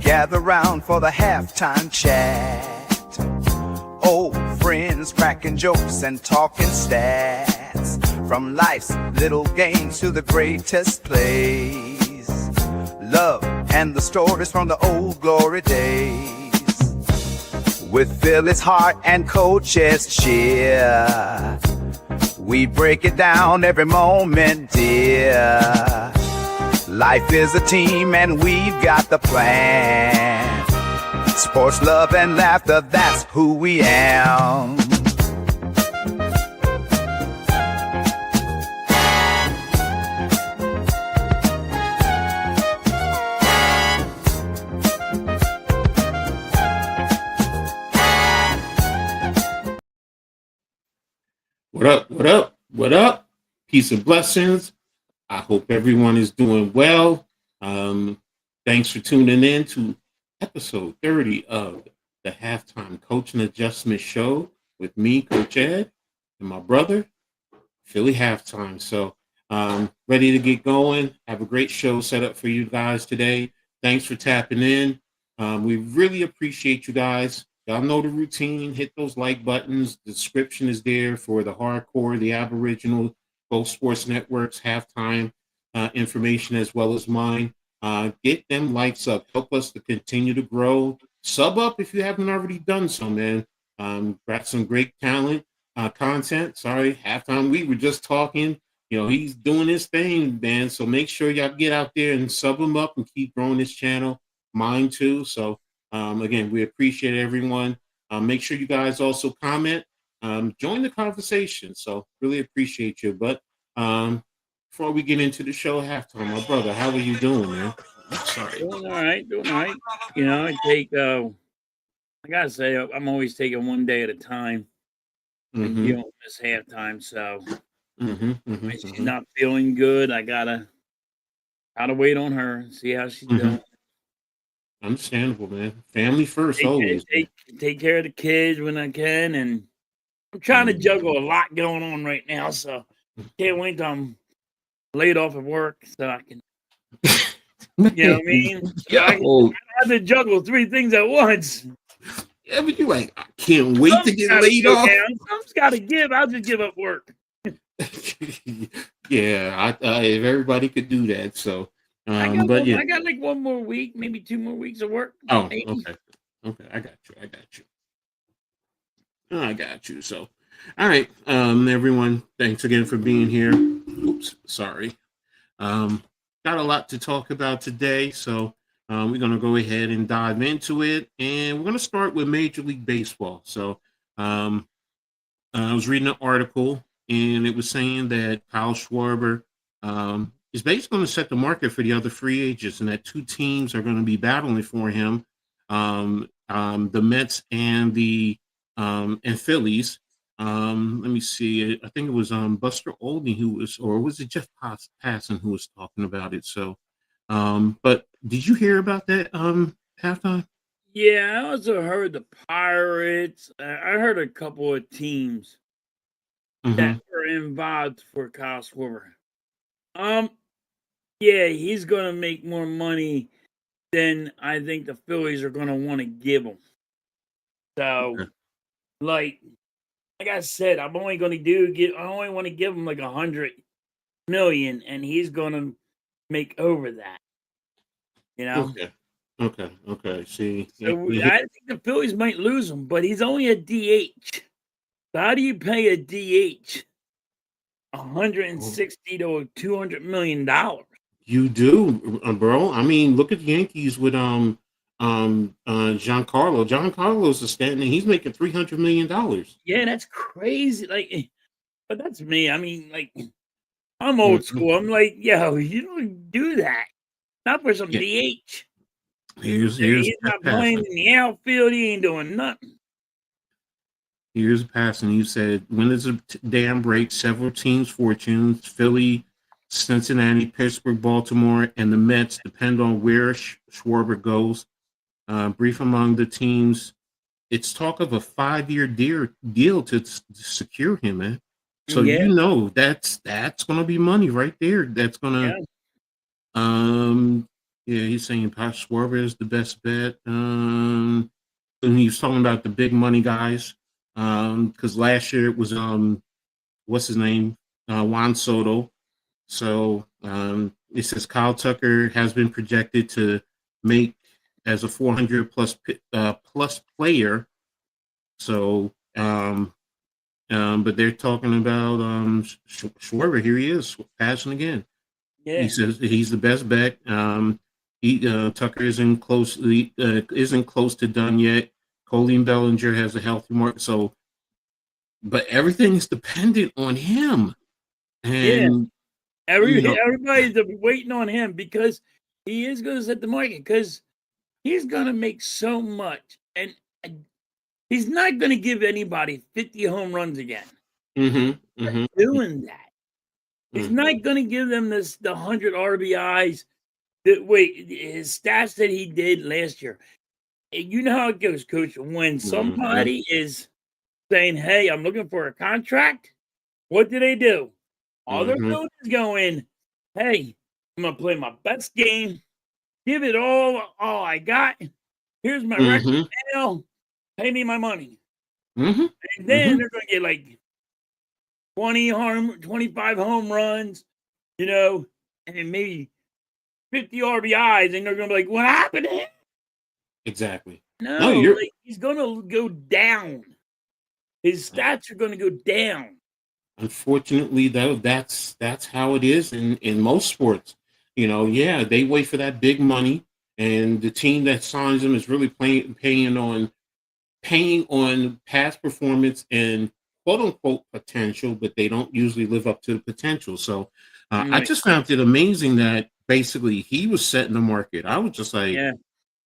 gather round for the halftime chat. Old friends cracking jokes and talking stats, from life's little games to the greatest plays, love and the stories from the old glory days. With Philly's heart and Coach Edd's cheer, we break it down every moment, dear. Life is a team and we've got the plan. Sports, love, and laughter, that's who we am. What up, what up, what up? Peace and blessings. I hope everyone is doing well. Thanks for tuning in to episode 30 of the Halftime Coaching Adjustment Show with me, Coach Ed, and my brother, Philly Halftime. So ready to get going. Have a great show set up for you guys today. Thanks for tapping in. We really appreciate you guys. Y'all know the routine. Hit those like buttons. The description is there for the hardcore, the Aboriginal, both sports networks, halftime information as well as mine. Get them likes up. Help us to continue to grow. Sub up if you haven't already done so, man. Got some great talent, content. Sorry, halftime. We were just talking. You know, he's doing his thing, man. So make sure y'all get out there and sub him up and keep growing this channel. Mine too. So again, we appreciate everyone. Make sure you guys also comment. Join the conversation. So really appreciate you. But before we get into the show, halftime, my brother, how are you doing, man? Sorry. Doing all right. You know, I gotta say, I'm always taking one day at a time. And dealing with this halftime. So when she's not feeling good, I gotta wait on her, see how she's doing. Understandable, man. Family first, always. Take care of the kids when I can, and I'm trying to juggle a lot going on right now, so can't wait till I'm laid off of work so I can, you know what I mean? So I have to juggle 3 things at once. Yeah, but you like, I can't wait to get laid off. Some's got to give. I'll just give up work. Yeah, if everybody could do that, so. I got like 1 more week, maybe 2 more weeks of work. Oh, maybe. Okay. I got you. So, all right, everyone, thanks again for being here. Oops, sorry. Got a lot to talk about today, so we're gonna go ahead and dive into it, and we're gonna start with Major League Baseball. So, I was reading an article, and it was saying that Kyle Schwarber is basically going to set the market for the other free agents, and that 2 teams are going to be battling for him, the Mets and the and Phillies. Let me see. I think it was Buster Olney or was it Jeff Passan who was talking about it? So, but did you hear about that halftime? Yeah, I also heard the Pirates. I heard a couple of teams that were involved for Kyle Schwarber. Yeah, he's going to make more money than I think the Phillies are going to want to give him. So, like I said, I only want to give him like $100 million, and he's going to make over that. You know? Okay. See, so I think the Phillies might lose him, but he's only a DH. So how do you pay a DH $160 to $200 million? You do, bro. I mean, look at the Yankees with Giancarlo. Giancarlo's a standing. He's making $300 million. Yeah, that's crazy. Like, but that's me. I mean, like, I'm old school. I'm like, yo, you don't do that. Not for some DH. He's not playing in the outfield. He ain't doing nothing. Here's a passing. You said, when does a dam break? Several teams' fortunes. Philly, Cincinnati, Pittsburgh, Baltimore, and the Mets depend on where Schwarber goes. Brief among the teams. It's talk of a 5-year deal to secure him, man. So you know that's going to be money right there. That's going to Yeah, he's saying Josh Schwarber is the best bet. And he was talking about the big money guys. Because last year it was what's his name? Juan Soto. So it says Kyle Tucker has been projected to make as a 400 plus player. So but they're talking about Schwarber. Here he is passing again. Yeah. He says he's the best bet. Tucker isn't close to done yet. Colleen Bellinger has a healthy mark. So, but everything's dependent on him. Yeah. And Everybody's waiting on him because he is going to set the market because he's going to make so much. And he's not going to give anybody 50 home runs again. Doing that. He's not going to give them the 100 RBIs. His stats that he did last year. You know how it goes, Coach. When somebody is saying, hey, I'm looking for a contract, what do? All they're doing is going, hey, I'm going to play my best game, give it all I got. Here's my record now. Pay me my money. And then they're going to get like 25 home runs, and maybe 50 RBIs, and they're going to be like, what happened to him? Exactly. No, he's going to go down. His stats are going to go down. Unfortunately, though, that's how it is in most sports. They wait for that big money, and the team that signs them is really paying on past performance and quote unquote potential, but they don't usually live up to the potential. So I just found it amazing that basically he was setting the market. I was just like,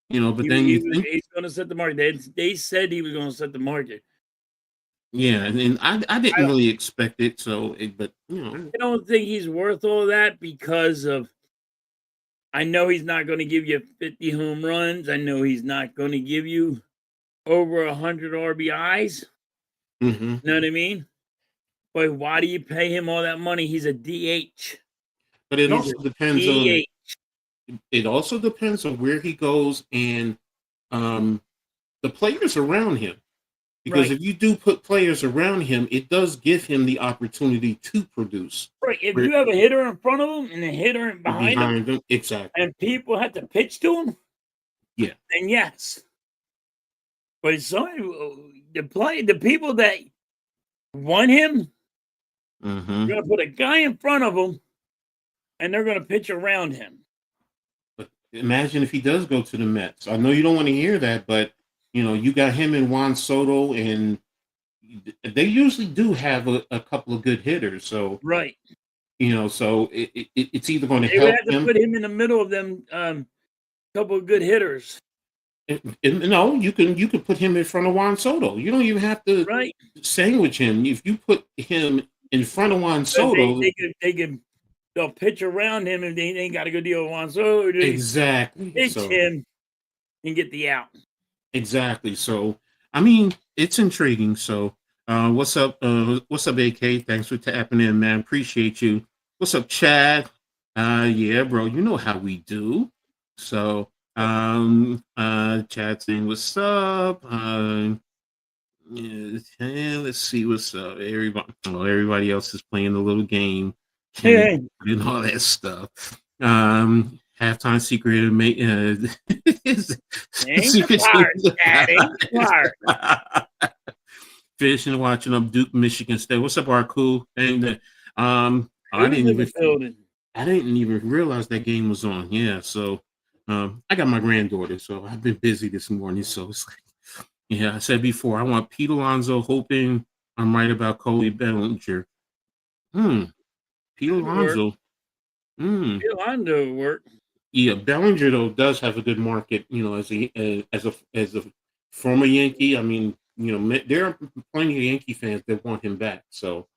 but then he's going to set the market. They said he was going to set the market. Yeah, and I didn't really expect it. So, but I don't think he's worth all that because I know he's not going to give you 50 home runs. I know he's not going to give you over 100 RBIs. You know what I mean? But why do you pay him all that money? He's a DH. But it also depends on. It also depends on where he goes and the players around him. Because if you do put players around him, it does give him the opportunity to produce. Right. If you have a hitter in front of him and a hitter behind him, exactly, and people have to pitch to him, then yes. But the people that want him, you're going to put a guy in front of him, and they're going to pitch around him. But imagine if he does go to the Mets. I know you don't want to hear that, but you got him and Juan Soto, and they usually do have a couple of good hitters. So so it's either going to help have to put him in the middle of them, couple of good hitters. No, you can put him in front of Juan Soto. You don't even have to sandwich him. If you put him in front of Juan Soto, they'll pitch around him, and they ain't got to go deal with Juan Soto. Exactly, pitch him and get the out. Exactly. So, I mean, it's intriguing. So, what's up? What's up, AK? Thanks for tapping in, man. Appreciate you. What's up, Chad? Yeah, bro. You know how we do. So, Chad saying what's up. Let's see what's up. Everybody else is playing the little game and all that stuff. Halftime secret Fishing and watching up Duke, Michigan State. What's up, Arku? And I didn't even realize that game was on. Yeah, so I got my granddaughter, so I've been busy this morning. So it's like, I said before, I want Pete Alonso, hoping I'm right about Cody Bellinger. Pete Alonso. Pete Alonso work. Yeah, Bellinger though does have a good market. As a former Yankee, I mean, there are plenty of Yankee fans that want him back. So,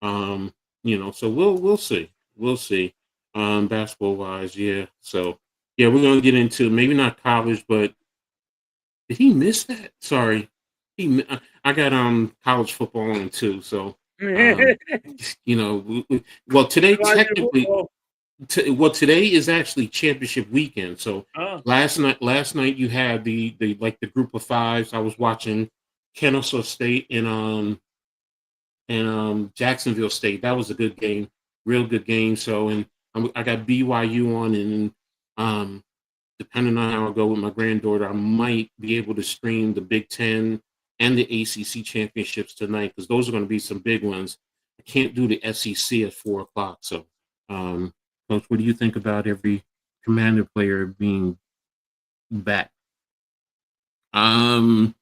so we'll see. We'll see. Basketball wise, yeah. So, yeah, we're gonna get into maybe not college, but did he miss that? Sorry, I got college football on too. So, well, today technically. Well, today is actually championship weekend. So Oh, last night you had the like the group of fives. I was watching Kennesaw State and Jacksonville State. That was a good game, real good game. So and I got BYU on, and depending on how I go with my granddaughter, I might be able to stream the Big Ten and the ACC championships tonight because those are going to be some big ones. I can't do the SEC at 4 o'clock. So, Coach, what do you think about every Commander player being back? Um,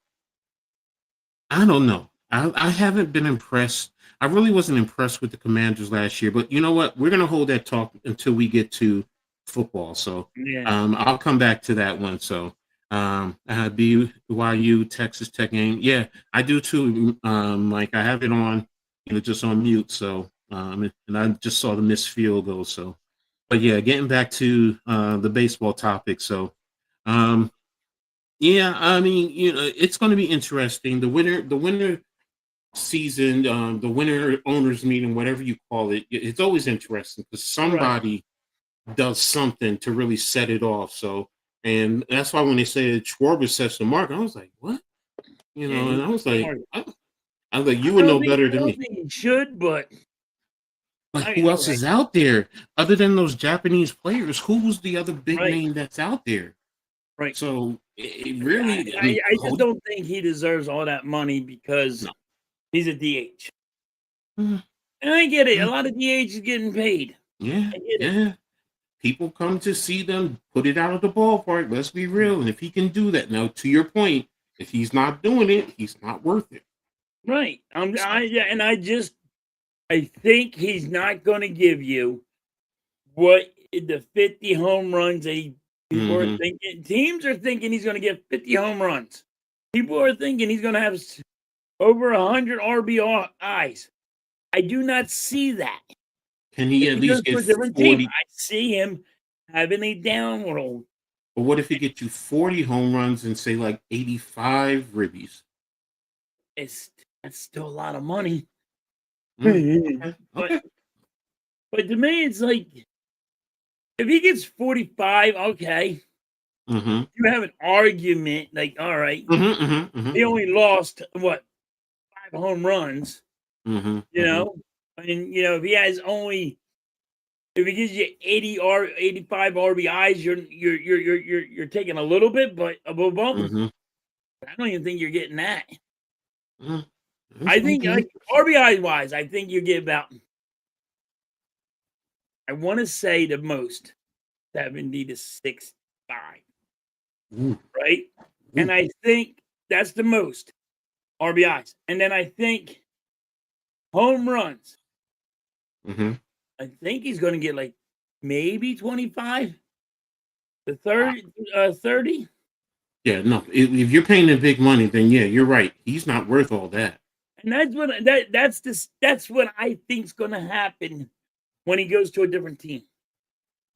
I don't know. I haven't been impressed. I really wasn't impressed with the Commanders last year, but you know what? We're going to hold that talk until we get to football. So yeah. I'll come back to that one. So BYU Texas Tech game. Yeah, I do too. Mike, I have it on, just on mute. So and I just saw the missed field goal. So, but yeah, getting back to the baseball topic. So, yeah, I mean, it's going to be interesting. The winter season, the winter owners meeting, whatever you call it, it's always interesting because Right. somebody does something to really set it off. So, and that's why when they said Schwarber sets the mark, I was like, what? Yeah, And he's I was like, smart. I was like, you would know better I than don't me. think he should, but But I mean, who else okay, is out there other than those Japanese players? Who's the other big right, name that's out there? right. So it I, really, I I mean, I just Cody, don't think he deserves all that money because no. he's a DH. Mm, And I get it. A mm, lot of DH is getting paid. yeah, I get it. yeah. People come to see them put it out of the ballpark. Let's be real. And if he can do that, now to your point, if he's not doing it, he's not worth it. Right. So, Yeah, and I think he's not going to give you what the 50 home runs people are mm-hmm, thinking. Teams are thinking he's going to get 50 home runs. People are thinking he's going to have over 100 RBIs. I do not see that. can he If at he goes least to get a different team, 40? I see him having a down roll. Or what if he gets you 40 home runs and say like 85 ribbies? It's That's still a lot of money. Okay, but okay. but to me, it's like if he gets 45, okay, Mm-hmm, you have an argument. Like, all right, mm-hmm, mm-hmm, mm-hmm, he only lost what 5 home runs, mm-hmm, you mm-hmm, know, and if he has only if he gives you 85 RBIs, you're taking a little bit, but above all, mm-hmm, I don't even think you're getting that. mm-hmm. It's I gonna think be like interesting. RBI wise, I think you get about I want to say the most 70 to 65, Ooh, right? And ooh. I think that's the most RBIs. And then I think home runs. Mm-hmm. I think he's going to get like maybe 25 to Wow. 30. Yeah, no. If you're paying him big money, then yeah, you're right. He's not worth all that. And that's what I think's going to happen when he goes to a different team.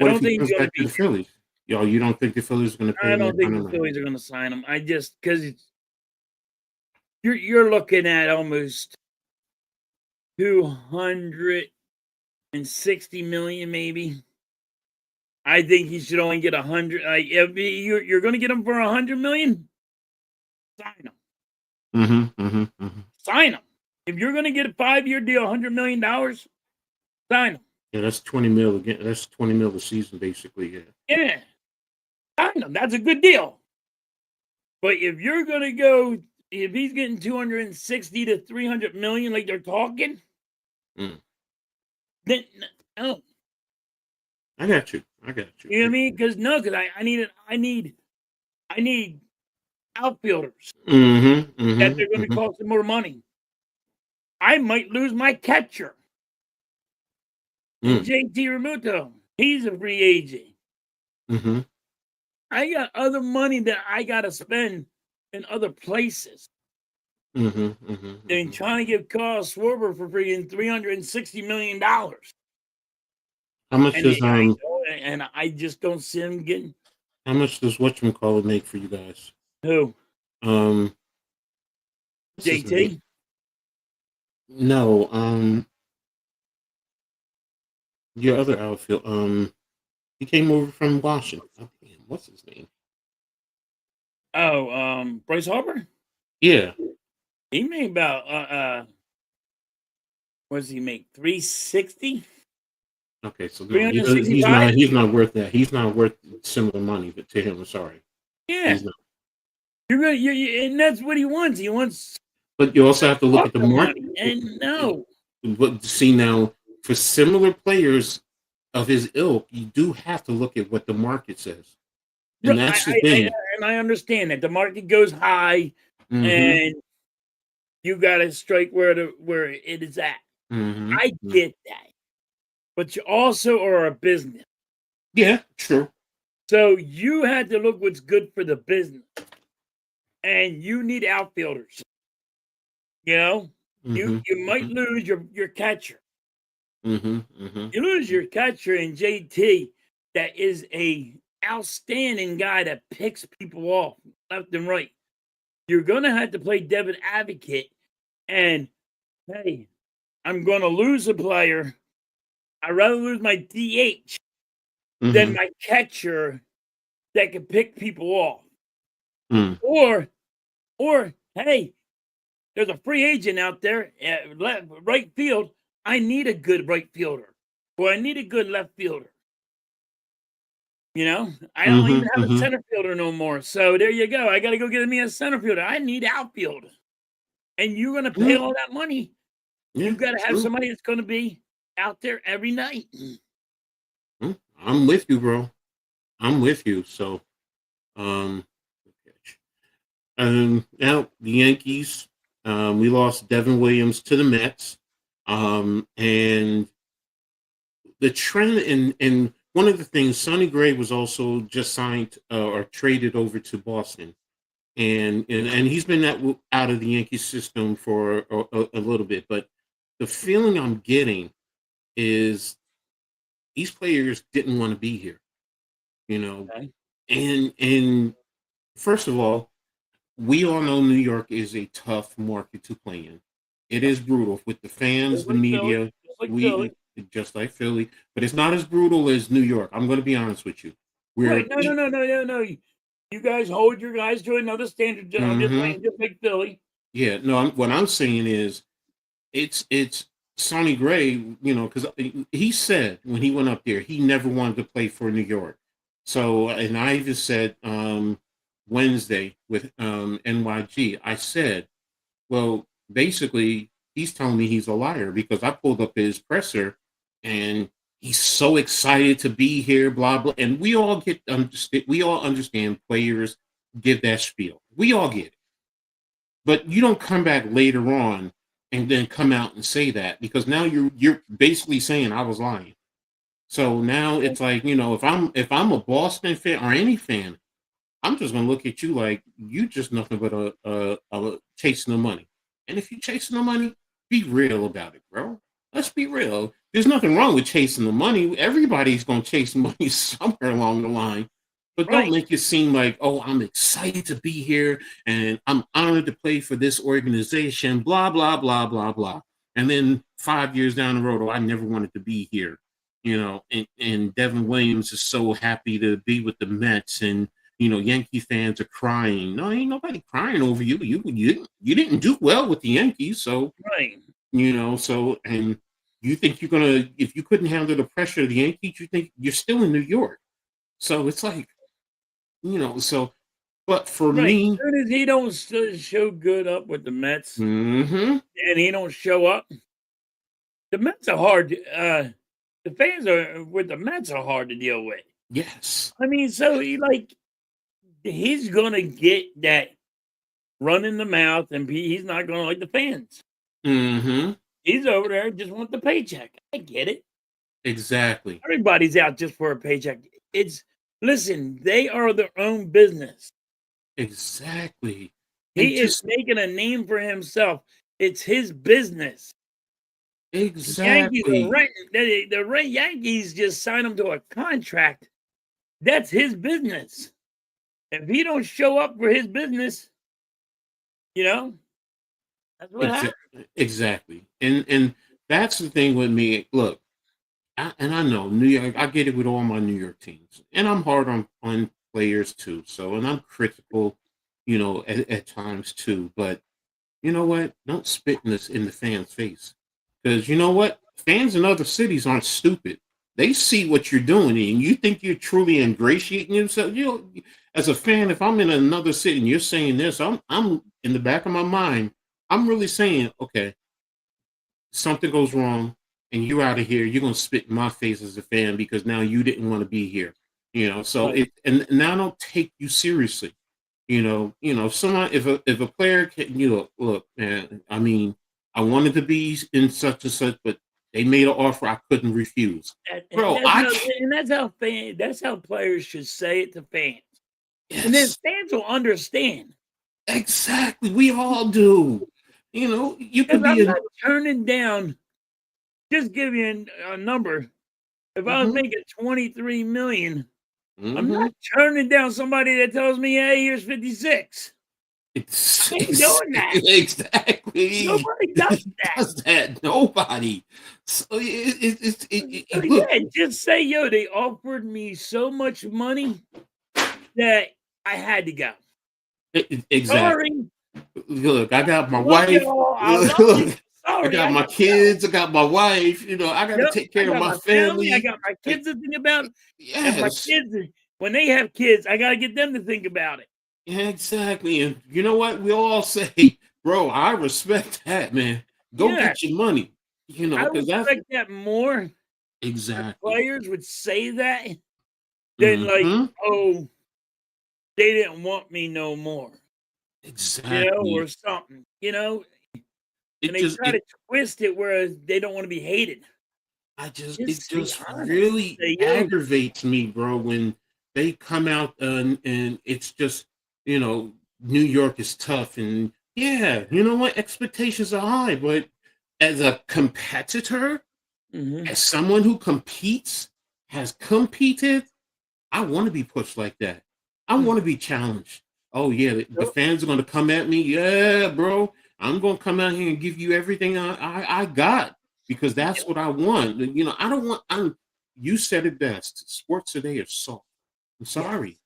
I What if don't he think he's comes going to back to be the Phillies? Yo, you don't think the Phillies are going to pay I him that don't kind think of the money? Phillies are going to sign him. I just cuz you're looking at almost 260 million maybe. I think he should only get 100. If you're going to get him for 100 million, sign him. Mm-hmm, mm-hmm, mm-hmm. Sign him. If you're going to get a 5-year deal, $100 million, sign him. Yeah, that's 20 mil again. That's 20 mil a season, basically. Yeah. Yeah, sign him. That's a good deal. But if you're going to go, if he's getting 260 to 300 million, like they're talking, Mm. then no. I got you. I got you. You know what I mean? Because no, because I need outfielders Mm-hmm, that they're mm-hmm, going to mm-hmm, cost more money. I might lose my catcher. And mm, JT Remuto, he's a free agent. mm-hmm, I got other money that I got to spend in other places mm-hmm, mm-hmm, than mm-hmm. trying to give Carl Schwarber for freaking $360 million. How much And does I just don't see him getting how much does whatchamacallit make for you guys? who? Um, what's his name? JT? No, Your other outfield. He came over from Washington. Oh, damn, what's his name? Oh, Bryce Harper. Yeah. He made about what does he make? 360? Okay, so no, he's 365? not worth that. He's not worth similar money to him. I'm sorry, Yeah. he's not. You're gonna and that's what he wants. He wants But you also have to look at the Harper market. money. And no. But see now, for similar players of his ilk, you do have to look at what the market says, and that's the thing. And I understand that the market goes high Mm-hmm. and you gotta strike where it is at. Mm-hmm. I get that. But you also are a business. Yeah, true. So you had to look what's good for the business. And you need outfielders. You know? Mm-hmm. You might lose your catcher. Mm-hmm. Mm-hmm. You lose your catcher in JT that is a outstanding guy that picks people off left and right. You're gonna have to play Devin Advocate, and hey, I'm gonna lose a player. I'd rather lose my DH than my catcher that can pick people off. Mm-hmm. Or hey, there's a free agent out there at right field. I need a good right fielder, or I need a good left fielder. You know, I don't even have a Mm-hmm. center fielder no more. So there you go. I got to go get me a center fielder. I need outfield, and you're gonna pay all that money. Yeah, You got to have true. somebody that's gonna be out there every night. I'm with you, bro. I'm with you. So, um, now the Yankees, we lost Devin Williams to the Mets, and the trend in one of the things, Sonny Gray was also just signed or traded over to Boston, and he's been out of the Yankee system for a little bit, but the feeling I'm getting is these players didn't want to be here, you know, Okay. and first of all, we all know New York is a tough market to play in. It is brutal with the fans, Just the like Philly. media. Just like Philly. We just like Philly, but it's not as brutal as New York. I'm going to be honest with you. Right? We're No. You guys hold your guys to another standard. I'm just mm-hmm. saying, just like Philly. Yeah. No, what I'm saying is it's Sonny Gray. You know, because he said when he went up there, he never wanted to play for New York. So, and I even said Wednesday with NYG, I said, well, basically, he's telling me he's a liar because I pulled up his presser and he's so excited to be here, blah blah. And we all understand players give that spiel. We all get it. But you don't come back later on and then come out and say that because now you're basically saying I was lying. So now it's like, if I'm a Boston fan or any fan, I'm just gonna look at you like you just nothing but a chasing the money. And if you're chasing the money, be real about it, bro. Let's be real. There's nothing wrong with chasing the money. Everybody's gonna chase money somewhere along the line. But don't Right. make it seem like, oh, I'm excited to be here and I'm honored to play for this organization, blah, blah, blah, blah, blah. And then 5 years down the road, oh, I never wanted to be here. And Devin Williams is so happy to be with the Mets and Yankee fans are crying. No, ain't nobody crying over you. You didn't do well with the Yankees, so Right. and you think you're gonna if you couldn't handle the pressure of the Yankees, you think you're still in New York. So it's like, but for Right. me, As soon as he don't show good up with the Mets, mm-hmm, and he don't show up, the Mets are hard. The fans are with the Mets are hard to deal with. yes, I mean, so he's gonna get that run in the mouth, and he's not gonna like the fans. mm-hmm, He's over there just want the paycheck. I get it. exactly, Everybody's out just for a paycheck. Listen, they are their own business. exactly, and He is just making a name for himself. It's his business. The Yankees are exactly, renting. The Yankees just signed him to a contract. That's his business. If he don't show up for his business, you know, that's what happens. exactly, and that's the thing with me. Look. and I know New York. I get it with all my New York teams, and I'm hard on players too. So, and I'm critical, at times too. But you know what? Don't spit in the fans' face, because you know what? Fans in other cities aren't stupid. They see what you're doing, and you think you're truly ingratiating yourself. As a fan, if I'm in another city and you're saying this, I'm in the back of my mind, I'm really saying, okay, something goes wrong and you're out of here, you're gonna spit in my face as a fan because now you didn't want to be here. So Right. it and now I don't take you seriously. If someone if a player can, look, man, I mean, I wanted to be in such and such, but they made an offer I couldn't refuse. And Bro, that's I how can't that's how players should say it to fans. And then yes, fans will understand. exactly. We all do. You Because could be I'm a not turning down, just give you a number. If I was mhm, making 23 million, I'm mhm. not turning down somebody that tells me, hey, here's 56. I ain't doing that. Exactly. Nobody does that. Does that? Nobody. So So look, yeah, just say, yo, they offered me so much money that I had to go. exactly. Sorry. Look, I got my Love wife. y'all. I love you. Look, I Sorry, got I my gotta go. kids. I got my wife. I got to Yep, take I care of got my my family, I family. got my Uh, kids to think about, and my Yes, kids, when they have kids, I gotta get them to think about it. yeah, exactly. And you know what? We all say, bro, I respect that, man. Go Yeah, get your money. I Because that's respect that more if exactly. players would say that than like, Hmm. "Oh, they didn't want me no more," or Exactly. something, and It they just try it to twist it where they don't wanna be hated. it Just say just honest. really Say, "Yo." aggravates me, bro, when they come out and it's just, you know, New York is tough and yeah, you know what? Expectations are high, but as a competitor, Mhm. as someone who competes, has competed, I want to be pushed like that. I Mhm. want to be challenged. Oh yeah, the Yep. fans are going to come at me. Yeah, bro, I'm going to come out here and give you everything I got because that's Yep. what I want. I don't want. I'm. You said it best. Sports today is soft. I'm Yes. sorry.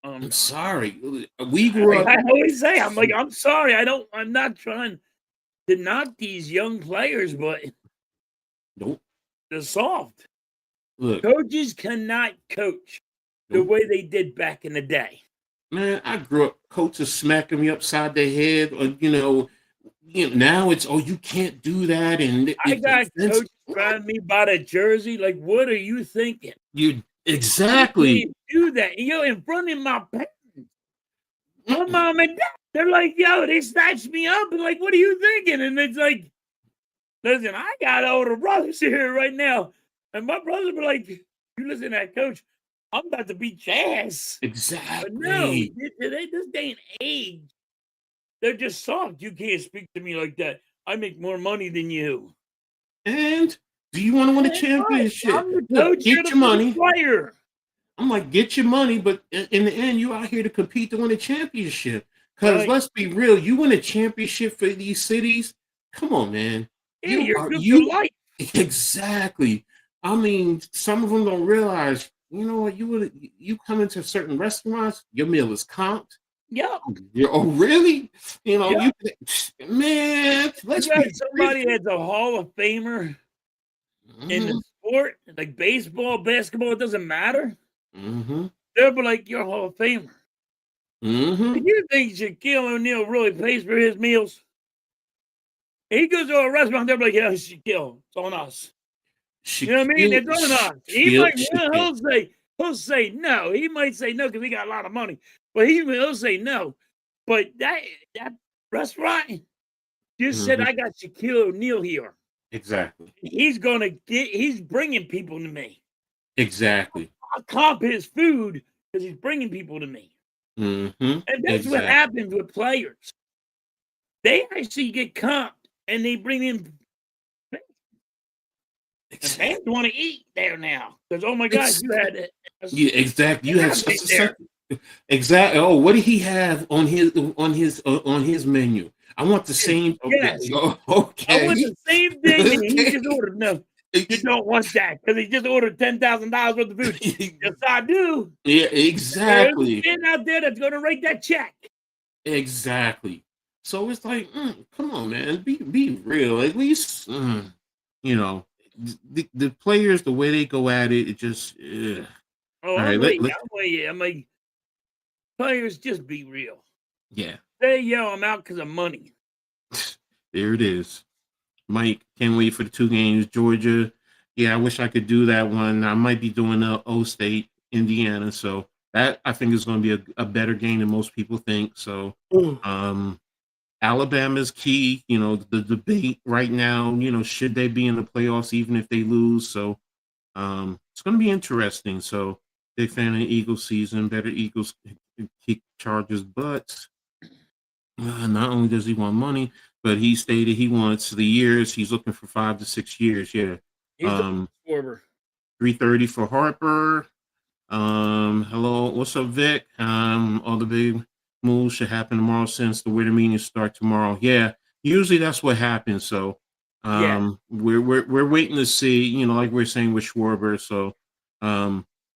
I'm Um, sorry. We grew like up. I always say, I'm like, "I'm sorry, I'm not trying to knock these young players, but Nope. they're soft." Look. Coaches cannot coach the Nope. way they did back in the day. Man, I grew up coaches smacking me upside the head, or now it's you can't do that, and I it's got offensive. coaches grabbing me by the jersey, like, "What are you thinking? You You exactly. can't do that." In front of my parents, my mom and dad. They're like, "Yo," they snatched me up and like, "What are you thinking?" And it's like, listen, I got older brothers here right now, and my brothers were like, "You listen to that coach, I'm about to beat your ass." But no, Exactly. today, this day and age, they're just soft. You can't speak to me like that. I make more money than you. And do you want to win a And what? championship? I'm the Look, coach, you're get the your money. player. I'm like, get your money, but in the end, you out here to compete to win a championship. Because Right. let's be real, you win a championship for these cities. Come on, man. Yeah, You you're are good for you life. exactly. I mean, some of them don't realize. You know what? You come into certain restaurants, your meal is comped. Yep. Oh, really? Yep. You man. You Let's got be real. somebody that's a Hall of Famer in the Mhm, sport, like baseball, basketball, it doesn't matter. mhm, They'll be like, you're a Hall of Famer. Do mhm. you think Shaquille O'Neal really pays for his meals? He goes to a restaurant, they'll be like, yeah, Shaquille, it's on us. You know what I mean? Shaquille, It's on us. He Shaquille, might, Shaquille. he'll say no. He might say no because he got a lot of money, but he'll say no. But that restaurant just said, Mhm, I got Shaquille O'Neal here. exactly. He's bringing people to me. Exactly. I comp his food because he's bringing people to me. Mhm. And that's what Exactly. happens with players. They actually get comped and they bring in, and fans Exactly. want to eat there now because, oh my gosh, It's you had a yeah, exactly. You have sandwich such there. exactly. Oh, what did he have on his menu? I want the Yes. same. Okay. Yes. Oh, I want okay. the same thing that he Okay. just ordered. No. You don't want that because he just ordered $10,000 worth of food. Yes, I do. Yeah, There's a exactly. man out there that's going to write that check. Exactly. So it's like, come on, man, be real. At least, you know, the players, the way they go at it, it just. Ugh. Oh, All I'm right, with you. let I'm with you. I'm like, players, just be real. yeah, They yell I'm out because of money. there it is. Mike, can't wait for the 2 games. Georgia, yeah, I wish I could do that one. I might be doing O State, Indiana. So that I think is going to be a better game than most people think. So, um, Alabama's key. You know, the debate right now. You know, should they be in the playoffs even if they lose? So, it's going to be interesting. So, big fan of Eagles season. Better Eagles kick Chargers butts. Not only does he want money, but he stated he wants the years. He's looking for 5 to 6 years. Yeah. He's a Schwarber. 330 for Harper. Hello, what's up, Vic? All the big moves should happen tomorrow since the winter meetings start tomorrow. Yeah, usually that's what happens. So, Yeah. we're waiting to see. You know, like we're saying with Schwarber. So,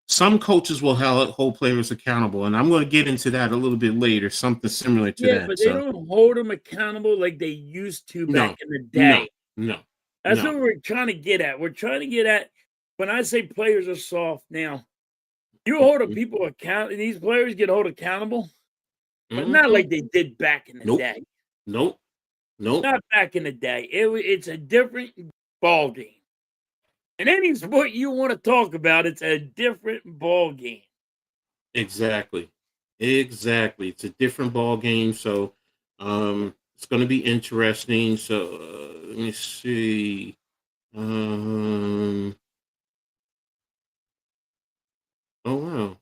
some coaches will hold players accountable, and I'm going to get into that a little bit later. Something similar to Yeah, that. but they So, don't hold them accountable like they used to no, back in the no, day. no, That's no. what we're trying to get at. We're trying to get at when I say players are soft now, you hold a people account these players get held accountable, but not Mhm. like they did back in the Nope, day. nope, nope. Not back in the day. It's a different ball game. And any sport you want to talk about, it's a different ball game. Exactly. Exactly. It's a different ball game. So it's going to be interesting. So let me see. Um, oh, wow.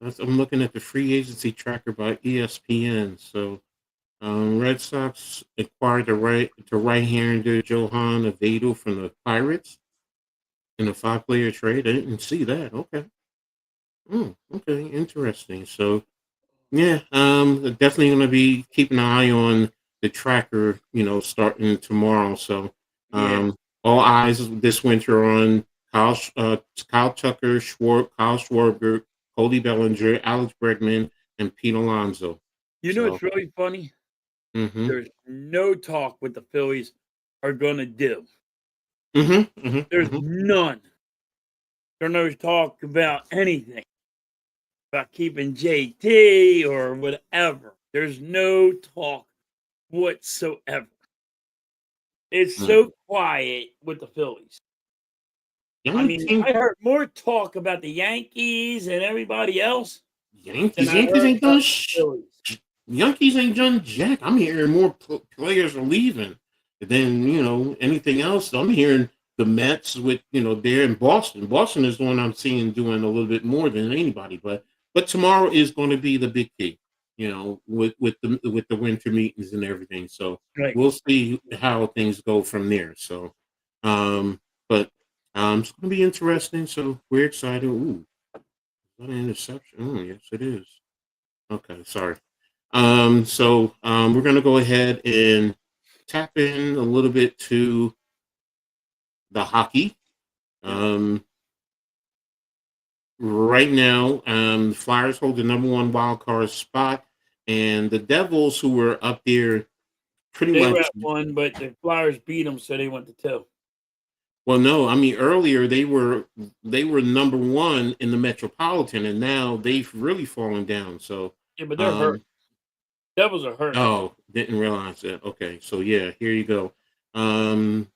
I'm looking at the free agency tracker by ESPN. So Red Sox acquired the right-hander Johan Avedo from the Pirates in a 5-player trade. I didn't see that. Okay. Okay. Interesting. So yeah, definitely going to be keeping an eye on the tracker, you know, starting tomorrow. So, Yeah. all eyes this winter on Kyle Tucker, Kyle Schwarber, Cody Bellinger, Alex Bregman, and Pete Alonso. You know So, what's really funny? mm-hmm, There's no talk what the Phillies are going to do. mm-hmm, mm-hmm, There's mm-hmm. none. There's no talk about anything about keeping JT or whatever. There's no talk whatsoever. It's Mm. so quiet with the Phillies. The I only mean, team, I heard more talk about the Yankees and everybody else than Yankees, I Yankees heard ain't about done the Phillies. Yankees ain't done jack. I'm hearing more players are leaving than anything else. I'm hearing the Mets with they're in Boston. Boston is the one I'm seeing doing a little bit more than anybody. But tomorrow is going to be the big key. With the winter meetings and everything. So Right. we'll see how things go from there. So, but it's going to be interesting. So we're excited. Ooh, what an interception! Oh, yes, it is. Okay, sorry. So we're going to go ahead and tap in a little bit to the hockey. Yeah. Um, right now, the Flyers hold the number one wild card spot, and the Devils, who were up there pretty They were much. at one, but the Flyers beat them, so they went to two. Well, no, I mean earlier they were number one in the Metropolitan, and now they've really fallen down. So, Yeah, but they're hurt. um, Devils are hurt. oh, didn't realize that. Okay, so yeah, here you go. Um,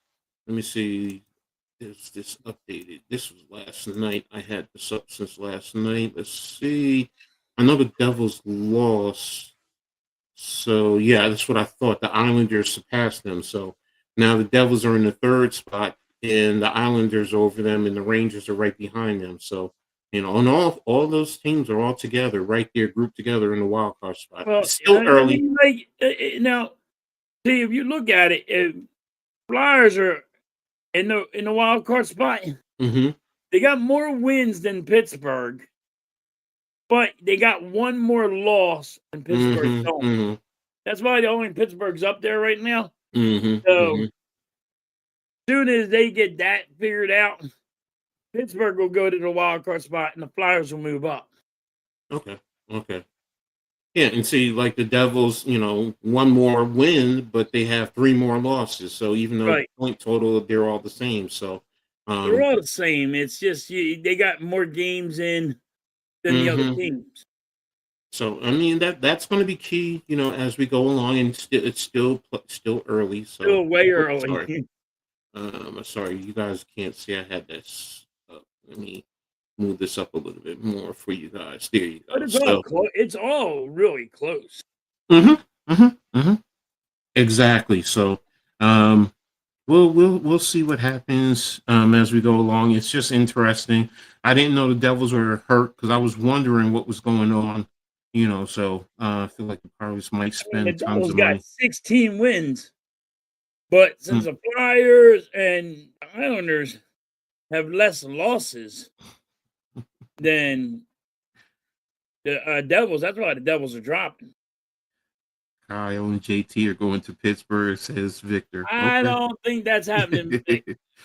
Let me see. Is this updated? This was last night. I had this up since last night. Let's see. I know the Devils lost. So yeah, that's what I thought. The Islanders surpassed them. So now the Devils are in the third spot, and the Islanders are over them, and the Rangers are right behind them. So and all those teams are all together right there, grouped together in the wild card spot. Well, It's still I early. mean, like now, see if you look at it, Flyers are in the wild card spot. Mm-hmm. They got more wins than Pittsburgh, but they got one more loss than Pittsburgh Mm-hmm. don't. Mm-hmm. That's why the only Pittsburgh's up there right now. Mm-hmm. So Mm-hmm. soon as they get that figured out, Pittsburgh will go to the wild card spot, and the Flyers will move up. Okay. Okay. Yeah, and see, like the Devils, one more win, but they have three more losses. So even though Right. point total, they're all the same. So, They're all the same. It's just they got more games in than the other teams. So I mean that's going to be key, as we go along, and it's still early. So Still way sorry, early. I'm sorry, you guys can't see. I had this. Let me move this up a little bit more for you guys. There you But go. it's all So, it's all really close. exactly. So, um, we'll see what happens as we go along. It's just interesting. I didn't know the Devils were hurt because I was wondering what was going on. So I feel like the Pirates might The spend tons Devils of got money. 16 wins, but since Mm. the Flyers and Islanders have less losses than the Devils, that's why the Devils are dropping. Kyle and JT are going to Pittsburgh, says Victor. I Okay. don't think that's happening.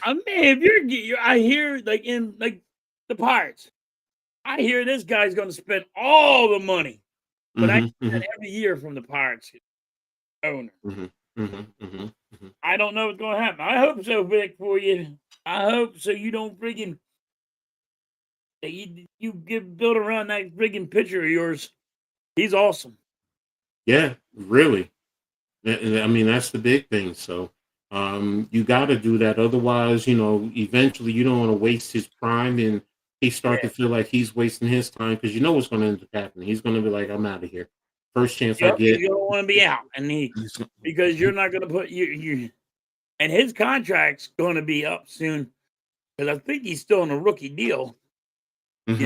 I mean, if I hear in the Pirates, I hear this guy's going to spend all the money, but I hear that every year from the Pirates owner. I don't know what's going to happen. I hope so, Vic, for you. I hope so. You don't freaking you get built around that freaking pitcher of yours. He's awesome. Yeah, really. I mean, that's the big thing. So, you got to do that. Otherwise, eventually you don't want to waste his prime and he start to feel like he's wasting his time because what's going to end up happening. He's going to be like, I'm out of here. First chance I Yep, get. he's gonna want to be out, and because you're not gonna put you, and his contract's going to be up soon because I think he's still on a rookie deal. But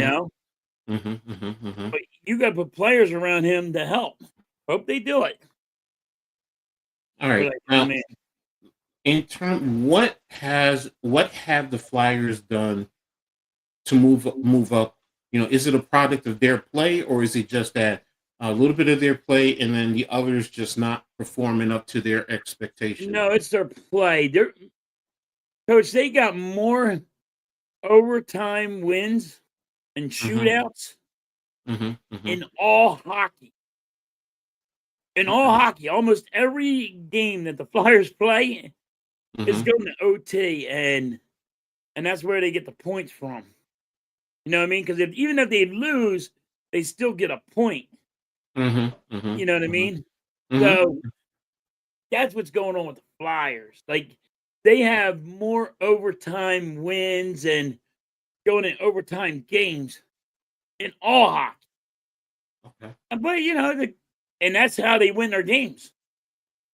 you got to put players around him to help. Hope they do it. All right. Now, what have the Flyers done to move up? Is it a product of their play, or is it just that a little bit of their play and then the others just not performing up to their expectations? No, it's their play. Coach, they got more overtime wins and shootouts in all hockey. In all hockey, almost every game that the Flyers play is going to OT, and that's where they get the points from. You know what I mean? Because even if they lose, they still get a point. You know what I mean? So that's what's going on with the Flyers. Like they have more overtime wins and going in overtime games in all hockey. Okay. But and that's how they win their games.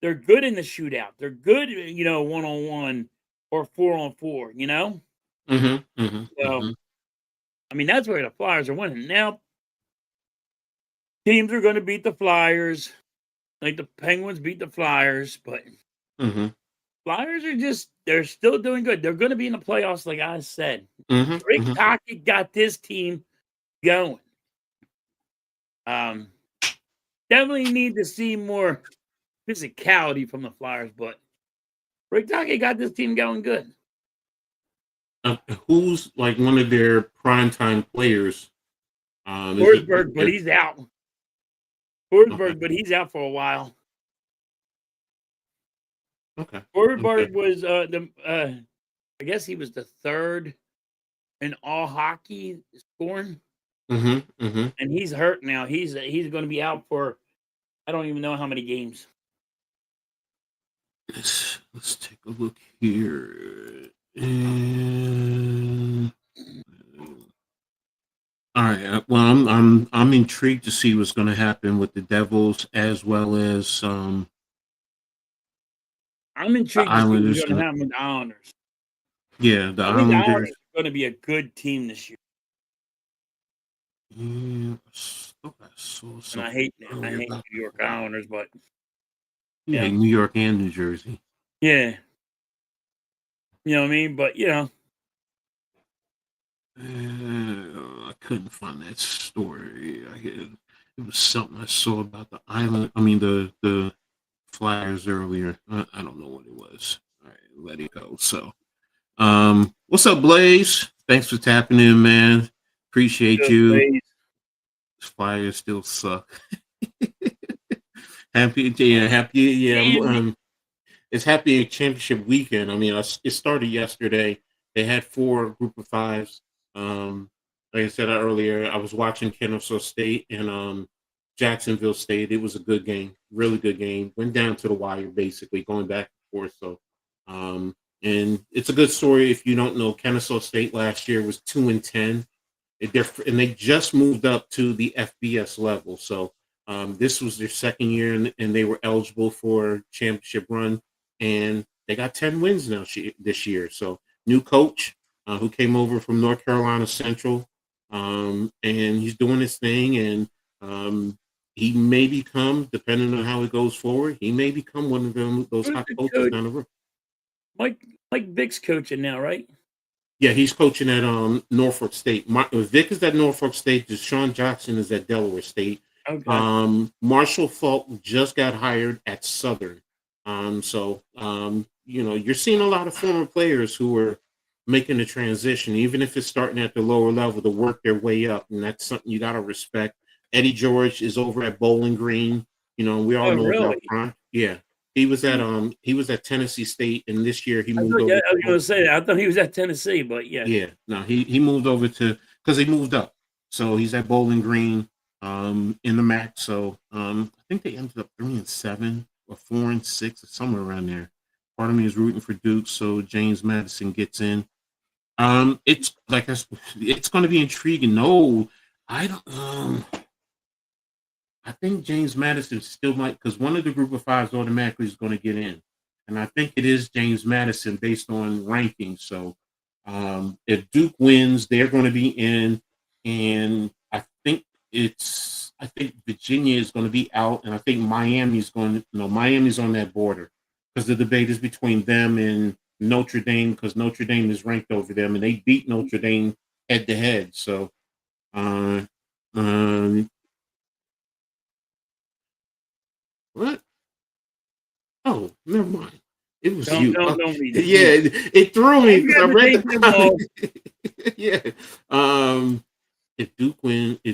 They're good in the shootout. They're good, 1-on-1 or 4-on-4. So, I mean, that's where the Flyers are winning. Now, teams are going to beat the Flyers, like the Penguins beat the Flyers, but Flyers they're still doing good. They're going to be in the playoffs, like I said. Rick Hockey got this team going. Definitely need to see more physicality from the Flyers, but Rick Hockey got this team going good. Who's like one of their primetime players? Forsberg, but he's out. Forsberg, but he's out for a while. Okay. Forsberg was I guess he was the third in all hockey scoring. And he's hurt now. He's going to be out for I don't even know how many games. Let's take a look here. And all right. Well, I'm intrigued to see what's going to happen with the Devils as well as I'm intrigued to see what's going to happen with the Islanders. Yeah, the I think the Islanders Islanders are going to be a good team this year. Yeah, And I hate New York Islanders, but yeah, New York and New Jersey. Yeah. You know what I mean? But I couldn't find that story. It was something I saw about the island. I mean the Flyers earlier. I don't know what it was. All right, let it go. So What's up, Blaze? Thanks for tapping in, man. Appreciate Good you. ways. Flyers still suck. happy. Damn it. It's happy championship weekend. I mean, it started yesterday. They had 4 group of fives. Like I said earlier, I was watching Kennesaw State and Jacksonville State. It was a good game, really good game. Went down to the wire, basically going back and forth. So, and it's a good story. If you don't know, Kennesaw State last year was 2-10. And they just moved up to the FBS level. So this was their second year, and they were eligible for championship run, and they got 10 wins now this year. So new coach who came over from North Carolina Central, and he's doing his thing, and he may become, depending on how it goes forward, he may become one of those Who's hot the coaches coach? down the road. Mike Vick's coaching now, right? Yeah, he's coaching at Norfolk State. Vic is at Norfolk State. Deshaun Jackson is at Delaware State. Okay. Marshall Falk just got hired at Southern. You're seeing a lot of former players who are making the transition, even if it's starting at the lower level, to work their way up, and that's something you got to respect. Eddie George is over at Bowling Green. We all Oh, know about really? Prime. Yeah, he was at Tennessee State, and this year he I moved thought over I was to going to say that. I thought he was at Tennessee, but yeah. yeah, no, he moved over to because he moved up, so he's at Bowling Green, in the MAC. So I think they ended up 3-7 or 4-6 or somewhere around there. Part of me is rooting for Duke, so James Madison gets in. It's like it's going to be intriguing. No, I don't. I think James Madison still might, because one of the group of fives automatically is going to get in, and I think it is James Madison based on rankings. So if Duke wins, they're going to be in, and I think Virginia is going to be out, and I think Miami's on that border, because the debate is between them and Notre Dame, because Notre Dame is ranked over them, and they beat Notre Dame head to head. So uh, um, what? Oh, never mind. It was Don't you. don't don't read it. Yeah, it threw me You because I got to read take the them all. comment. Yeah. If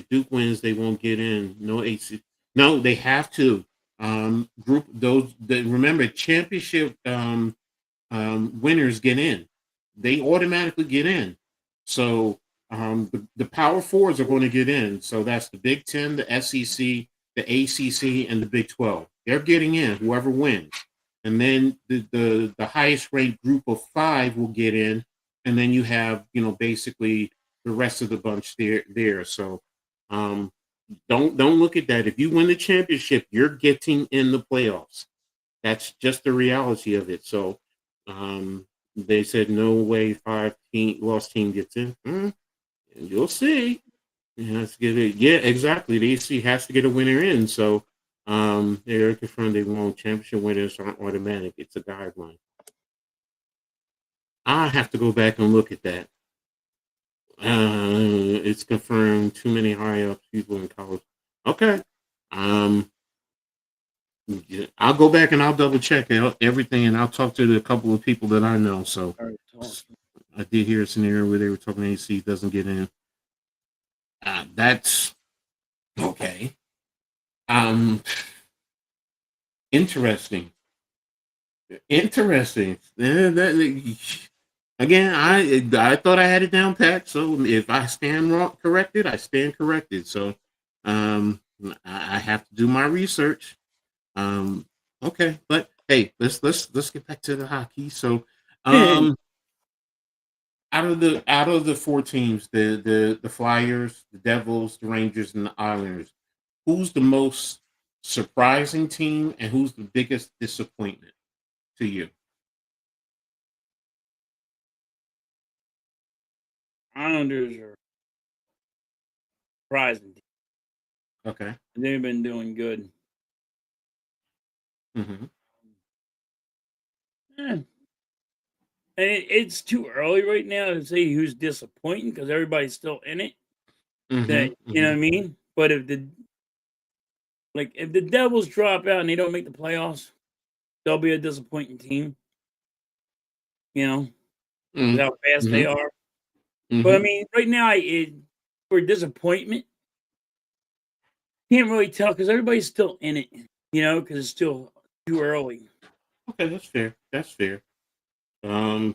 Duke wins, they won't get in. No AC. No, they have to. Group those. Remember, championship winners get in. They automatically get in. So the Power Fours are going to get in. So that's the Big Ten, the SEC, the ACC, and the Big 12. They're getting in. Whoever wins, and then the highest ranked group of 5 will get in, and then you have basically the rest of the bunch there. So um, don't look at that. If you win the championship, you're getting in the playoffs. That's just the reality of it. So they said no way 5 lost team gets in. And you'll see. It has to get it. Yeah, exactly. The AC has to get a winner in. So they're confirmed they won't. Championship winners aren't automatic. It's a guideline. I have to go back and look at that. It's confirmed too many high up people in college. Okay. Um, yeah, I'll go back and I'll double check everything, and I'll talk to a couple of people that I know. So All right, talk. I did hear a scenario where they were talking AC doesn't get in. That's okay. Um, interesting. Interesting. Again, I thought I had it down pat. So if I stand wrong, corrected, I stand corrected. So I have to do my research. Okay, but hey, let's get back to the hockey. So out of the 4 teams, the Flyers, the Devils, the Rangers, and the Islanders, who's the most surprising team, and who's the biggest disappointment to you? Islanders are surprising. Okay. They've been doing good. Mm-hmm. And it's too early right now to say who's disappointing because everybody's still in it. Mm-hmm. That you know what I mean. But if the Devils drop out and they don't make the playoffs, they'll be a disappointing team. You know. Mm-hmm. with how fast they are. But I Mm-hmm. mean, right now, for disappointment, can't really tell because everybody's still in it, because it's still too early. Okay, that's fair. That's fair. I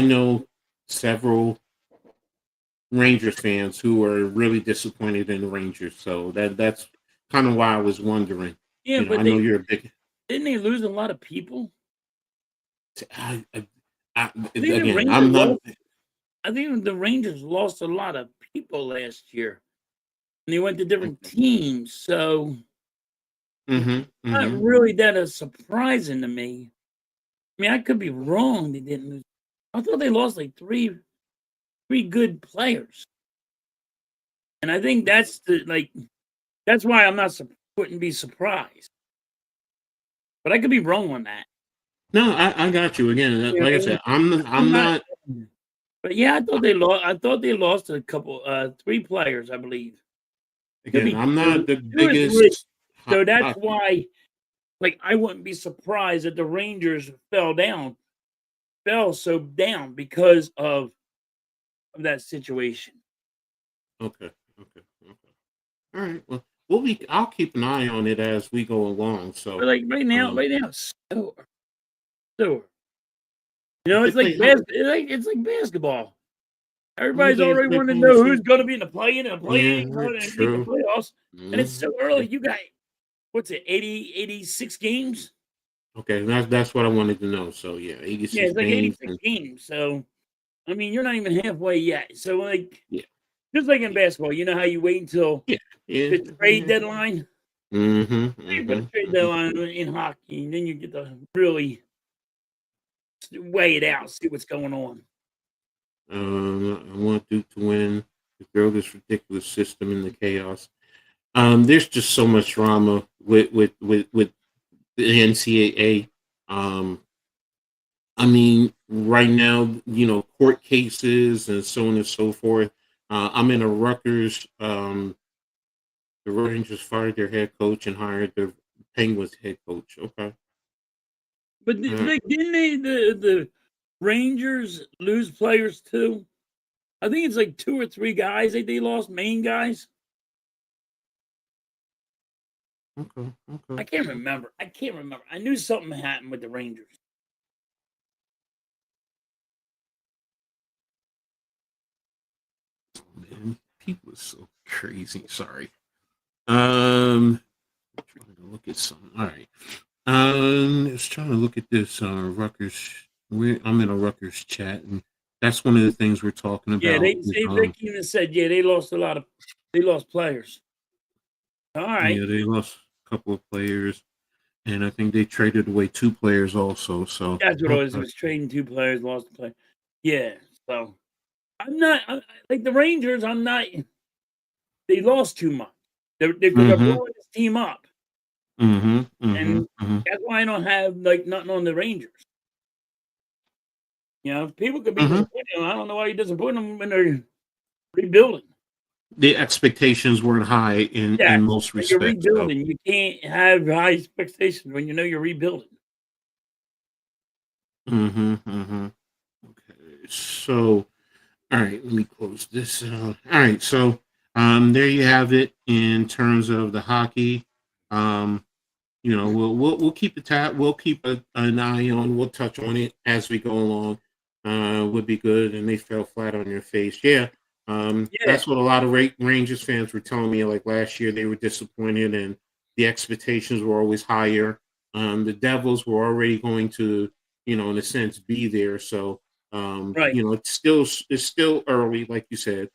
know several Rangers fans who are really disappointed in the Rangers, so that's kind of why I was wondering. Yeah, but I know you're a big. didn't they lose a lot of people? I think the Again, Rangers I'm not. lost. I think the Rangers lost a lot of people last year, and they went to different teams. So Mm-hmm, not mm-hmm. really that is surprising to me. I mean, I could be wrong. They didn't lose. I thought they lost like three good players, and I think that's why I'm not wouldn't be surprised. But I could be wrong on that. No, I got you again. You Like I know, said, I'm I'm I'm not. not. But yeah, I thought they lost. I thought they lost a couple, three players, I believe. Could Again, be I'm not two, the two or three. biggest So that's hockey. why, I wouldn't be surprised that the Rangers fell so down because of that situation. Okay, okay, okay. All right. Well, I'll keep an eye on it as we go along. But So, like um, right now, it's so they it's like play. it's like basketball. How many Everybody's games already they wanting play to in the know who's season? going to be in the play-in and the Yeah, play-in, going to make the true. playoffs, and it's so Yeah. early. You got what's it, 86 games? Okay, that's what I wanted to know. So yeah, Yeah, 86 it's like games 86 and games. So I mean, you're not even halfway yet. So yeah, just like in yeah, basketball, you know how you wait until yeah, yeah. the trade Yeah. deadline? Mm-hmm. You put a Mm-hmm. trade Mm-hmm. deadline in hockey, and then you get to really weigh it out, see what's going on. I want Duke to win. To throw this ridiculous system in the chaos. There's just so much drama with the NCAA. Um, I mean, right now, court cases and so on and so forth. I'm in a Rutgers. The Rangers fired their head coach and hired the Penguins head coach. Okay. But All right. didn't the Rangers lose players too? I think it's like two or three guys that they lost, main guys. Okay. Okay. I can't remember. I can't remember. I knew something happened with the Rangers. Man, people are so crazy. Sorry. Trying to look at something. All right. Let's try to look at this Rutgers. I'm in a Rutgers chat, and that's one of the things we're talking Yeah, about. Is, they even said they lost they lost players. All right, yeah, they lost a couple of players, and I think they traded away two players also. So that's what it was. It okay. was trading two players, lost a player. Yeah, so like the Rangers. I'm not. They lost too much. They're Mm-hmm. blowing this team up, Mm-hmm. Mm-hmm. and Mm-hmm. that's why I don't have nothing on the Rangers. People could be Mm-hmm. disappointed. I don't know why you disappoint them when they're rebuilding. The expectations weren't high in Yes, most when you're respects. So. rebuilding, you can't have high expectations when you know you're rebuilding. Mm-hmm. Mm-hmm. Okay. So. All right, let me close this out. All right, so there you have it in terms of the hockey. Um, we'll keep the tab. We'll keep an eye on. We'll touch on it as we go along. Would be good. And they fell flat on their face. Yeah, Yeah, that's what a lot of Rangers fans were telling me. Like last year, they were disappointed, and the expectations were always higher. The Devils were already going to, in a sense, be there. So right. it's still early, like you said.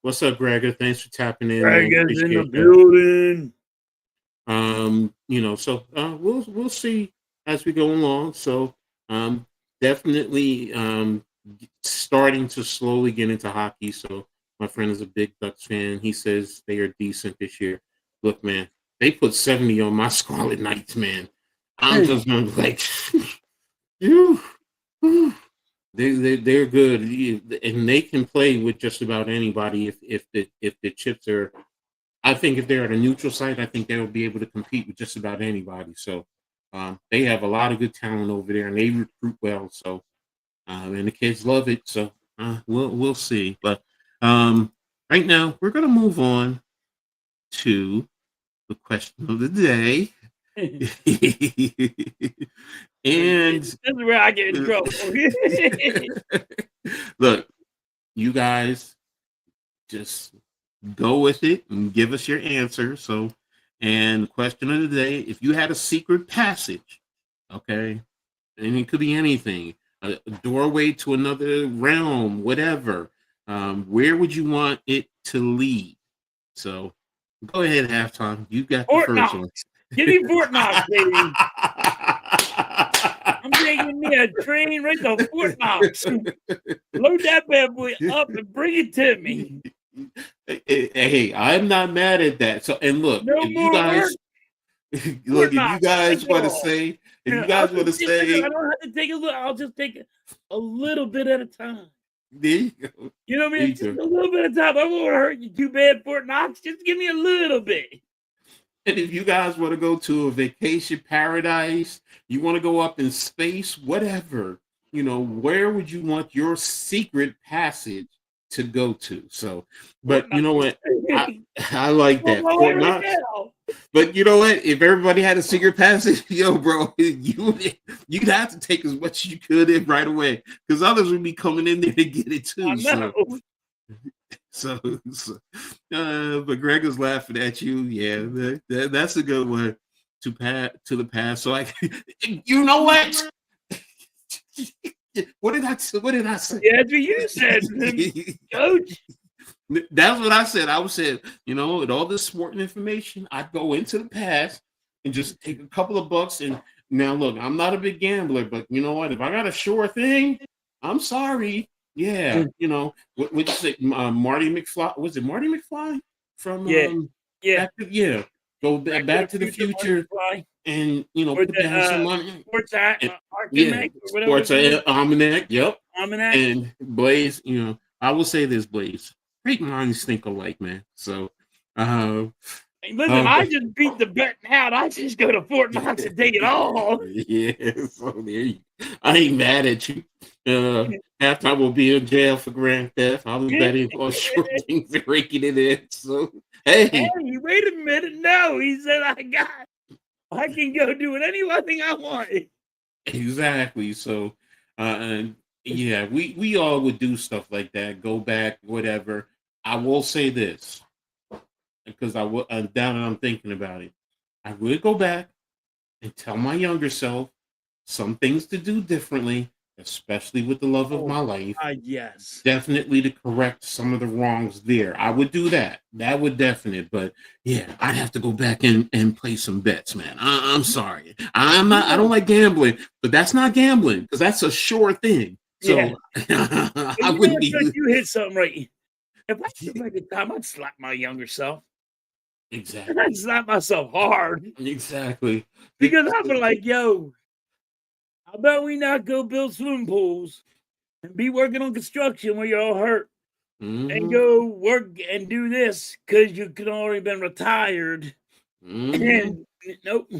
What's up, Gregor? Thanks for tapping in, man. Dragons in the Appreciate that. building. So we'll see as we go along. So definitely starting to slowly get into hockey. So my friend is a big Ducks fan. He says they are decent this year. Look, man, they put 70 on my Scarlet Knights, man. I'm just like, phew, whew. They're good, and they can play with just about anybody if the chips are. I think if they're at a neutral site, I think they'll be able to compete with just about anybody. So they have a lot of good talent over there, and they recruit well. So and the kids love it. So we'll see. But right now, we're gonna move on to the question of the day. And this is where I get in trouble. look, you guys just go with it and give us your answer. So, and question of the day: if you had a secret passage, okay, and it could be anything, a doorway to another realm, whatever, where would you want it to lead? So, go ahead, halftime. You got the Fort first Knox. one. Give me Fort Knox, baby. I'm taking me a train right to Fort Knox. Load that bad boy up and bring it to me. Hey, I'm not mad at that. So, and look, No if you more guys, work. look, Fort if you Knox. guys Take it want to all. say, if you I'll guys want to just take say, I don't have to take a little. I'll just take a little bit at a time. there you go. You know what I There mean? you Just go. a little bit of time. I won't hurt you too bad, Fort Knox. Just give me a little bit. And if you guys want to go to a vacation paradise, you want to go up in space, whatever, where would you want your secret passage to go to? So, but Fort you know Knox. what? I like On that. my way Fort right Knox. now. But you know what? If everybody had a secret passage, bro, you'd have to take as much as you could in right away, because others would be coming in there to get it I too. know. But Greg is laughing at you. Yeah, that's a good one to the past. So you know what? What did I say? Yeah, that's what you said, Coach. That's what I said. I said, with all this sporting information, I'd go into the past and just take a couple of bucks. And now, look, I'm not a big gambler, but you know what? If I got a sure thing, I'm sorry. Yeah, what you say? Marty McFly, was it Marty McFly from? Yeah. Go back to the future, and put down some money. Sports Yeah, Sports Almanac. Yep. Almanac. And Blaze, I will say this, Blaze. Great minds think alike, man. So, listen, I just beat the bet out. I just go to Fort Knox and take it all. Yeah, so there you go. I ain't mad at you. Halftime will be in jail for grand theft. I was betting on short things and raking it in. So, hey, wait a minute. No, he said I can go do it anything I want. Exactly. So, yeah, we all would do stuff like that. Go back, whatever. I will say this, because now that I'm thinking about it, I would go back and tell my younger self some things to do differently, especially with the love of my life. Yes. Definitely to correct some of the wrongs there. I would do that. That would definitely. But yeah, I'd have to go back and play some bets, man. I'm sorry. I don't like gambling, but that's not gambling, because that's a sure thing. So Yeah. I wouldn't be. You hit something right. If I could make a time, I'd slap my younger self. Exactly. I'd slap myself hard. Exactly. Because I'd be like, yo, how about we not go build swimming pools and be working on construction where you're all hurt, and go work and do this because you could already been retired. And nope.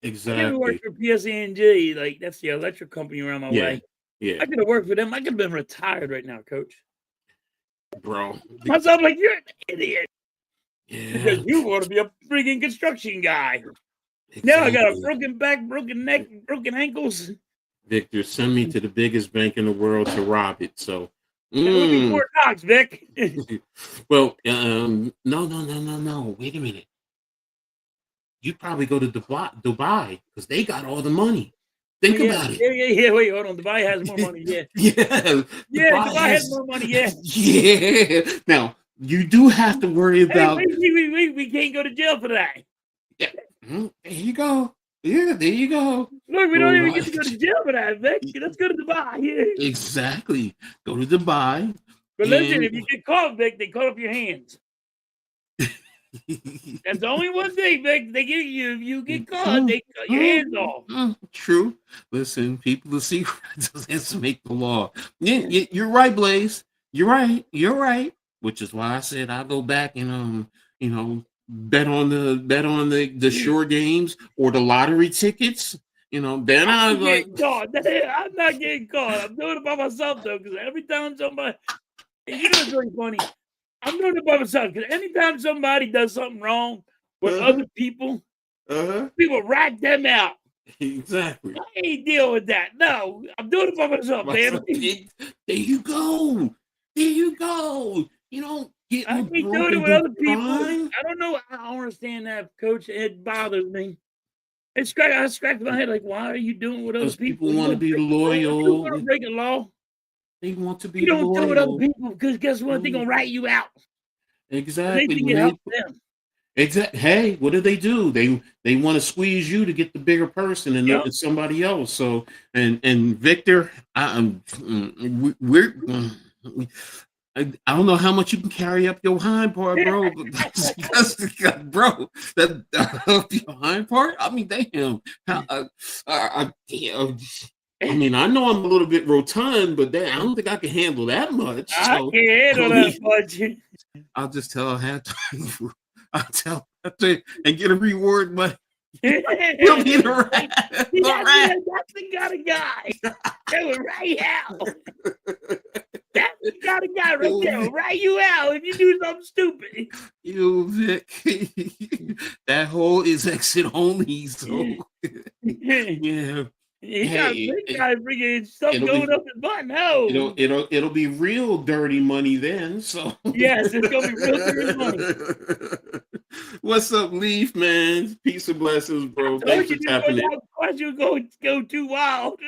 Exactly. I could have worked for PSE&G, like that's the electric company around my way. Yeah. I could have worked for them. I could have been retired right now, Coach. Bro. Myself like, you're an idiot. Yeah. Because you want to be a freaking construction guy. Exactly. Now I got a broken back, broken neck, broken ankles. Victor, send me to the biggest bank in the world to rob it. So, Fort Knox, Vic. Well, no. Wait a minute. You'd probably go to Dubai because they got all the money. Think about it. Yeah. Wait, hold on. Dubai has more money. Yeah. Dubai has more money. Yeah. Yeah. Now you do have to worry about. Hey, we can't go to jail for that. Yeah. There you go. Yeah, there you go. Look, we don't even get to go to jail for that, Vic. Let's go to Dubai. Yeah. Exactly. Go to Dubai. But listen, if you get caught, Vic, they cut off your hands. That's the only one thing, Vic. They get you. If you get caught, they cut your hands off. True. Listen, people of secrets doesn't make the law. Yeah, you're right, Blaze. You're right. Which is why I said I'll go back and bet on the shore games or the lottery tickets. Then I was like, getting caught. I'm not getting caught. I'm doing it by myself though, because every time somebody, it's really funny. I'm doing it by myself because anytime somebody does something wrong with other people, people rat them out. Exactly. I ain't dealing with that. No, I'm doing it by myself, man. There you go. There you go. Get I with ain't broke doing it and with do other people. fine. I don't know. I don't understand that, Coach. It bothers me. I scratch my head like, why are you doing it with other Because people? people want to be You loyal. want to break a law. They want to be You don't do it with other loyal. people because guess what? They're gonna rat you out. They Exactly. think it helps them. Hey, what do? They want to squeeze you to get the bigger person, and Yep. it's somebody else. So and Victor, we're. I don't know how much you can carry up your hind part, bro. But bro, that up your hind part. I mean, damn. Damn. I mean, I know I'm a little bit rotund, but I don't think I can handle that much. I So, can't handle that much. I'll just tell halftime. I'll tell and get a reward money. He'll be the rat. That's the kind of guy that would rat you out. That's the kind of guy right there will rat you out if you do something stupid. Vic. That hole is exit only. So yeah. He got freaking stuff going up his butt. No. It'll be real dirty money then. So yes, it's gonna be real dirty money. What's up, Leaf, man? Peace and blessings, bro. Thanks for tapping in. Why'd you go too wild?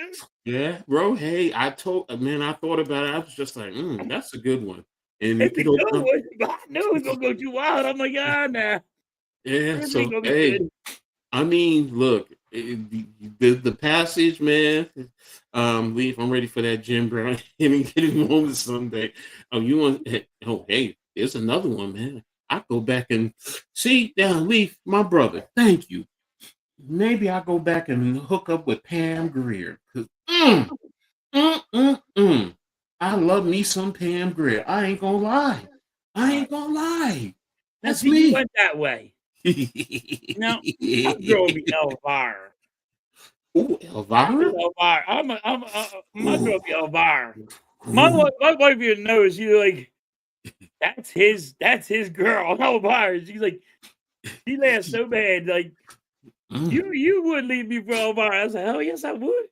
Yeah, bro. Hey, I thought about it. I was just like, that's a good one. And it's a good one. I knew it was gonna go too wild. I'm like, nah. Yeah, so hey, I mean, look, the passage, man. Leaf, I'm ready for that Jim Brown hitting moment someday. You want? Oh, hey, there's another one, man. I go back and see down Leaf, my brother. Thank you. Maybe I go back and hook up with Pam Grier. I love me some Pam Grier. I ain't gonna lie. That's me. You went that way. No, I'm going to be Elvira. Ooh, Elvira? My girl be Elvira. My wife even knows. She's like, that's his girl. Elvira. She's like, she laughs so bad. Like, you wouldn't leave me for Elvira. I was like, oh yes, I would.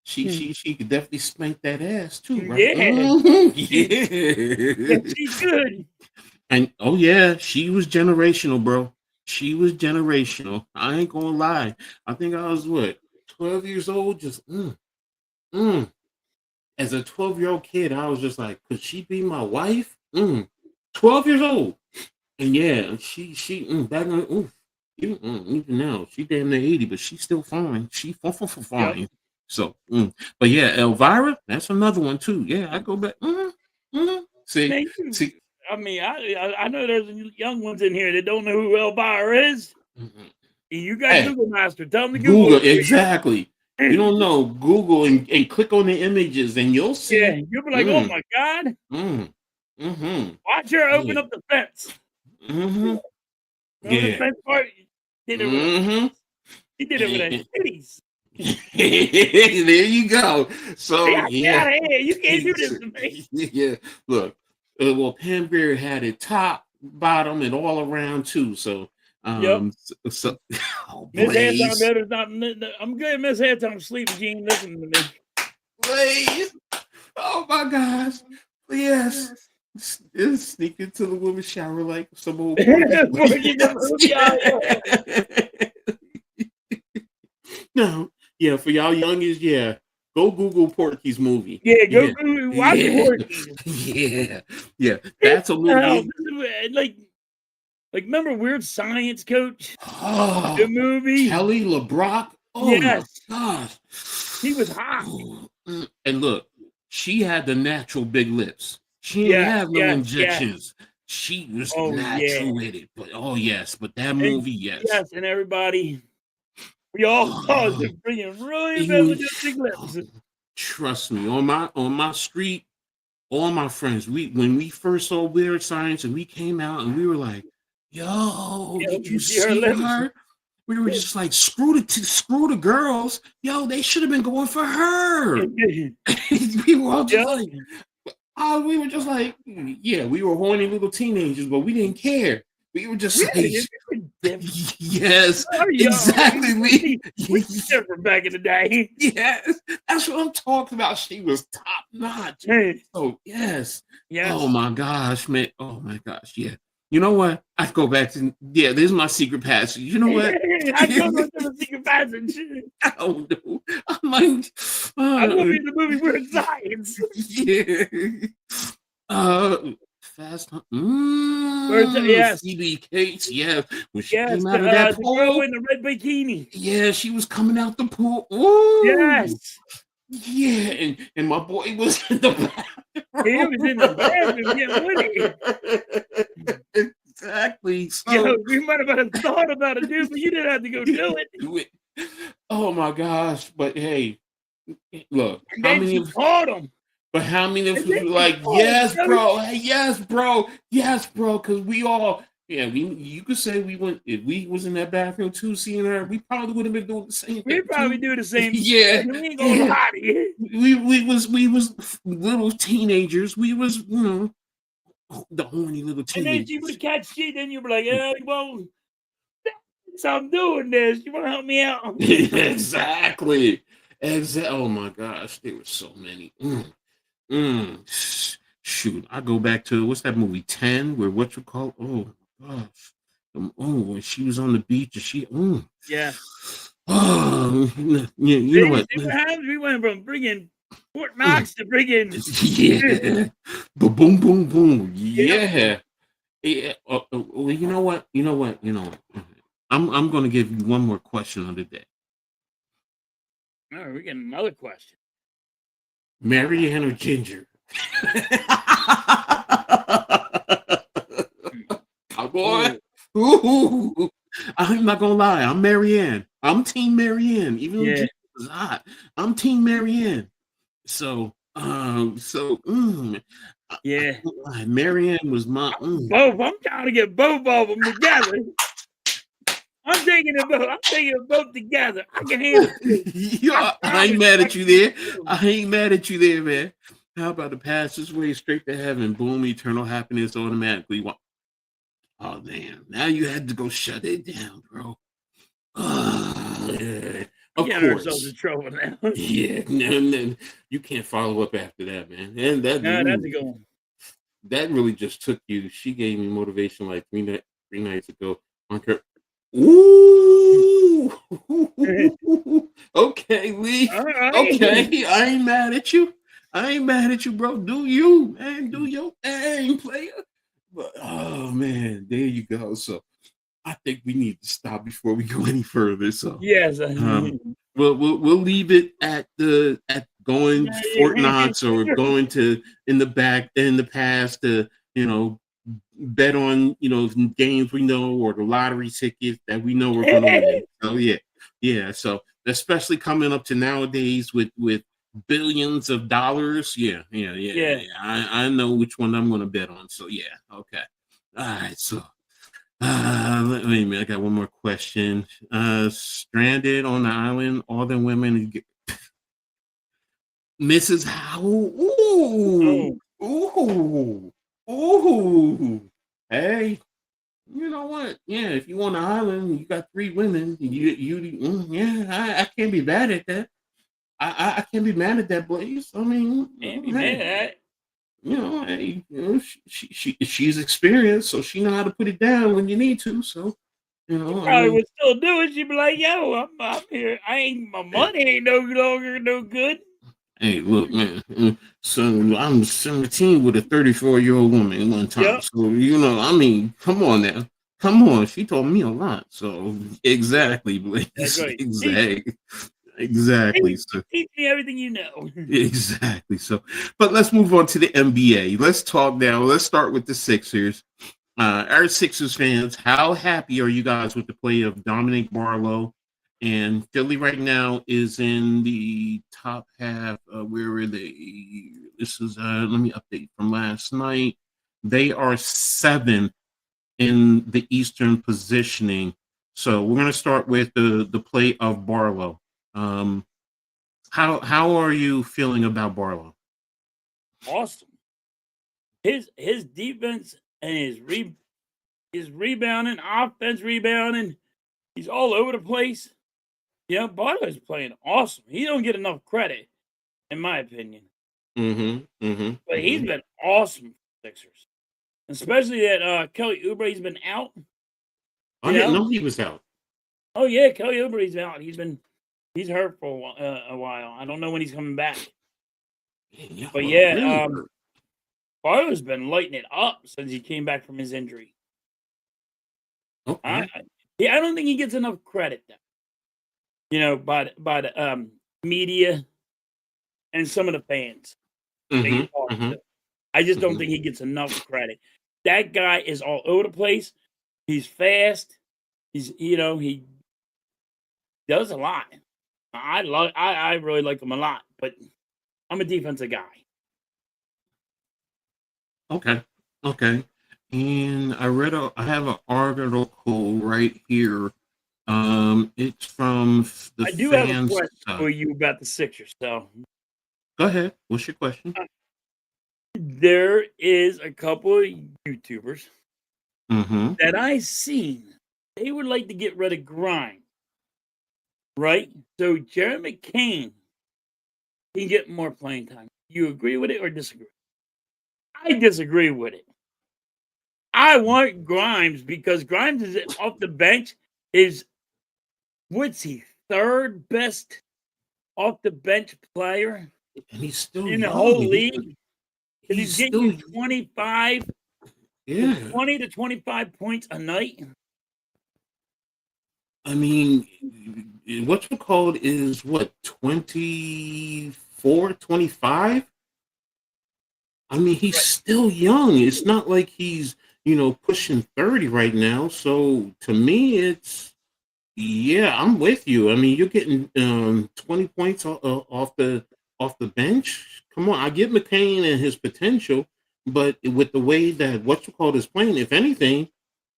She could definitely spank that ass too, right? Yeah. Yeah, she could. And oh yeah, she was generational, bro. She was generational. I ain't gonna lie. I think I was 12 years old. Just As a 12-year-old kid, I was just like, could she be my wife? 12 years old. And yeah, she back on even now, she damn near 80, but she's still fine. She fine. Yep. So, but yeah, Elvira, that's another one too. Yeah, I go back. See. I mean, I know there's young ones in here that don't know who Elvira is. You got Google Master. Tell them to Google exactly. You don't know. Google and click on the images, and you'll see. Yeah, you'll be like, oh my God. Watch her open up the fence. The fence part? He did it with her titties. There you go. So yeah, you can't do this to me. Yeah, look. Well, Pam Grier had it top, bottom, and all around too. So, so Miss Halftime, I'm good. Miss Halftime sleeping. She ain't listening to me. Blaze. Oh my gosh. Yes. Sneak into the women's shower like some old. No. Yeah, for y'all youngins, go Google Porky's movie. Yeah, go Google watch Porky. Yeah, that's a movie. Like remember Weird Science, Coach? The movie Kelly LeBrock. Oh yes, my gosh, he was hot. And look, she had the natural big lips. She didn't have no injections. She was natural with it. But but that movie, yes, and everybody. We all caused it, bringing really big lips. Trust me, on my street, all my friends, when we first saw Weird Science and we came out and we were like, yo, did you see her? we were just like, screw the girls. Yo, they should have been going for her. We were all just like, we were just like, yeah, we were horny little teenagers, but we didn't care. We were just like, yes, exactly. We different back in the day. Yes, that's what I'm talking about. She was top notch. Oh, yes. Oh my gosh, man. Oh my gosh, yeah. You know what? I go back to this is my secret passage. You know what? I don't know the secret passage. I don't know. I'm like, I want to be in the movie Weird Science. Yeah. Fast. Yes. Phoebe Cates. Yeah. When she came out of that the pool, girl in the red bikini. Yeah, she was coming out the pool. Ooh. Yes. Yeah, and my boy was in the bathroom. He was in the bathroom getting with it. Exactly. So, yo, we might have thought about it, dude, but you didn't have to go do it. Oh my gosh! But hey, look, and how many caught him? But how many of us were like, yes, bro, hey, yes, bro, because we all. Yeah, you could say we went. If we was in that bathroom too, seeing her, we probably would have been doing the same thing. We probably do the same. Yeah, we ain't gonna lie to you. We was little teenagers. We was the horny little teenagers. And then she would catch shit. Then you'd be like, yeah, well, so I'm doing this. You want to help me out? Exactly. Oh my gosh, there were so many. Shoot, I go back to what's that movie 10? Where what you call? Oh gosh. When she was on the beach and she yeah. Oh, you know what? We went from bringing Fort Knox to bringing boom, boom, boom. Yeah. Well, you know what? I'm going to give you one more question of the day. All right, we get another question. Marianne or Ginger? Boy. Ooh. I'm not gonna lie. I'm Marianne. I'm Team Marianne. Even though Ginger was hot, I'm Team Marianne. So, Marianne was my. Both. I'm trying to get both of them together. I'm taking them both together. I can handle it. I ain't mad at you there. I ain't mad at you there, man. How about the pass this way straight to heaven? Boom, eternal happiness automatically. Oh, damn. Now you had to go shut it down, bro. Yeah. Of course. Ourselves in trouble now. Yeah. No, you can't follow up after that, man. And that's a good one. That really just took you. She gave me motivation like three nights ago. Ooh. Okay, Lee. Right. Okay. I ain't mad at you. Bro. Do you, man. Do your thing, player. But oh man, there you go. So I think we need to stop before we go any further. So yes, we'll leave it at going to Fort Knox or going to in the past to bet on games we know or the lottery tickets that we know we're going to win. So yeah. So especially coming up to nowadays with billions of dollars. Yeah. I know which one I'm going to bet on. So yeah. Okay. All right. So wait a minute. I got one more question. Stranded on the island, all the women. Mrs. Howell. Ooh. Hey. You know what? Yeah, if you on the island, you got 3 women. I can't be mad at that. I can't be mad at that, Blaze. I mean, she's experienced, so she know how to put it down when you need to. So, probably would still do it. She'd be like, "Yo, I'm here. My money ain't no longer no good." Hey, look, man. So I'm 17 with a 34-year-old woman one time. Yep. So I mean, come on now. Come on. She told me a lot. So exactly, Blaze. That's right. Exactly. So teach me everything you know. Exactly. So, but let's move on to the NBA. Let's talk now. Let's start with the Sixers. Our Sixers fans, how happy are you guys with the play of Dominic Barlow? And Philly right now is in the top half. Where are they? This is let me update from last night. They are 7th in the Eastern positioning. So we're going to start with the play of Barlow. How are you feeling about Barlow? Awesome. His defense and his rebounding, offense rebounding, he's all over the place. Yeah, Barlow's playing awesome. He don't get enough credit, in my opinion. But he's been awesome for Sixers. Especially that Kelly Oubre's been out. I didn't know he was out. Oh yeah, Kelly Oubre's out. He's hurt for a while. I don't know when he's coming back. But yeah, Really Barlow's been lighting it up since he came back from his injury. okay. I don't think he gets enough credit, though. By the media and some of the fans. I just don't think he gets enough credit. That guy is all over the place. He's fast. He does a lot. I really like him a lot, but I'm a defensive guy. Okay. And I have an article right here. It's from the I do have a fans. question for you about the Sixers, though. Go ahead. What's your question? There is a couple of YouTubers Mm-hmm. that I seen. They would like to get rid of Grimes, right? So Jared McCain can get more playing time. You agree with it or disagree? I disagree with it. I want Grimes because Grimes is off the bench. What's he, third best off the bench player And he's still in the young. whole league? He's getting still you 25, yeah. 20 to 25 points a night. I mean, what's it called is what 24, 25? I mean, he's still young. It's not like he's, pushing 30 right now. So to me, I'm with you. I mean, you're getting 20 points off the bench. Come on, I get McCain and his potential, but with the way that what's it called is playing, if anything,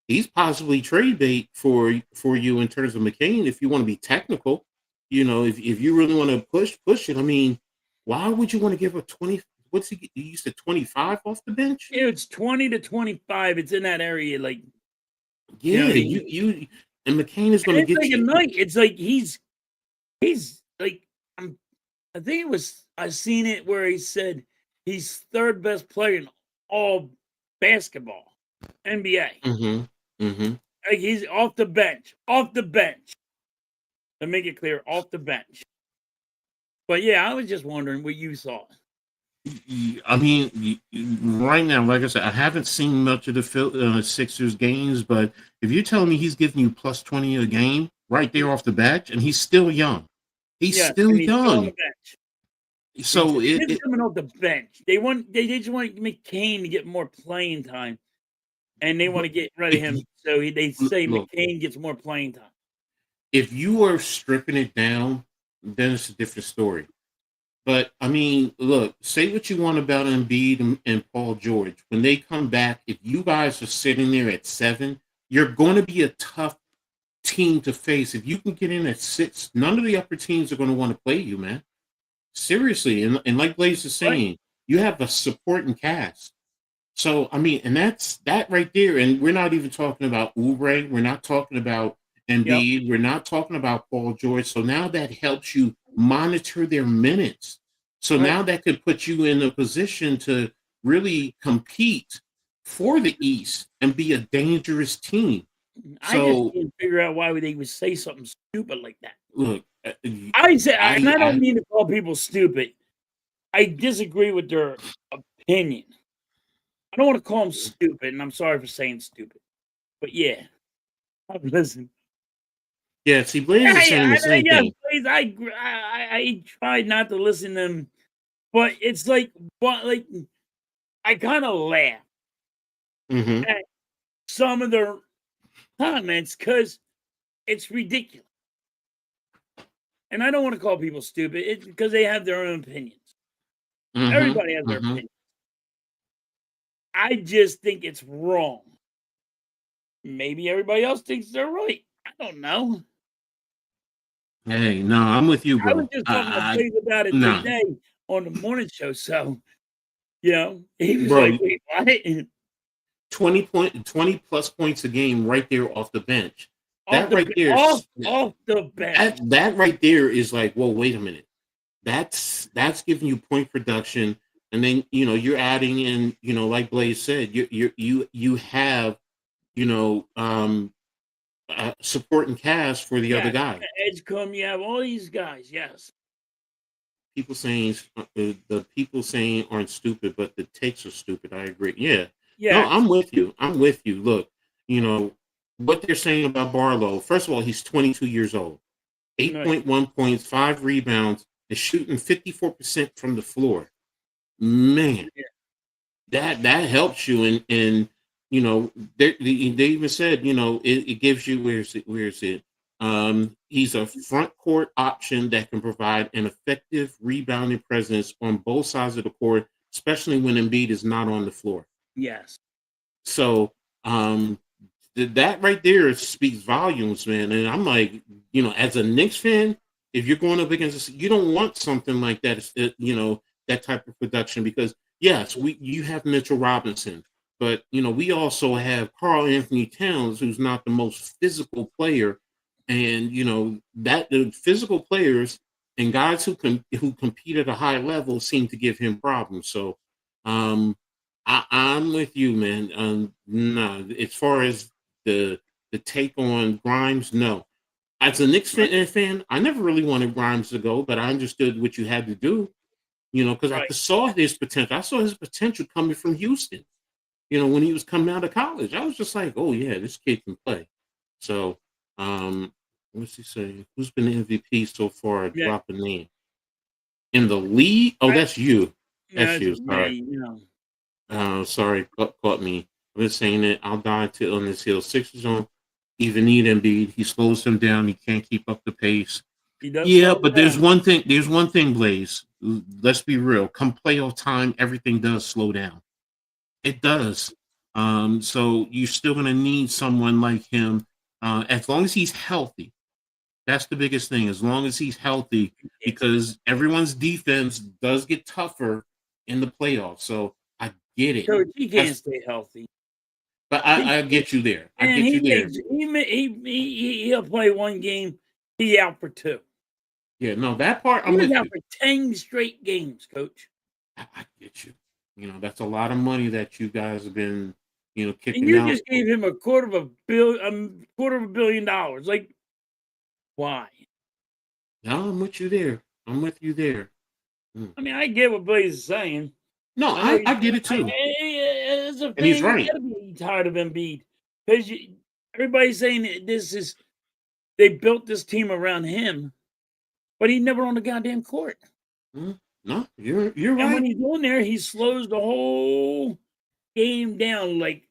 he's possibly trade bait for you in terms of McCain. If you want to be technical, if you really want to push it. I mean, why would you want to give a 20? What's he used to 25 off the bench? It's 20 to 25. It's in that area, like yeah. You and McCain is going to get like you a night. It's like he's like I think I seen it where he said he's third best player in all basketball, NBA. Like he's off the bench. To make it clear, off the bench. But yeah, I was just wondering what you thought. I mean, right now, like I said, I haven't seen much of the Sixers games, but if you're telling me he's giving you plus 20 a game right there off the bench, and he's still young, he's still on the young. bench. So He's coming off the bench. They just want McCain to get more playing time, and they want to get rid of him. So they say McCain gets more playing time. If you are stripping it down, then it's a different story. But, I mean, look, say what you want about Embiid and Paul George. When they come back, if you guys are sitting there at 7, you're going to be a tough team to face. If you can get in at 6, none of the upper teams are going to want to play you, man. Seriously. And like Blaze is saying, you have a supporting cast. So, I mean, and that's that right there. And we're not even talking about Oubre. We're not talking about Embiid. Yep. We're not talking about Paul George. So now that helps you monitor their minutes. So now that could put you in a position to really compete for the East and be a dangerous team. I just can't figure out why they would say something stupid like that. Look, I don't mean to call people stupid. I disagree with their opinion. I don't want to call them stupid, and I'm sorry for saying stupid. But yeah, listen. Yeah, see, Blaze is saying the same thing. Blaze, I tried not to listen to them, but it's like I kind of laugh at some of their comments because it's ridiculous. And I don't want to call people stupid. It's because they have their own opinions. Everybody has their opinions. I just think it's wrong. Maybe everybody else thinks they're right. don't know. Hey, no, I'm with you, I was bro. just talking to Blaze about it No, today on the morning show. So, he was bro, like, wait, what? 20 plus points a game right there off the bench. Off That the right there, off the bench. that right there is like, whoa, wait a minute. That's giving you point production, and then you're adding in, like Blaze said, you have support and cast for the other Yes. guy. Edgecombe, you have all these guys. Yes. People saying the people saying aren't stupid, but the takes are stupid. I agree. Yeah. No, Yes. I'm with you. I'm with you. Look, what they're saying about Barlow. First of all, he's 22 years old. Right. 8.1 points, 5 rebounds, is shooting 54% from the floor. Man, Yeah. that helps you. And they even said, it gives you, where is it? He's a front court option that can provide an effective rebounding presence on both sides of the court, especially when Embiid is not on the floor. Yes. So that right there speaks volumes, man. And I'm like, as a Knicks fan, if you're going up against this, you don't want something like that. That type of production, because yes, you have Mitchell Robinson, but we also have Karl Anthony Towns, who's not the most physical player, and that the physical players and guys who compete at a high level seem to give him problems. So, I'm with you, man. No, as far as the take on Grimes, no. As a Knicks fan, I never really wanted Grimes to go, but I understood what you had to do, because I Right. saw his potential. I saw his potential coming from Houston, when he was coming out of college. I was just like, oh, yeah, this kid can play. So, what's he saying? Who's been the MVP so far? Yeah. Drop a name. In the league? Oh, that's you. That's you. Sorry. Sorry, caught me. I've been saying it. I'll die till on this hill. Sixers don't even need Embiid. He slows them down. He can't keep up the pace. He does. Yeah, slow but down. there's one thing. There's one thing, Blaze. Let's be real. Come playoff time, everything does slow down. It does. So you're still gonna need someone like him, as long as he's healthy. That's the biggest thing. As long as he's healthy, because everyone's defense does get tougher in the playoffs. So I get it. Coach, he can't stay healthy. But I get you there. I And get you there. he'll play one game. He out for 2. Yeah, no, that part He I'm was with out you. for 10 straight games, Coach. I get you. That's a lot of money that you guys have been, And kicking you out. just gave him $250 million. Like, why? No, I'm with you there. I'm with you there. I mean, I get what Blaze is saying. No, I I get it too. As a And he's fan, right. you gotta be tired of Embiid because everybody's saying that they built this team around him, but he never on the goddamn court. No, you're And when right. he's on there, he slows the whole game down like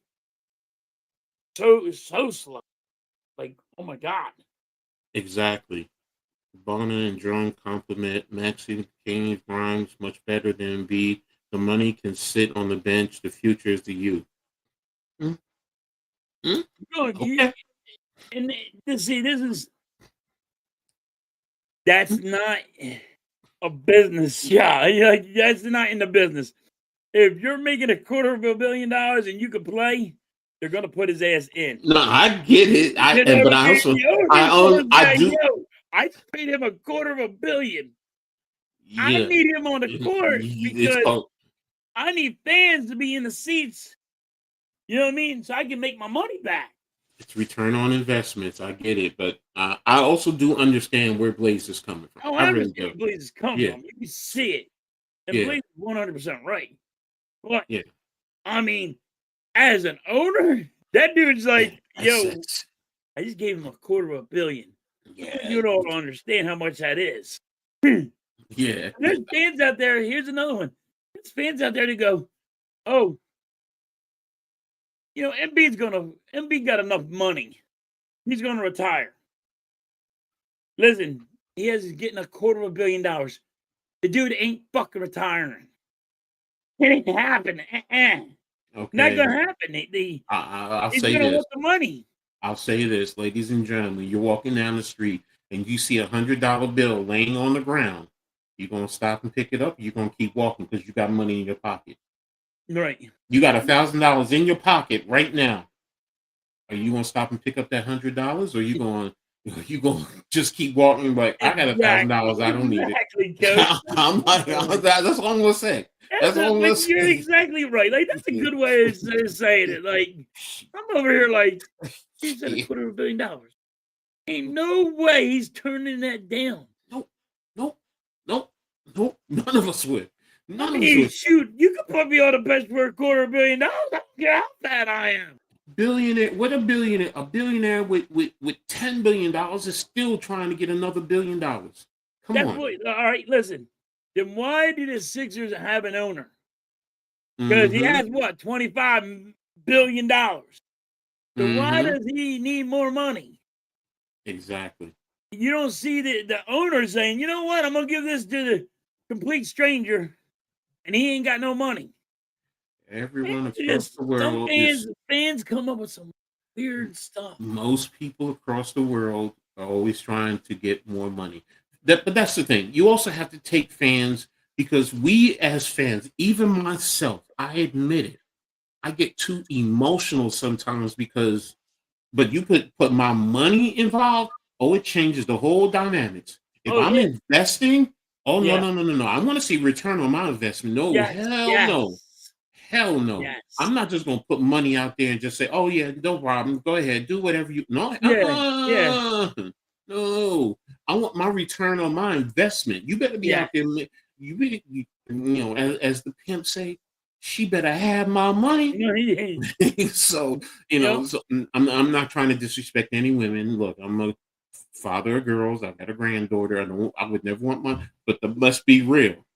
so slow. Like, oh my God. Exactly. Bonner and Jerome compliment Maxi Kane Grimes much better than Embiid. The money can sit on the bench. The future is the youth. No, Okay. and that's not a business. Yeah, like that's not in the business. If you're making $250 million and you can play, they're gonna put his ass in. No, I get it. But I also I do. I just paid him $250 million. I Yeah, need him on the court it's because called. I need fans to be in the seats. You know what I mean? So I can make my money back. It's return on investments. I get it, but I also do understand where Blaze is coming from. Oh, I I really understand do. where Blaze is coming Yeah. from. You can see it. And Yeah. Blaze is 100% right. But, Yeah. I mean, as an owner, that dude's like, yo, Assets. I just gave him $250 million. Yeah. You don't understand how much that is. Yeah. There's fans out there. Here's another one. There's fans out there that go, oh, Embiid got enough money. He's gonna retire. Listen, he's getting $250 million. The dude ain't fucking retiring. It ain't happening. Okay. Not gonna happen. I'll He's say gonna this. want the money. I'll say this, ladies and gentlemen, you're walking down the street and you see $100 bill laying on the ground. You're gonna stop and pick it up. You're gonna keep walking because you got money in your pocket. Right. You got $1,000 in your pocket right now. Are you gonna stop and pick up that $100, or you going just keep walking like I got $1,000, I don't need it. Exactly, Coach. I'm like, that's all I'm gonna say. That's all I'm gonna say. You're exactly right. Like, that's a good way of saying it. Like, I'm over here like, he said $250 million. Ain't no way he's turning that down. Nope. None of us would. None of us Hey, would. shoot, you could put me on the bench for $250 million. I don't care how fat I am. Billionaire, what a billionaire? A billionaire with $10 billion is still trying to get another $1 billion. Come That's on. what, all right, listen. Then why do the Sixers have an owner? Because he has what, $25 billion. So why does he need more money? Exactly. You don't see the owner saying, you know what, I'm gonna give this to the complete stranger, and he ain't got no money. Everyone across the world fans come up with some weird stuff. Most people across the world are always trying to get more money. But that's the thing. You also have to take fans, because we as fans, even myself, I admit it, I get too emotional sometimes but you put my money involved, it changes the whole dynamics. If I'm investing, no. I want to see return on my investment. No, no. Hell no. Yes. I'm not just going to put money out there and just say, oh, yeah, no problem. Go ahead. Do whatever you... No. No. I want my return on my investment. You better be out there. As the pimp say, she better have my money. So, so I'm not trying to disrespect any women. Look, I'm a father of girls. I've got a granddaughter. I would never want but let's be real.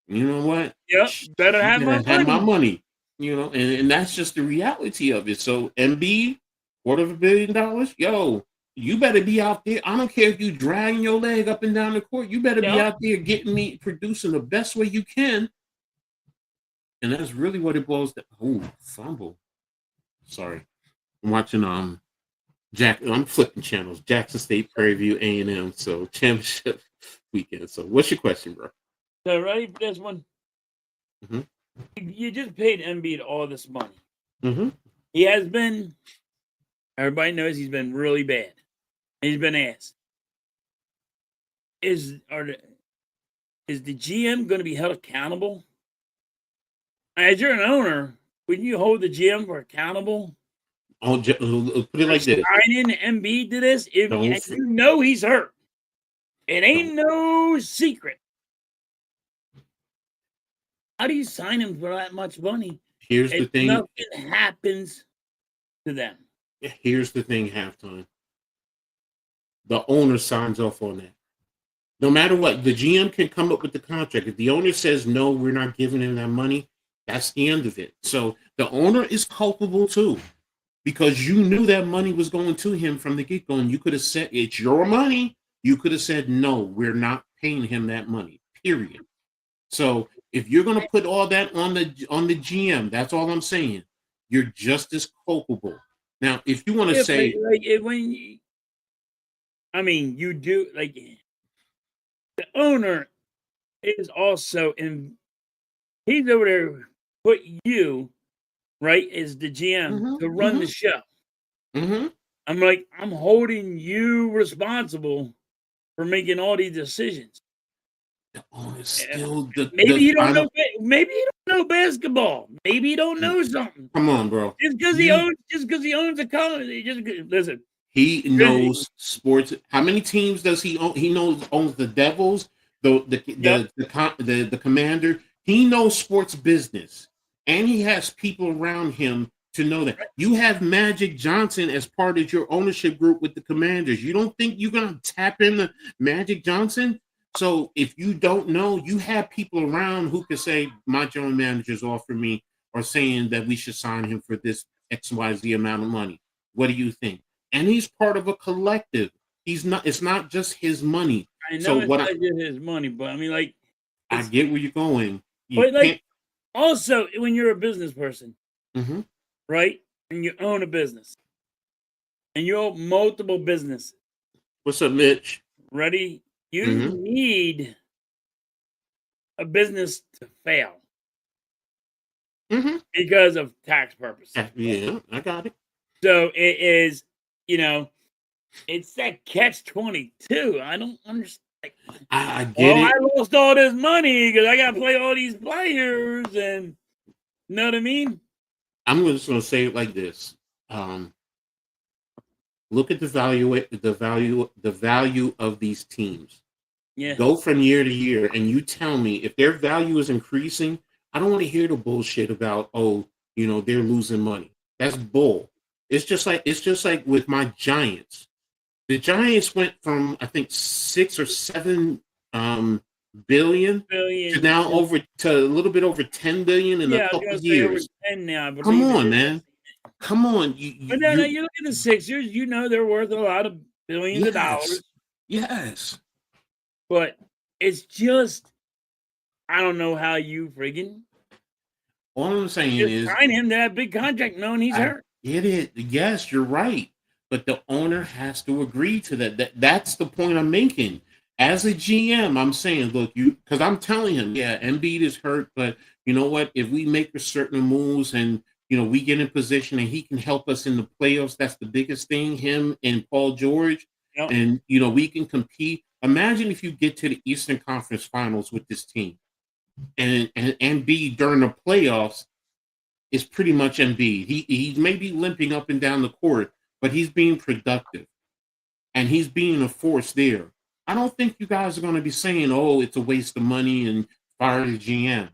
You know what? Yep, better have my money. And that's just the reality of it. So MB, $250 million, yo, you better be out there. I don't care if you dragging your leg up and down the court. You better be out there getting me producing the best way you can. And that's really what it boils down. Oh, fumble. Sorry. I'm watching I'm flipping channels. Jackson State, Prairie View, A&M. So championship weekend. So what's your question, bro? So ready for this one? You just paid Embiid all this money. He has been, everybody knows he's been really bad. He's been asked, is the GM going to be held accountable? As you're an owner, wouldn't you hold the GM for accountable? Put it like this. Signing Embiid to this, if you know he's hurt. It ain't no secret. How do you sign him for that much money? Here's the thing. Nothing happens to them. Here's the thing, Halftime. The owner signs off on that. No matter what, the GM can come up with the contract. If the owner says, no, we're not giving him that money, that's the end of it. So the owner is culpable too, because you knew that money was going to him from the get-go, and you could have said, it's your money. You could have said, no, we're not paying him that money, period. So if you're going to put all that on the GM, that's all I'm saying. You're just as culpable. Now, if you want to say, you do, like, the owner is also he's over there, put you, right, as the GM to run the show. I'm like, I'm holding you responsible for making all these decisions. The owner's still maybe you don't know. Maybe you don't know basketball. Maybe you don't know something. Come on, bro. Just because he owns a company. Listen. He knows sports. How many teams does he own? He owns the Devils, the Commander. He knows sports business, and he has people around him to know that. You have Magic Johnson as part of your ownership group with the Commanders. You don't think you're gonna tap into Magic Johnson? So if you don't know, you have people around who can say, my general manager's offering me or saying that we should sign him for this XYZ amount of money. What do you think? And he's part of a collective. It's not just his money. I know it's not just his money, but I mean, like, I get where you're going. Also, when you're a business person, right, and you own a business, and you own multiple businesses. What's up, Mitch? Ready? You Mhm. need a business to fail Mm-hmm. because of tax purposes. Yeah, I got it. So it is, it's that catch-22. I don't understand. I get Well, I it. lost all this money because I got to play all these players, and you know what I mean? I'm just going to say it like this. Look at the value of these teams. Yeah. Go from year to year, and you tell me if their value is increasing. I don't want to hear the bullshit about they're losing money. That's bull. It's just like with my Giants. The Giants went from I think 6 or 7 billion to Billion. now over to a little bit over 10 billion in a Yeah, I was couple going of to say over years. 10 now, I Come believe it on, is. man. Come on. But no, you look at the Sixers, they're worth a lot of billions of dollars. Yes. But it's just, I don't know how you friggin' All I'm saying just is sign him to that big contract knowing he's I hurt. get it. Yes, you're right. But the owner has to agree to that. That's the point I'm making. As a GM, I'm saying, look, because I'm telling him, yeah, Embiid is hurt, but you know what? If we make certain moves and we get in position and he can help us in the playoffs, that's the biggest thing. Him and Paul George, Yep. and we can compete. Imagine if you get to the Eastern Conference Finals with this team, and Embiid during the playoffs is pretty much Embiid. He may be limping up and down the court, but he's being productive and he's being a force there. I don't think you guys are going to be saying, "Oh, it's a waste of money and fire the GM."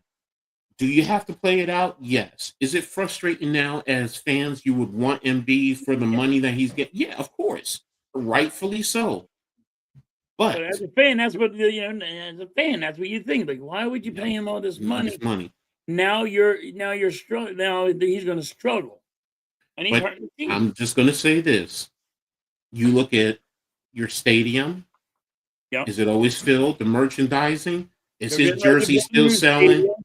Do you have to play it out? Yes. Is it frustrating now as fans? You would want Embiid for the money that he's getting? Yeah, of course, rightfully so. But as But a fan, that's what as a fan, that's what you think. Like, why would you pay him all this money? this money. Now you're struggling. Now he's going to struggle, and he's But hurting the team. I'm just going to say this: you look at your stadium. Yep. Is it always filled? The merchandising? Is They're his getting ready to jersey build a still new selling? stadium.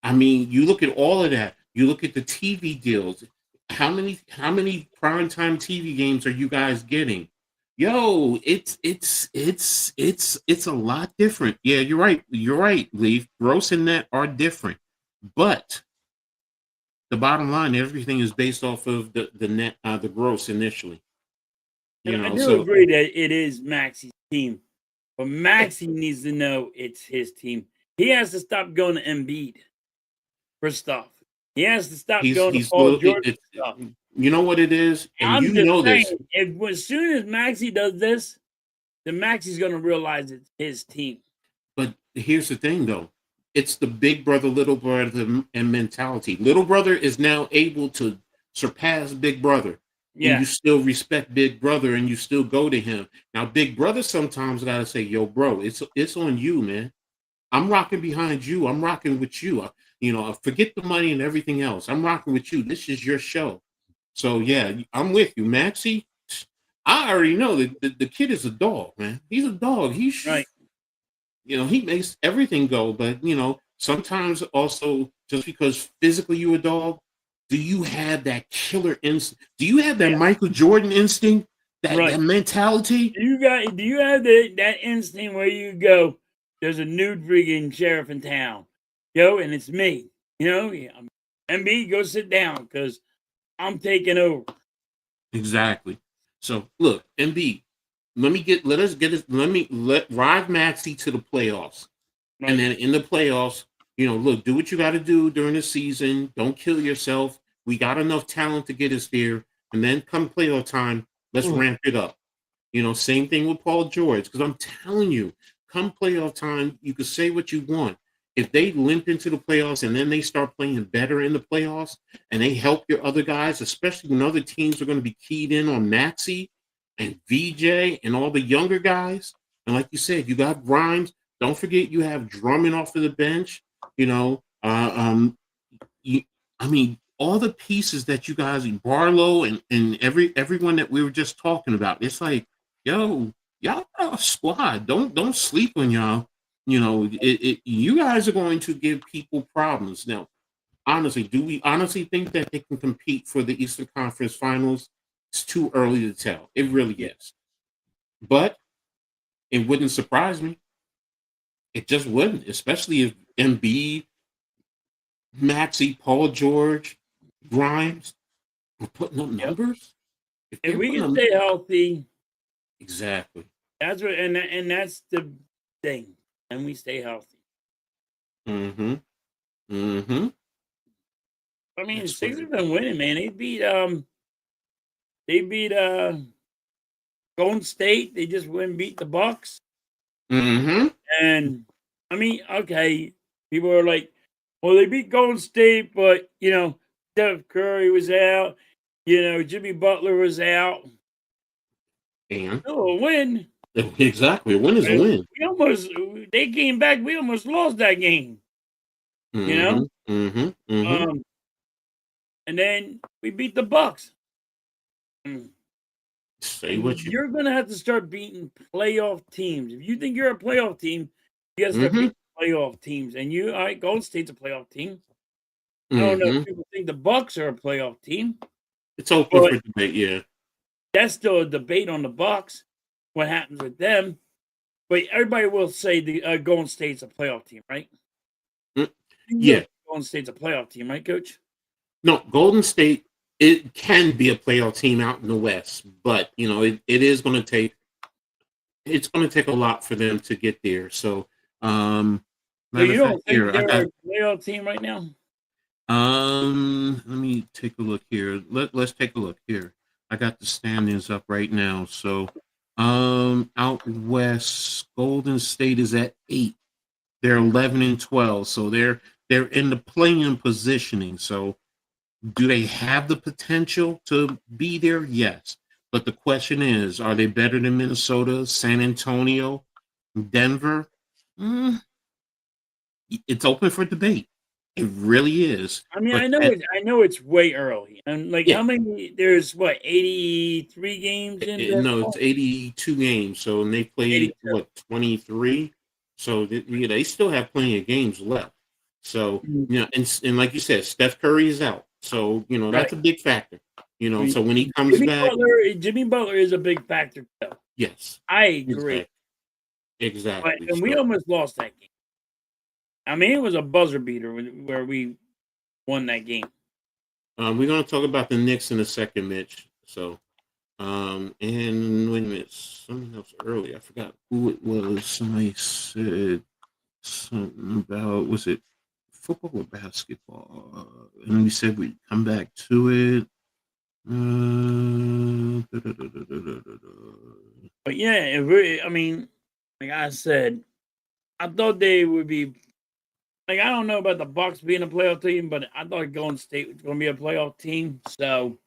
I mean, you look at all of that. You look at the TV deals. How many primetime TV games are you guys getting? Yo, it's a lot different. Yeah, you're right. You're right, Leaf. Gross and net are different. But the bottom line, everything is based off of the net, the gross initially. And I do So agree that it is Maxi's team, but Maxi needs to know it's his team. He has to stop going to Embiid for stuff. He has to stop going to he's Paul little. George for stuff. You know what it is, and I'm you just know saying, this. as soon as Maxi does this, then Maxi's going to realize it's his team. But here's the thing, though. It's the big brother, little brother and mentality. Little brother is now able to surpass big brother. Yeah. And you still respect big brother and you still go to him. Now, big brother sometimes got to say, yo, bro, it's on you, man. I'm rocking behind you. I'm rocking with you. Forget the money and everything else. I'm rocking with you. This is your show. So, yeah, I'm with you. Maxie, I already know that the kid is a dog, man. He's a dog. Right. He makes everything go, but sometimes also just because physically you're a dog, do you have that killer instinct? Do you have that Michael Jordan instinct? That mentality? Do you have that instinct where you go, there's a new friggin' sheriff in town, and it's me. MB, go sit down because I'm taking over. Exactly. So look, MB, let ride Maxie to the playoffs. Right. And then in the playoffs, look, do what you got to do during the season. Don't kill yourself. We got enough talent to get us there. And then come playoff time, let's ramp it up. Same thing with Paul George. Because I'm telling you, come playoff time, you can say what you want. If they limp into the playoffs and then they start playing better in the playoffs and they help your other guys, especially when other teams are going to be keyed in on Maxie and VJ and all the younger guys. And like you said, you got Grimes. Don't forget you have Drummond off of the bench. All the pieces that you guys, Barlow and everyone that we were just talking about. It's like, yo, y'all are a squad. Don't sleep on y'all. You guys are going to give people problems. Now, honestly, do we honestly think that they can compete for the Eastern Conference Finals It's too early to tell. It really is. But it wouldn't surprise me. It just wouldn't, especially if Embiid, Maxey, Paul George, Grimes were putting up Yep. numbers. If If they're we putting can up, stay healthy, exactly. that's what, and that's the thing. And we stay healthy. Mm-hmm. Mm-hmm. I mean, the That's what Sixers been winning, man. They beat Golden State. They just went and beat the Bucks. Mm-hmm. And I mean, okay, people are like, well, they beat Golden State, but Steph Curry was out, Jimmy Butler was out. And Still a win. exactly, a win is a And win. they came back, we almost lost that game, you Mm-hmm. know? Mm-hmm. Mm-hmm. And then we beat the Bucks. Mm. Say And what you. you're gonna have to start beating playoff teams. If you think you're a playoff team, you gotta start Mm-hmm. beating playoff teams. And all right, Golden State's a playoff team. I don't know Mm-hmm. if people think the Bucks are a playoff team, It's open but for debate. Yeah. that's still a debate on the Bucks. What happens with them? But everybody will say the Golden State's a playoff team, right? Mm, You know yeah. Golden State's a playoff team, right, Coach? No, Golden State. It can be a playoff team out in the West, but it is going to take. It's going to take a lot for them to get there. So, So matter you of fact, don't think here I they're got. a playoff team right now? Let me take a look here. Let's take a look here. I got the standings up right now. So, out west, Golden State is at 8. They're 11 and 12. So they're in the playing positioning. So, do they have the potential to be there? Yes. But the question is, are they better than Minnesota, San Antonio, Denver? Mm, it's open for debate. It really is. I mean, But I know it's way early. And like yeah, how many there's 83 games in no, it's basketball? 82 games. So, and they played 82. 23. So they still have plenty of games left. So, Mhm. and like you said, Steph Curry is out. So, Right. that's a big factor. I mean, So when he comes back, Jimmy Butler is a big factor too. yes, I agree. exactly. Exactly. And we So, almost lost that game. I mean, it was a buzzer beater where we won that game. we're going to talk about the Knicks in a second, Mitch. So, and wait a minute, something else earlier. I forgot who it was. Somebody said something about, was it football or basketball? And we said we'd come back to it. But yeah, I mean, like I said, I thought they would be like, I don't know about the Bucks being a playoff team, but I thought Golden State was going to be a playoff team. So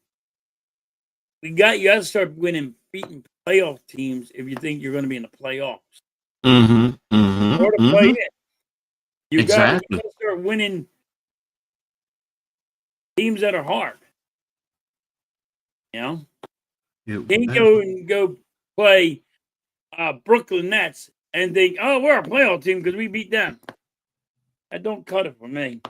you got to start beating playoff teams if you think you're going to be in the playoffs Mm-hmm, mm-hmm, or to play mm-hmm. it. You got Exactly. to start winning teams that are hard. You can't go play Brooklyn Nets and think, oh, we're a playoff team because we beat them. That don't cut it for me.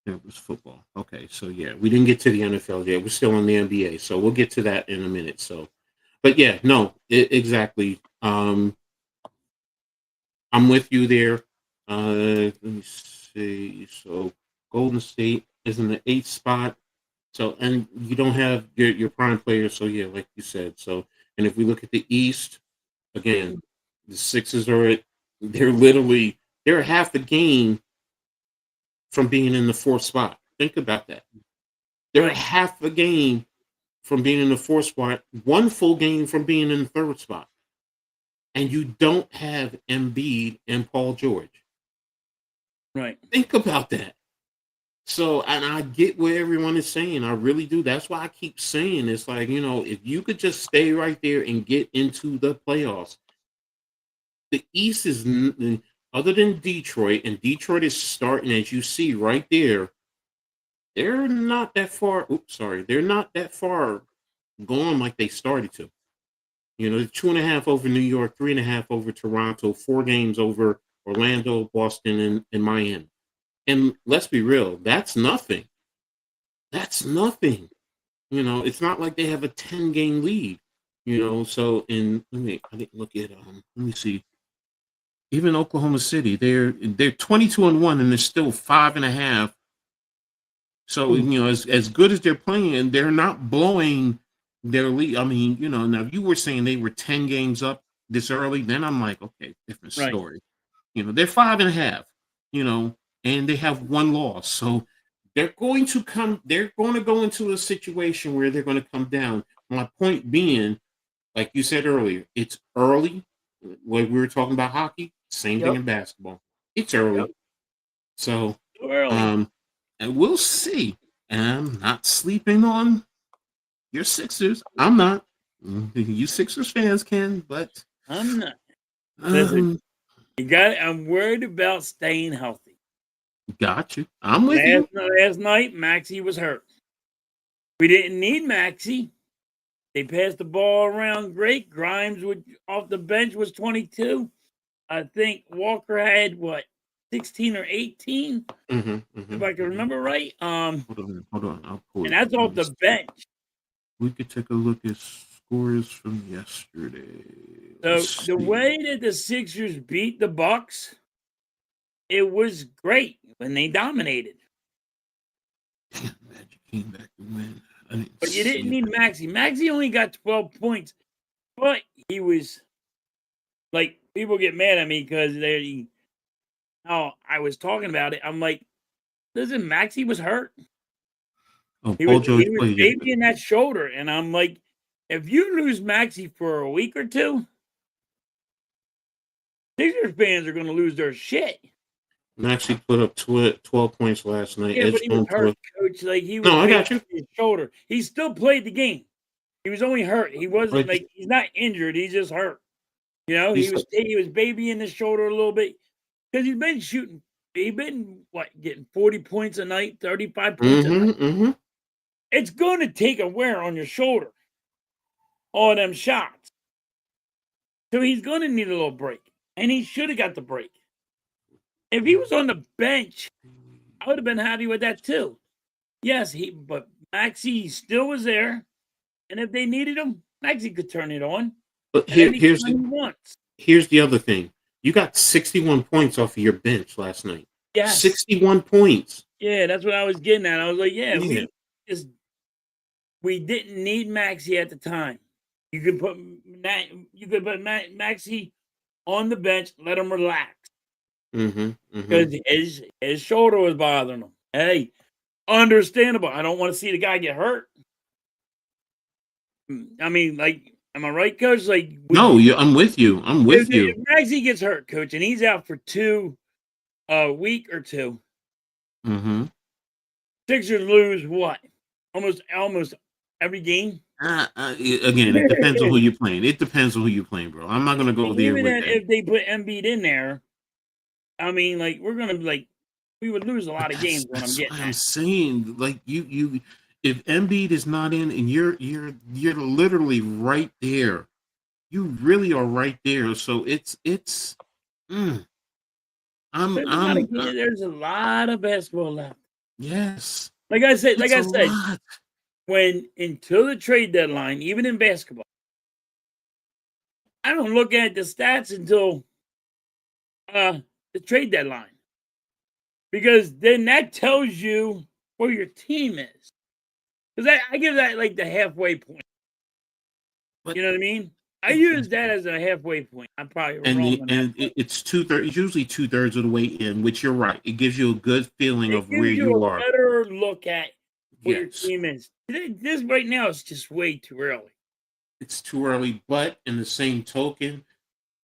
It was football. Okay, so yeah, we didn't get to the NFL yet. We're still on the NBA, so we'll get to that in a minute. So, but yeah, no, exactly. I'm with you there. Let me see. So, Golden State is in the 8th spot. So, and you don't have your prime players. So, yeah, like you said. So, and if we look at the East, again, the Sixers they're half the game from being in the 4th spot. Think about that. They're half a game from being in the 4th spot, one full game from being in the 3rd spot. And you don't have Embiid and Paul George. Right. Think about that. So, and I get what everyone is saying. I really do. That's why I keep saying it's like, if you could just stay right there and get into the playoffs. The East is, other than Detroit, and Detroit is starting, as you see right there, they're not that far. Oops, sorry. They're not that far gone like they started to. 2.5 over New York, 3.5 over Toronto, 4 games over Orlando, Boston, and Miami. And let's be real, that's nothing. That's nothing. It's not like they have a 10-game lead. So I didn't look at let me see. Even Oklahoma City, they're 22-1 and they're still 5.5. So as good as they're playing, they're not blowing their lead. I mean, now if you were saying they were 10 games up this early, then I'm like, okay, different Right. story. They're 5.5, and they have one loss. So they're going to go into a situation where they're going to come down. My point being, like you said earlier, it's early. Like we were talking about hockey, same thing Yep. in basketball. It's early. Yep. So Too early. and we'll see. And I'm not sleeping on your Sixers. I'm not. You Sixers fans can, but I'm not. Listen, um, I'm worried about staying healthy. got you. I'm with you. Last night, Maxey was hurt. We didn't need Maxey. They passed the ball around great. Grimes off the bench was 22. I think Walker had 16 or 18, if I can remember right. Hold on. I'll pull and it up. that's off the bench. We could take a look at scores from yesterday. So the way that the Sixers beat the Bucks, it was great when they dominated. Damn, Magic came back to win. But you didn't need Maxey. Maxey only got 12 points, but he was like, people get mad at me because I was talking about it. I'm like, listen, Maxey was hurt. Oh, He Paul was George played babying that shoulder, and I'm like, if you lose Maxey for a week or two, Sixers fans are going to lose their shit. Maxey put up 12 points last night. Yeah, but he was hurt, Coach. Like, he was I got you. his shoulder. He still played the game. He was only hurt. He wasn't he's not injured. He's just hurt. He was babying the shoulder a little bit because he's been shooting. He's been getting 40 points a night, 35 points a night. It's going to take a wear on your shoulder, all them shots. So he's going to need a little break, and he should have got the break. If he was on the bench, I would have been happy with that too. Yes, but Maxey still was there, and if they needed him, Maxey could turn it on. But here's the other thing. You got 61 points off of your bench last night. Yes. 61 points. Yeah, that's what I was getting at. I was like, we didn't need Maxey at the time. You could put Maxey on the bench, let him relax. Because his shoulder was bothering him. Hey, understandable. I don't want to see the guy get hurt. I mean, am I right, Coach? No, I'm with you. If Maxey gets hurt, Coach, and he's out for a week or two, Sixers lose what? Almost every game. Again, it depends on who you're playing. It depends on who you're playing, bro. I'm not gonna go there with that. If they put Embiid in there, I mean, we're gonna we would lose a lot of games. I'm saying, you, if Embiid is not in, and you're literally right there. You really are right there. So it's. There's a lot of basketball left. Yes. Like I said, when until the trade deadline, even in basketball, I don't look at the stats until the trade deadline, because then that tells you where your team is. Because I give that the halfway point. You know what I mean? I use that as a halfway point. I'm probably wrong. It's 2/3. It's usually 2/3 of the way in, which you're right. It gives you a good feeling of where you are. Better look at where your team is. This right now is just way too early. It's too early, but in the same token,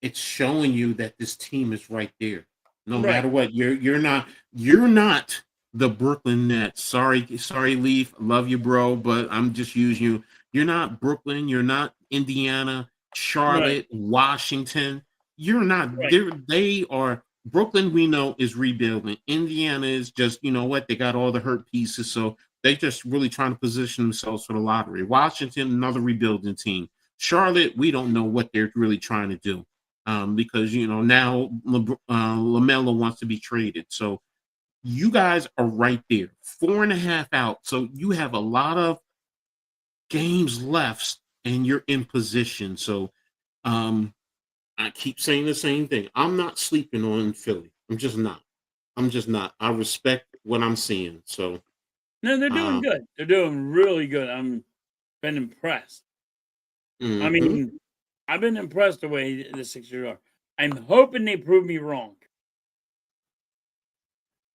it's showing you that this team is right there. No matter what, you're not the Brooklyn Nets. Sorry, Leaf. Love you, bro, but I'm just using you. You're not Brooklyn. You're not Indiana, Charlotte, Washington. You're not. They are. Brooklyn, we know, is rebuilding. Indiana is just, they got all the hurt pieces, so they're just really trying to position themselves for the lottery. Washington, another rebuilding team. Charlotte, we don't know what they're really trying to do, because now LaMelo wants to be traded. So you guys are right there, 4.5 out. So you have a lot of games left and you're in position. So I keep saying the same thing. I'm not sleeping on Philly. I'm just not. I respect what I'm seeing. So No, they're doing good. They're doing really good. I'm been impressed. I mhm. mean, I've been impressed the way the Sixers are. I'm hoping they prove me wrong.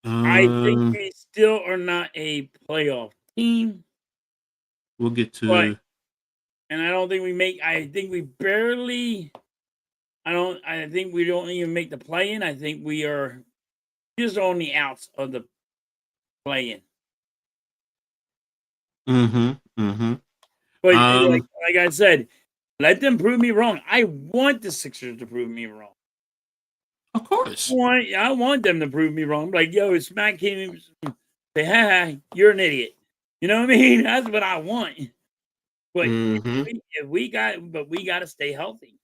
I think Um, we still are not a playoff team, we'll get but to and I don't think we make. I think we barely. I don't. I think we don't even make the play-in. I think we are just on the outs of the play-in. mhm. But Um, like I said, let them prove me wrong. I want the Sixers to prove me wrong. of course. I want them to prove me wrong. Like, yo, smack him, say, ha, you're an idiot. You know what I mean? That's what I want. But Mhm. we got to stay healthy.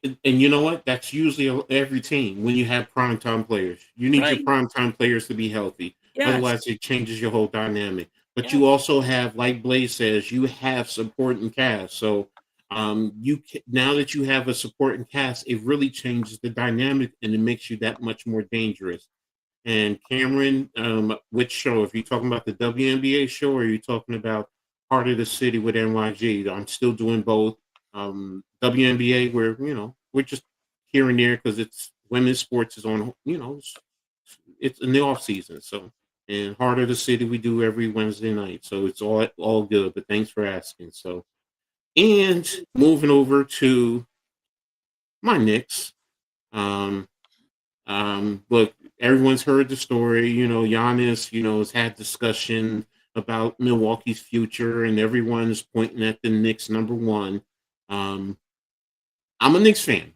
And you know what? That's usually every team when you have primetime players. You need your Right? primetime players to be healthy. Yes. Otherwise, it changes your whole dynamic. But Yes. you also have, like Blaze says, you have supporting cast. So now that you have a supporting cast, it really changes the dynamic and it makes you that much more dangerous. And Cameron, which show? If you're talking about the WNBA show, or are you talking about Heart of the City with NYG? I'm still doing both. WNBA, where we're just here and there because it's women's sports is on. It's in the off season. So, and Heart of the City we do every Wednesday night. So it's all good. But thanks for asking. So, and moving over to my Knicks. Um, look, everyone's heard the story. Giannis, has had discussion about Milwaukee's future, and everyone's pointing at the Knicks number one. Um, I'm a Knicks fan.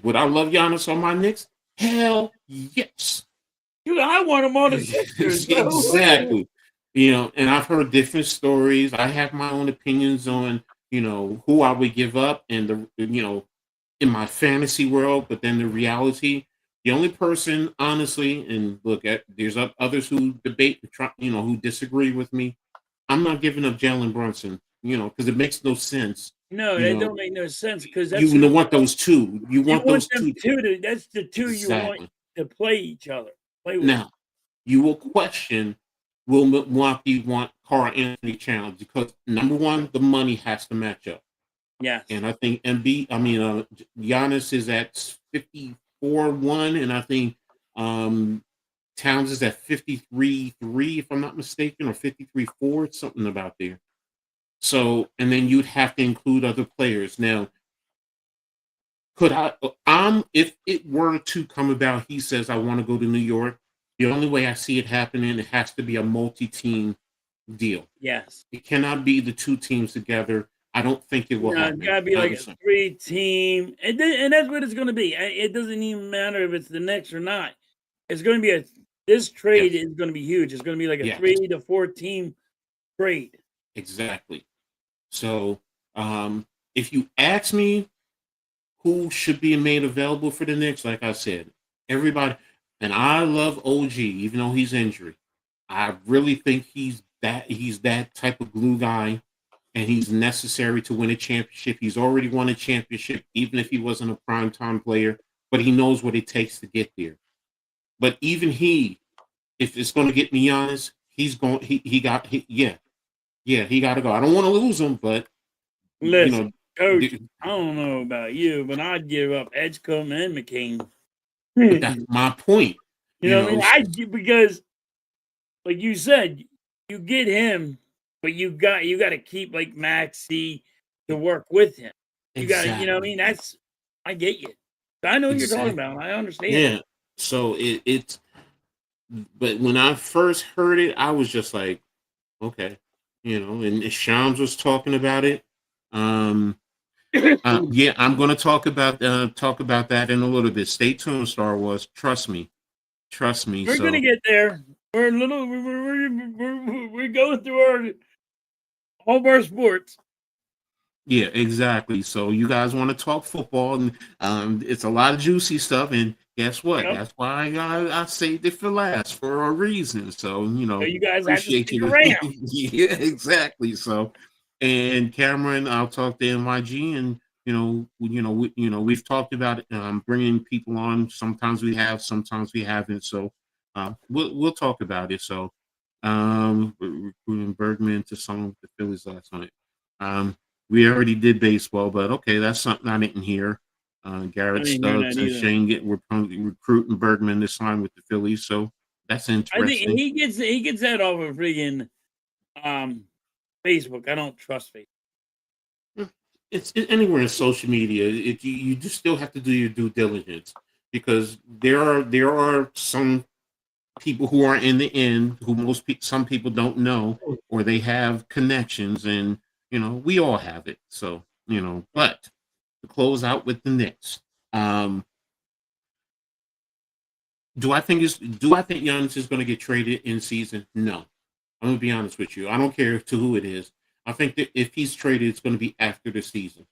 Would I love Giannis on my Knicks? Hell yes. Dude, I want them on the Sixers. So. Exactly. And I've heard different stories. I have my own opinions on, who I would give up and in my fantasy world, but then the reality, the only person, honestly, and look at there's others who debate, who disagree with me. I'm not giving up Jalen Brunson, because it makes no sense. No, You that know, don't make no sense because that's you want those two. You you want want those them two two to. That's the two you want exactly. to play each other. Play with. Now, you will question will Milwaukee want Carl Anthony challenge because number one, the money has to match up. Yes. And I think Giannis is at 54-1, and I think Towns is at 53-3, if I'm not mistaken, or 53-4, something about there. So, and then you'd have to include other players. Now, if it were to come about, he says, I want to go to New York. The only way I see it happening, it has to be a multi-team deal. Yes. It cannot be the two teams together. I don't think it will happen. It's got to be like a 3-team, and that's what it's going to be. It doesn't even matter if it's the Knicks or not. It's going to be this trade is going to be huge. It's going to be like a 3 to 4-team trade. Exactly. So, if you ask me who should be made available for the Knicks, like I said, everybody, and I love OG, even though he's injured. I really think he's that type of glue guy. And he's necessary to win a championship. He's already won a championship, even if he wasn't a primetime player, but he knows what it takes to get there. But even if it's going to get me honest, he got to go. I don't want to lose him, but listen, Coach, I don't know about you, but I'd give up Edgecombe and McCain. But that's my point. You know what I mean? Because, like you said, you get him. But you got to keep like Maxey to work with him. You got to, you know what I mean? I get you. I know what you're talking about. I understand. Yeah. So it's, but when I first heard it, I was just like, okay, and Shams was talking about it. Yeah, I'm going to talk about that in a little bit. Stay tuned, Star Wars. Trust me. We're going to get there. We're going through all of our sports. Yeah, exactly. So you guys want to talk football, and it's a lot of juicy stuff. And guess what? Yep. That's why I saved it for last for a reason. So you guys appreciate have to stick around. Yeah, exactly. So And Cameron, I'll talk to NYG, and we've talked about bringing people on. Sometimes we have, sometimes we haven't. So we'll talk about it. So we're recruiting Bergman to some of the Phillies last night. We already did baseball, but okay, that's something I didn't hear. I Garrett didn't hear Stubbs that and either. Shane we're probably recruiting Bergman this time with the Phillies, so that's I think interesting. he gets that off of freaking Facebook. I don't trust Facebook. It's anywhere in social media. You just still have to do your due diligence, because there are some people who are in the end who some people don't know, or they have connections, and we all have it. So but to close out with the Knicks, do I think Giannis is going to get traded in season? No. I'm going to be honest with you. I don't care to who it is. I think that if he's traded, it's going to be after the season.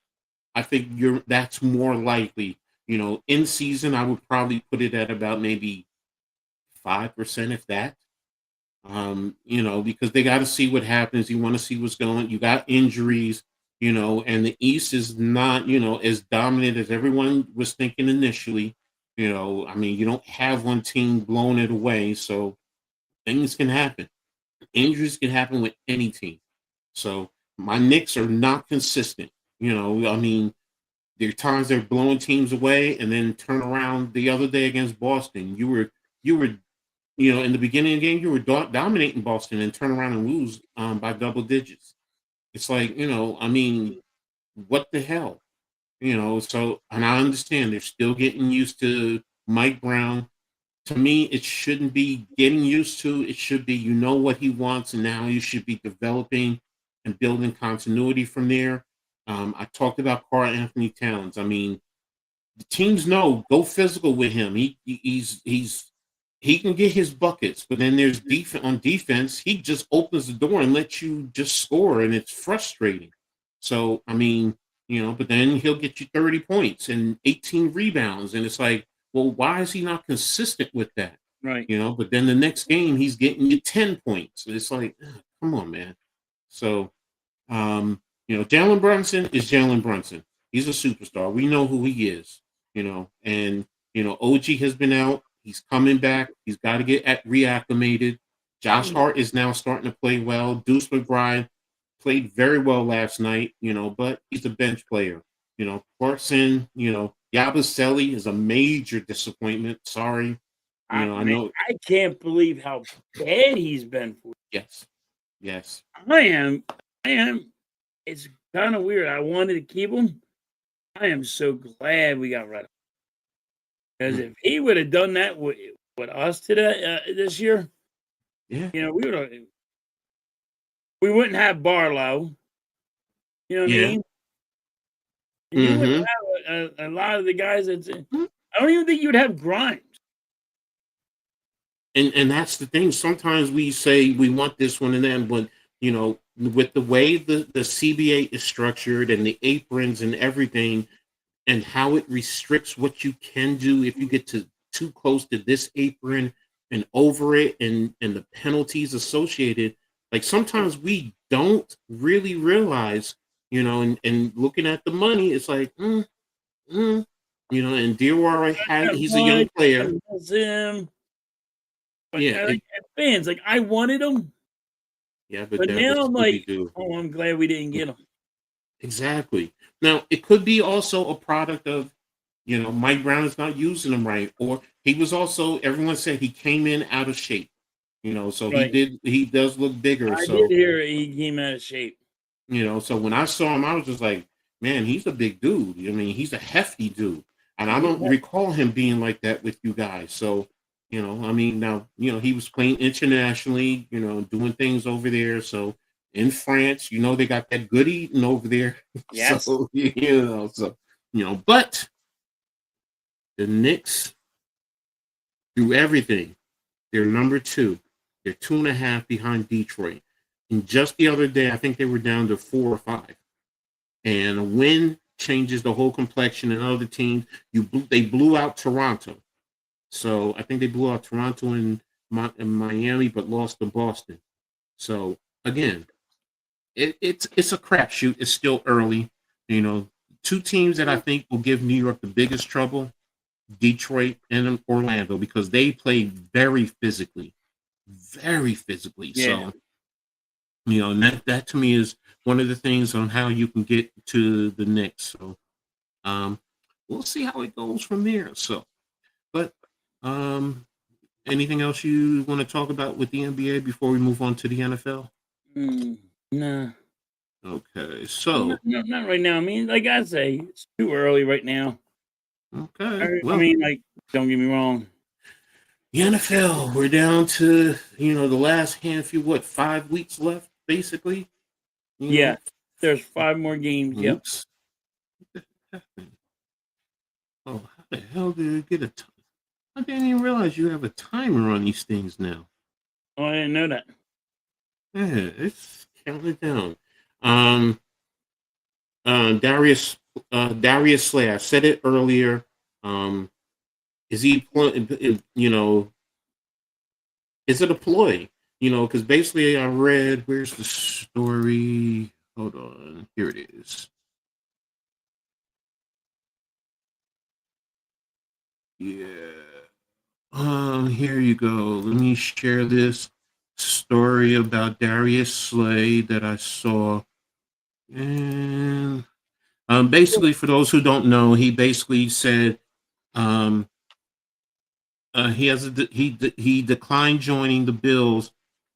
I think that's more likely. In season, I would probably put it at about maybe 5%, if that. Because they got to see what happens. You want to see what's going on. You got injuries, and the East is not, as dominant as everyone was thinking initially. I mean, you don't have one team blowing it away, so things can happen. Injuries can happen with any team. So my Knicks are not consistent. I mean, there are times they're blowing teams away, and then turn around the other day against Boston. You were in the beginning of the game, you were dominating Boston, and turn around and lose by double digits. It's like, I mean, what the hell? So, and I understand they're still getting used to Mike Brown. To me, it shouldn't be getting used to. It should be, what he wants, and now you should be developing and building continuity from there. I talked about Karl Anthony Towns. I mean, the teams know, go physical with him. He can get his buckets, but then there's defense. He just opens the door and lets you just score, and it's frustrating. So I mean, but then he'll get you 30 points and 18 rebounds, and it's like, well, why is he not consistent with that? Right. But then the next game he's getting you 10 points. It's like, come on, man. So Jalen Brunson is Jalen Brunson. He's a superstar. We know who he is, and OG has been out. He's coming back. He's got to get reacclimated. Josh Hart is now starting to play well. Deuce McBride played very well last night, but he's a bench player. Clarkson, Yabusele is a major disappointment. Sorry. I know. I can't believe how bad he's been for you. Yes. I am. It's kind of weird. I wanted to keep him. I am so glad we got rid of him. Because if he would have done that with us today this year, yeah, we wouldn't have Barlow. You know what I mean? And you wouldn't have a lot of the guys I don't even think you'd have Grimes. And that's the thing. Sometimes we say we want this one and then, but with the way the CBA is structured and the aprons and everything, and how it restricts what you can do if you get too close to this apron and over it, and the penalties associated. Like, sometimes we don't really realize, and looking at the money, it's like, and Diawara he's a young player. Him. But yeah, fans, like, I wanted him. Yeah, but now I'm like, oh, I'm glad we didn't get him. Exactly. Now, it could be also a product of, Mike Brown is not using him right, or he was also, everyone said he came in out of shape, so right. He does look bigger. I did hear he came out of shape. So when I saw him, I was just like, man, he's a big dude. I mean, he's a hefty dude. And I don't recall him being like that with you guys. So, I mean, now, he was playing internationally, doing things over there. So in France, they got that good eating over there. Yes. So, but the Knicks, through everything, they're number 2. They're 2.5 behind Detroit. And just the other day, I think they were down to 4 or 5. And a win changes the whole complexion. And other teams, they blew out Toronto. So I think they blew out Toronto and Miami, but lost to Boston. So again, it's a crapshoot. It's still early. You know, two teams that I think will give New York the biggest trouble: Detroit and Orlando, because they play very physically, very physically. Yeah. So, you know, and that to me is one of the things on how you can get to the Knicks. So, we'll see how it goes from there. So, but anything else you want to talk about with the NBA before we move on to the NFL? Nah. Okay, so Not right now. I mean, like I say, it's too early right now. okay, I well, mean, like, don't get me wrong. the NFL, we're down to the last handful. 5 weeks left, basically. You Yeah, know, there's 5 more games. Yep. oops. What happened? Oh, how the hell did it get a time? I didn't even realize you have a timer on these things now. Oh, I didn't know that. Yeah, it's counting down. Um, Darius Slay. I said it earlier. Is he, is it a ploy? Because basically I read, where's the story? Hold on, here it is. Yeah. Here you go. Let me share this story about Darius Slay that I saw. And basically, for those who don't know, he basically said he declined joining the Bills,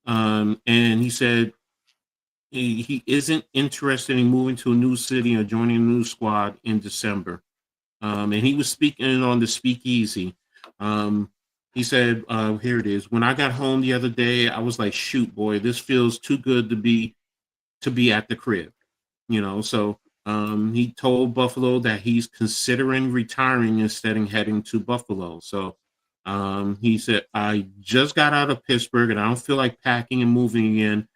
and he said he isn't interested in moving to a new city or joining a new squad in December. And he was speaking on the Speakeasy. He said, here it is. When I got home the other day, I was like, shoot, boy, this feels too good to be at the crib. So he told Buffalo that he's considering retiring instead of heading to Buffalo. So he said, I just got out of Pittsburgh and I don't feel like packing and moving again.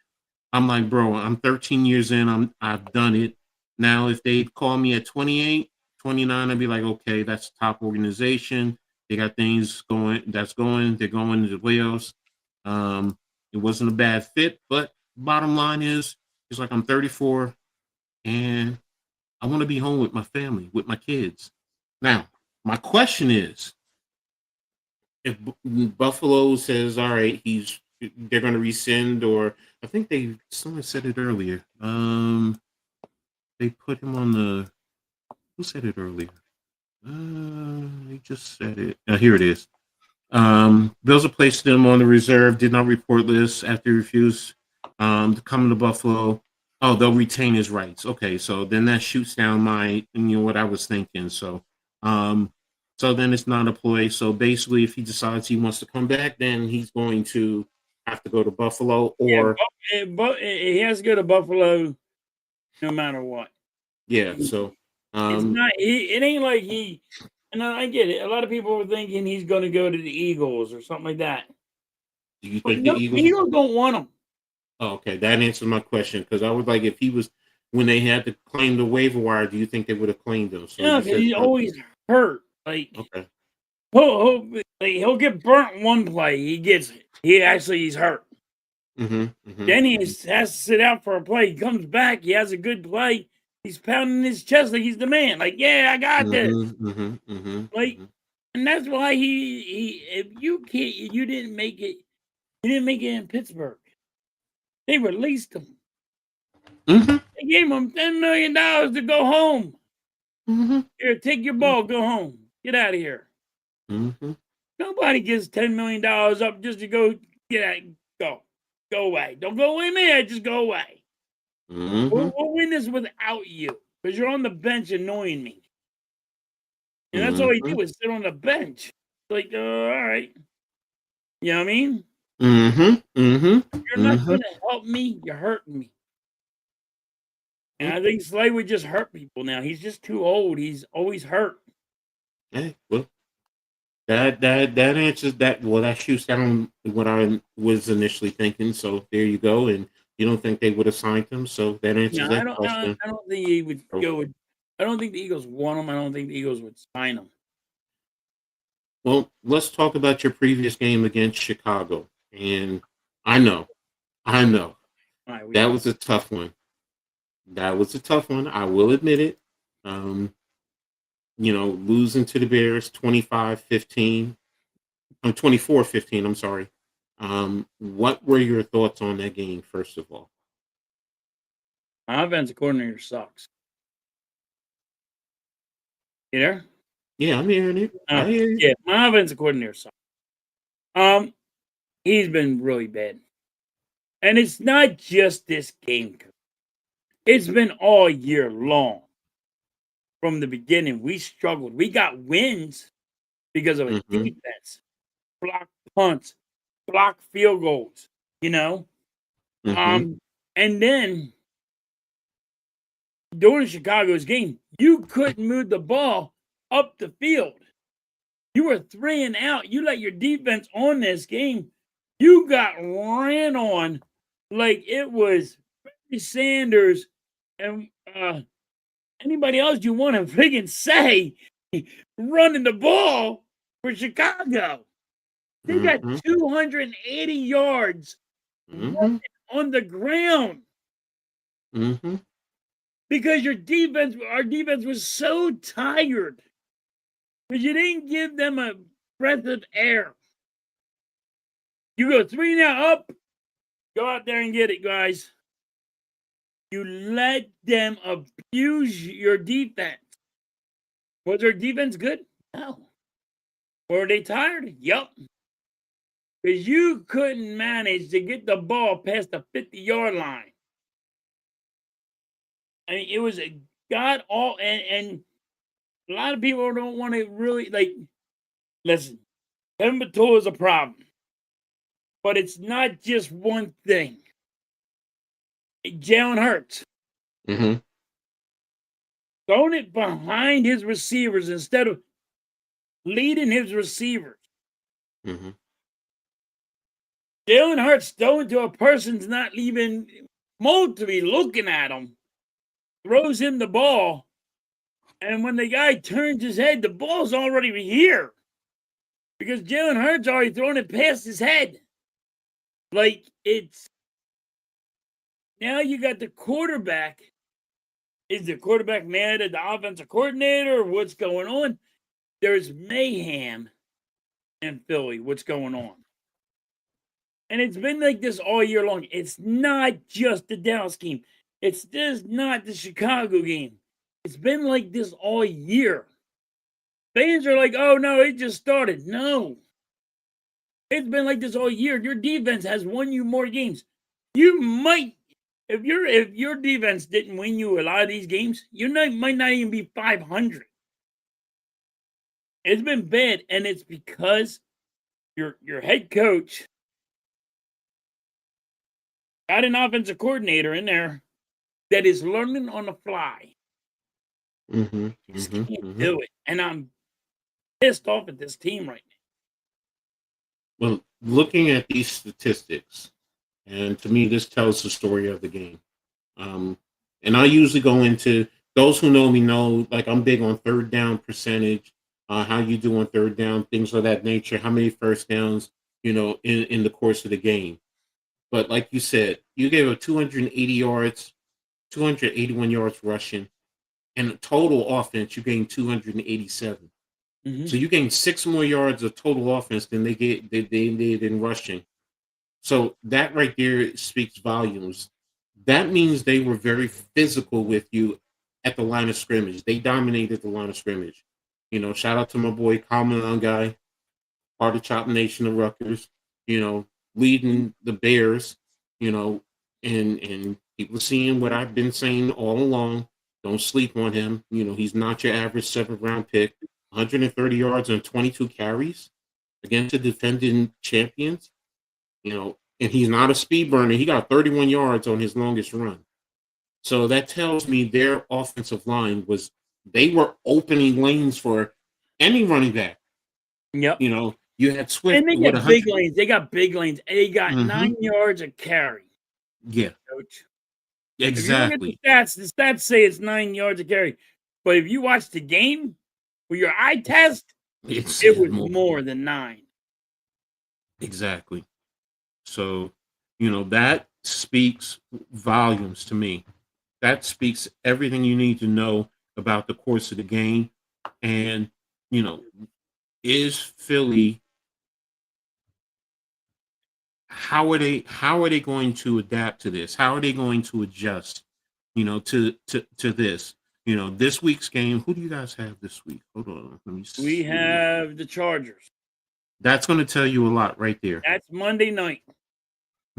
I'm like, bro, I'm 13 years in. I've done it. Now, if they call me at 28, 29, I'd be like, okay, that's a top organization. They got things going. They're going to the playoffs. It wasn't a bad fit, but bottom line is, it's like I'm 34 and I want to be home with my family, with my kids. Now, my question is, if Buffalo says, all right, they're going to rescind, or I think someone said it earlier. They put him on who said it earlier? They just said it. Here it is. Bills have placed him on the reserve, did not report list after he refused to come to Buffalo. Oh, they'll retain his rights. Okay, so then that shoots down what I was thinking. So, so then it's not a play. So basically, if he decides he wants to come back, then he's going to have to go to Buffalo, or he has to go to Buffalo no matter what. yeah. So It's not. It ain't like he. And I get it. A lot of people were thinking he's going to go to the Eagles or something like that. do you But think no, the the Eagles? Eagles don't want him. Oh, okay, that answers my question, because I was like, if he was when they had to claim the waiver wire, do you think they would have claimed him? So Yeah, you because said he's always hurt. Like okay. he'll get burnt one play. He's hurt. Then he has to sit out for a play. He comes back. He has a good play. He's pounding his chest like he's the man. Like, yeah, I got this. Like, and that's why he if you can't, you didn't make it. He didn't make it in Pittsburgh. They released him. They gave him $10 million to go home. Here, take your ball, go home. Get out of here. Nobody gives $10 million up just to go get out. Go away. Don't go away, man. Just go away. We'll win this without you because you're on the bench annoying me. And that's all he did was sit on the bench. Like, all right. You know what I mean? You're not going to help me. You're hurting me. And I think Slay would just hurt people now. He's just too old. He's always hurt. Hey, well, that answers that. Well, that shoots down what I was initially thinking. So there you go. And you don't think they would have signed him? So that answers No, that question. I don't think he would go with. I don't think the Eagles want him. I don't think the Eagles would sign him. Well, let's talk about your previous game against Chicago. And I know, Right, that was a tough one. That was a tough one. I will admit it. Um, losing to the Bears 25-15. I'm 24-15. I'm sorry. What were your thoughts on that game, first of all? My offensive coordinator sucks. You there? Yeah, I'm hearing it. I hear you. Yeah, my offensive coordinator sucks. He's been really bad. And it's not just this game. It's been all year long. From the beginning, we struggled. We got wins because of a Mm-hmm. defense, block punts, block field goals, you know? Mm-hmm. And then during Chicago's game, you couldn't move the ball up the field. You were 3 and out. You let your defense on this game. You got ran on like it was Barry Sanders and anybody else you want to friggin' say running the ball for Chicago. They got Mm-hmm. 280 yards Mm-hmm. on the ground Mm-hmm. because our defense was so tired because you didn't give them a breath of air. You go 3 now up, go out there and get it, guys. You let them abuse your defense. Was their defense good? No. Were they tired? Yup. Because you couldn't manage to get the ball past the 50-yard line. I mean, it was a god all and a lot of people don't want to really listen. Kevin Batul is a problem, but it's not just one thing. Jalen Hurts Mm-hmm. throwing it behind his receivers instead of leading his receivers. Mm-hmm. Jalen Hurts throwing to a person's not even multiply looking at him, throws him the ball, and when the guy turns his head, the ball's already here because Jalen Hurts already thrown it past his head. Like it's now you got the quarterback. Is the quarterback mad at the offensive coordinator or what's going on? There's mayhem in Philly. What's going on? And it's been like this all year long. It's not just the Dallas game. It's just not the Chicago game. It's been like this all year. Fans are like, oh no, it just started. No. It's been like this all year. Your defense has won you more games. You might, if your defense didn't win you a lot of these games, might not even be 500. It's been bad, and it's because your head coach got an offensive coordinator in there that is learning on the fly. Mm-hmm. Just Mm-hmm. can't Mm-hmm. do it. And I'm pissed off at this team right now. Well, looking at these statistics, and to me, this tells the story of the game. And I usually go into those who know me know, like I'm big on third down percentage, how you do on third down, things of that nature, how many first downs, in the course of the game. But like you said, you gave up 280 yards, 281 yards rushing, and total offense, you gained 287. Mm-hmm. So you gained 6 more yards of total offense than they did in rushing. So that right there speaks volumes. That means they were very physical with you at the line of scrimmage. They dominated the line of scrimmage. Shout out to my boy Common guy, part of Chop Nation of Rutgers, leading the Bears, and people seeing what I've been saying all along. Don't sleep on him. He's not your average 7th-round pick. 130 yards on 22 carries against the defending champions. And he's not a speed burner. He got 31 yards on his longest run. So that tells me their offensive line they were opening lanes for any running back. Yep. You had Swift And they with got 100. big lanes. They got big lanes. They got 9 yards of carry. Yeah, Coach. exactly. If you look at the stats say it's 9 yards of carry. But if you watch the game with your eye test, it was more than 9. Exactly. So, that speaks volumes to me. That speaks everything you need to know about the course of the game. And, you know, is Philly, how are they going to adapt to this? How are they going to adjust, to this? This week's game, who do you guys have this week? Hold on, let me We see. have the Chargers. That's going to tell you a lot right there. That's Monday night.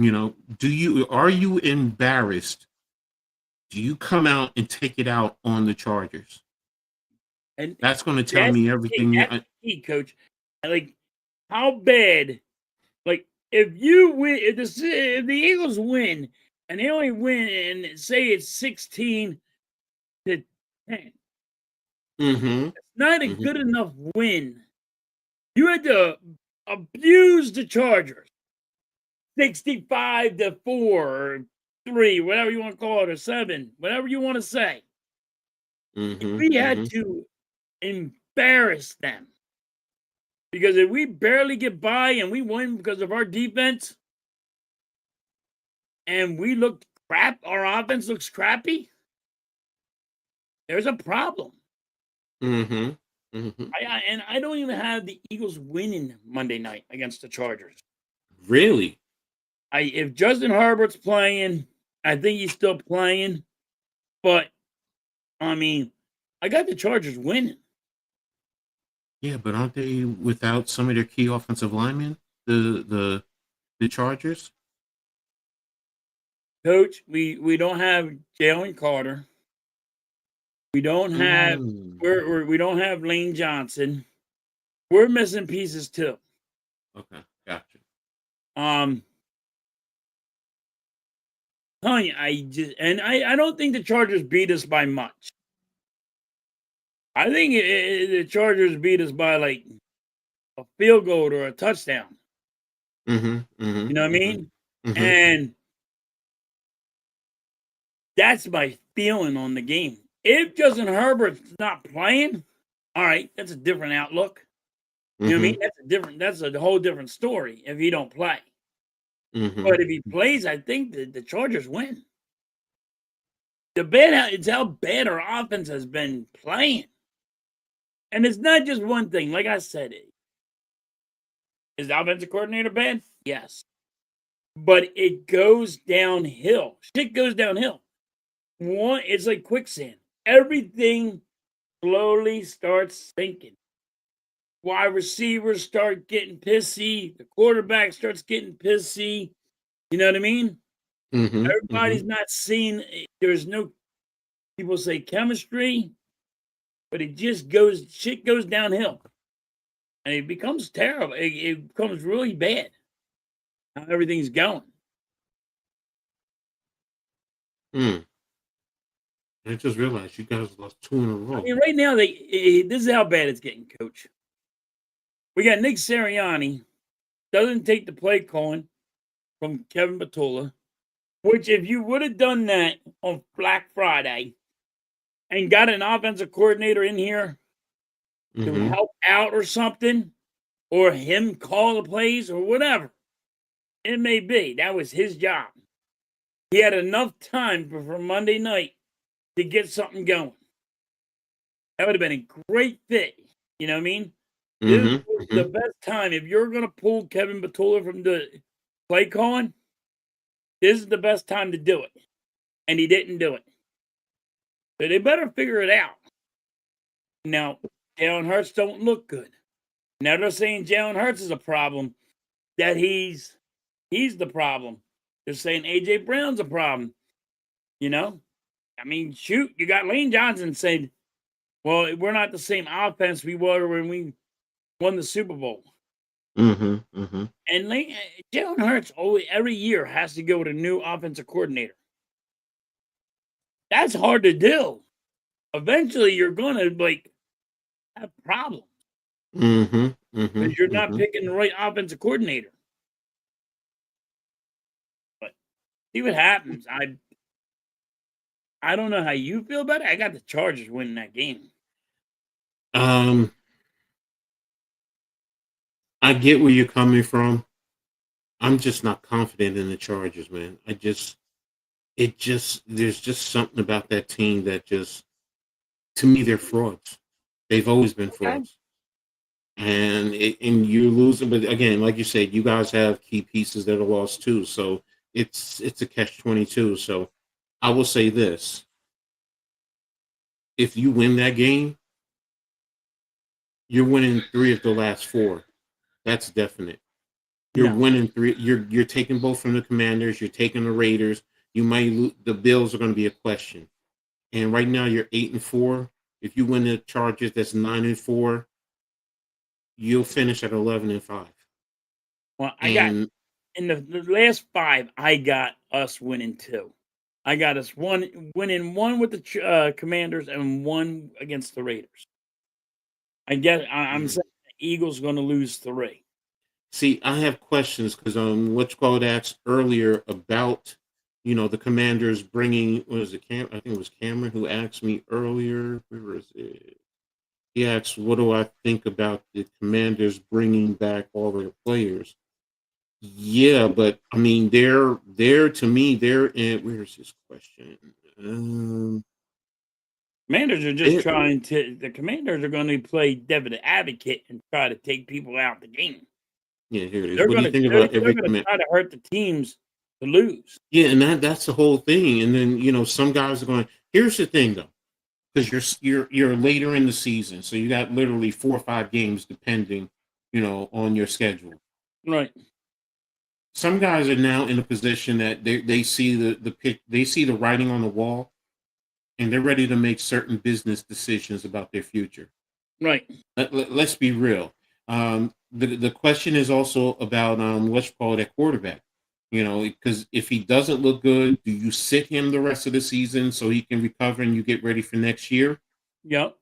Are you embarrassed? Do you come out and take it out on the Chargers? And That's going to tell that's me the key. everything. That's the key, Coach. Like, how bad? Like, if you win, if the Eagles win, and they only win, and say it's 16-10, it's Mm-hmm. not a Mm-hmm. good enough win. You had to abuse the Chargers, 65-4 or 3, whatever you want to call it, or 7, whatever you want to say. Mm-hmm. We had Mm-hmm. to embarrass them. Because if we barely get by and we win because of our defense, and we look crap, our offense looks crappy, there's a problem. Mm-hmm. Mm-hmm. I don't even have the Eagles winning Monday night against the Chargers. Really? If Justin Herbert's playing, I think he's still playing. But I mean, I got the Chargers winning. Yeah, but aren't they without some of their key offensive linemen? The Chargers? Coach, we don't have Jalen Carter. We don't have Mm. we don't have Lane Johnson. We're missing pieces too. Okay, gotcha. Telling you, I don't think the Chargers beat us by much. I think the Chargers beat us by like a field goal or a touchdown. Mm-hmm. Mm-hmm. You know what I mean? Mm-hmm. And that's my feeling on the game. If Justin Herbert's not playing, all right, that's a different outlook. You know what I mean? That's a whole different story if he don't play. Mm-hmm. But if he plays, I think the Chargers win. It's how bad our offense has been playing. And it's not just one thing. Like I said, is the offensive coordinator bad? Yes. But it goes downhill. Shit goes downhill. It's like quicksand. Everything slowly starts sinking. Wide receivers start getting pissy. The quarterback starts getting pissy. You know what I mean? Mm-hmm. Everybody's not seeing. There's no, people say chemistry, but shit goes downhill. And it becomes terrible. It becomes really bad how everything's going. Mm. I just realized you guys lost 2 in a I row. mean, right now, this is how bad it's getting, Coach. We got Nick Sirianni, doesn't take the play calling from Kevin Batula, which if you would have done that on Black Friday and got an offensive coordinator in here to Mm-hmm. help out or something, or him call the plays or whatever it may be, that was his job. He had enough time for Monday night to get something going. That would have been a great fit. You know what I mean? This Mm-hmm. was Mm-hmm. the best time. If you're going to pull Kevin Batula from the play calling, this is the best time to do it. And he didn't do it. So they better figure it out. Now, Jalen Hurts don't look good. Now they're saying Jalen Hurts is a problem, that he's the problem. They're saying AJ Brown's a problem. You know? I mean, shoot, you got Lane Johnson saying, well, we're not the same offense we were when we won the Super Bowl. Mm-hmm. Mm-hmm. And Jalen Hurts every year has to go with a new offensive coordinator. That's hard to do. Eventually, you're going to have problems Mm-hmm. Mm-hmm. because you're not Mm-hmm. picking the right offensive coordinator. But see what happens. I don't know how you feel about it. I got the Chargers winning that game. I get where you're coming from. I'm just not confident in the Chargers, man. there's just something about that team that just, to me, they're frauds. They've always been Okay. frauds. And you're losing, but again, like you said, you guys have key pieces that are lost too. So it's a catch-22. So I will say this: if you win that game, you're winning 3 of the last 4. That's definite. You're No. winning 3. You're taking both from the Commanders. You're taking the Raiders. You might lose. The Bills are going to be a question. And right now you're 8-4. If you win the Chargers, that's 9-4. You'll finish at 11-5. Well, I got And in the last 5. I got us winning 2. I got us winning 1 with the Commanders and 1 against the Raiders. I'm saying the Eagles going to lose 3. see, I have questions because what you call it asked earlier about the Commanders bringing, what is it, I think it was Cameron who asked me earlier. Where is it? He asked, "What do I think about the Commanders bringing back all their players?" Yeah, but I mean, they're to me, they're in. Where's his question? Commanders are just It, trying to. The Commanders are going to play Devin the Advocate and try to take people out the game. yeah, here it is. They're What do going you to. think They're, about they're every going to command? try to hurt the teams to lose. Yeah, and that's the whole thing. And then some guys are going. Here's the thing, though, because you're later in the season, so you got literally 4 or 5 games depending, on your schedule. Right. Some guys are now in a position that they see the pick, they see the writing on the wall, and they're ready to make certain business decisions about their future. Right. Let's be real. The question is also about let's call it a quarterback. Because if he doesn't look good, do you sit him the rest of the season so he can recover and you get ready for next year? Yep.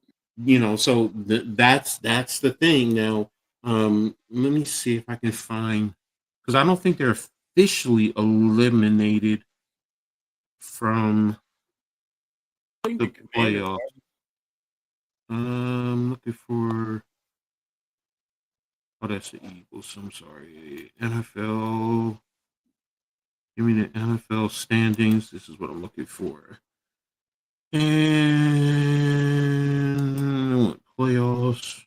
So that's the thing. Now, let me see if I can find, because I don't think they're officially eliminated from I think the the Commanders playoffs. are. Looking for. Oh, that's the Eagles. I'm sorry. NFL. Give me the NFL standings. This is what I'm looking for. And playoffs.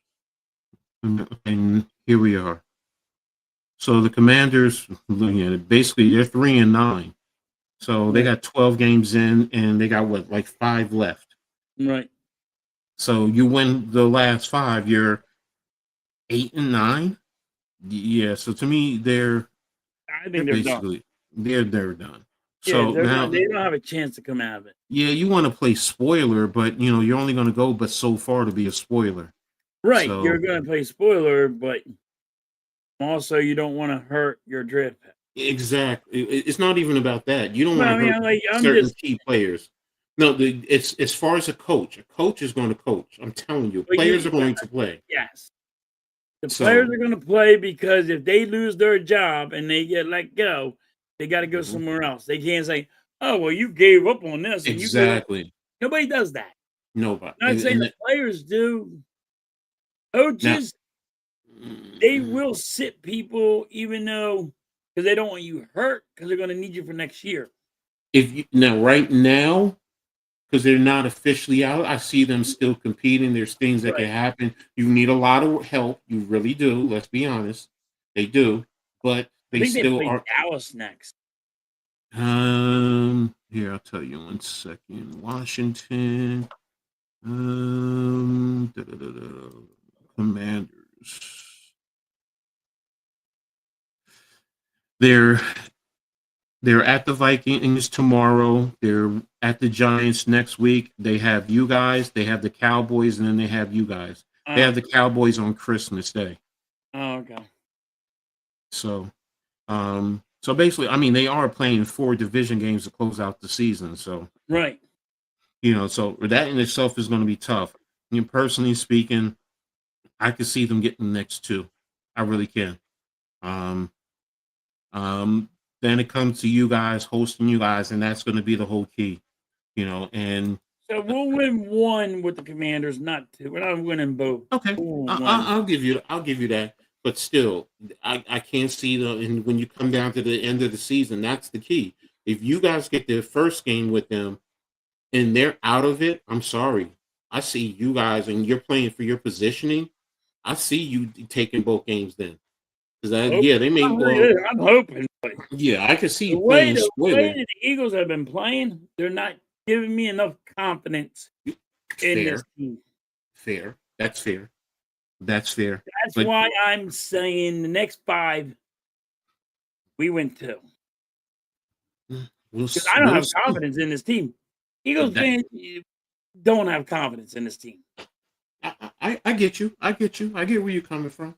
And here we are. So the Commanders, looking at it, basically they're 3-9. So they got 12 games in, and they got what, like 5 left. Right. So you win the last 5, you're 8-9. Yeah. So to me, I they're think they're done. basically they're done. Yeah, So now, they don't have a chance to come out of it. yeah, you want to play spoiler, but you're only going to go but so far to be a spoiler. Right. So You're going to play spoiler, but also you don't want to hurt your draft pick. exactly, it's not even about that. You don't Well, want to hurt I'm certain just. key players. No, it's as far as a coach. A coach is going to coach. I'm telling you, But players are going to play. yes. The So players are going to play because if they lose their job and they get let go, they got to go Mhm. somewhere else. They can't say, "Oh, well, you gave up on this and you gave up." Exactly, Nobody does that. nobody. I'm not saying the players do. Now, Coaches, they will sit people even though because they don't want you hurt because they're going to need you for next year. right now, because they're not officially out, I see them still competing. There's things that Right. can happen. You need a lot of help. You really do. Let's be honest. They do, but I they think they still play are. Dallas next. Here, I'll tell you 1 second. Washington. Commanders. They're at the Vikings tomorrow. They're at the Giants next week. They have you guys. They have the Cowboys, and then they have you guys. They have the Cowboys on Christmas Day. Oh, okay. So, so basically, I mean, they are playing 4 division games to close out the season. So, Right. so that in itself is going to be tough. Personally speaking, I could see them getting the next 2. I really can. Then it comes to you guys hosting you guys, and that's going to be the whole key. And So we'll win 1 with the Commanders, not 2. We're not winning both. okay, We'll win 1. I'll give you that. But still, I can't see and when you come down to the end of the season, that's the key. If you guys get the first game with them and they're out of it, I'm sorry. I see you guys and you're playing for your positioning. I see you taking both games then. Because they may I'm hoping, but I can see the you way playing the spoiler. the Eagles have been playing, they're not giving me enough confidence in this Fair, team. fair. That's fair. That's fair. That's But why I'm saying the next 5, we win 2. Because I don't we'll have see. confidence in this team. Eagles That, fans don't have confidence in this team. I get you. I get you. I get where you're coming from.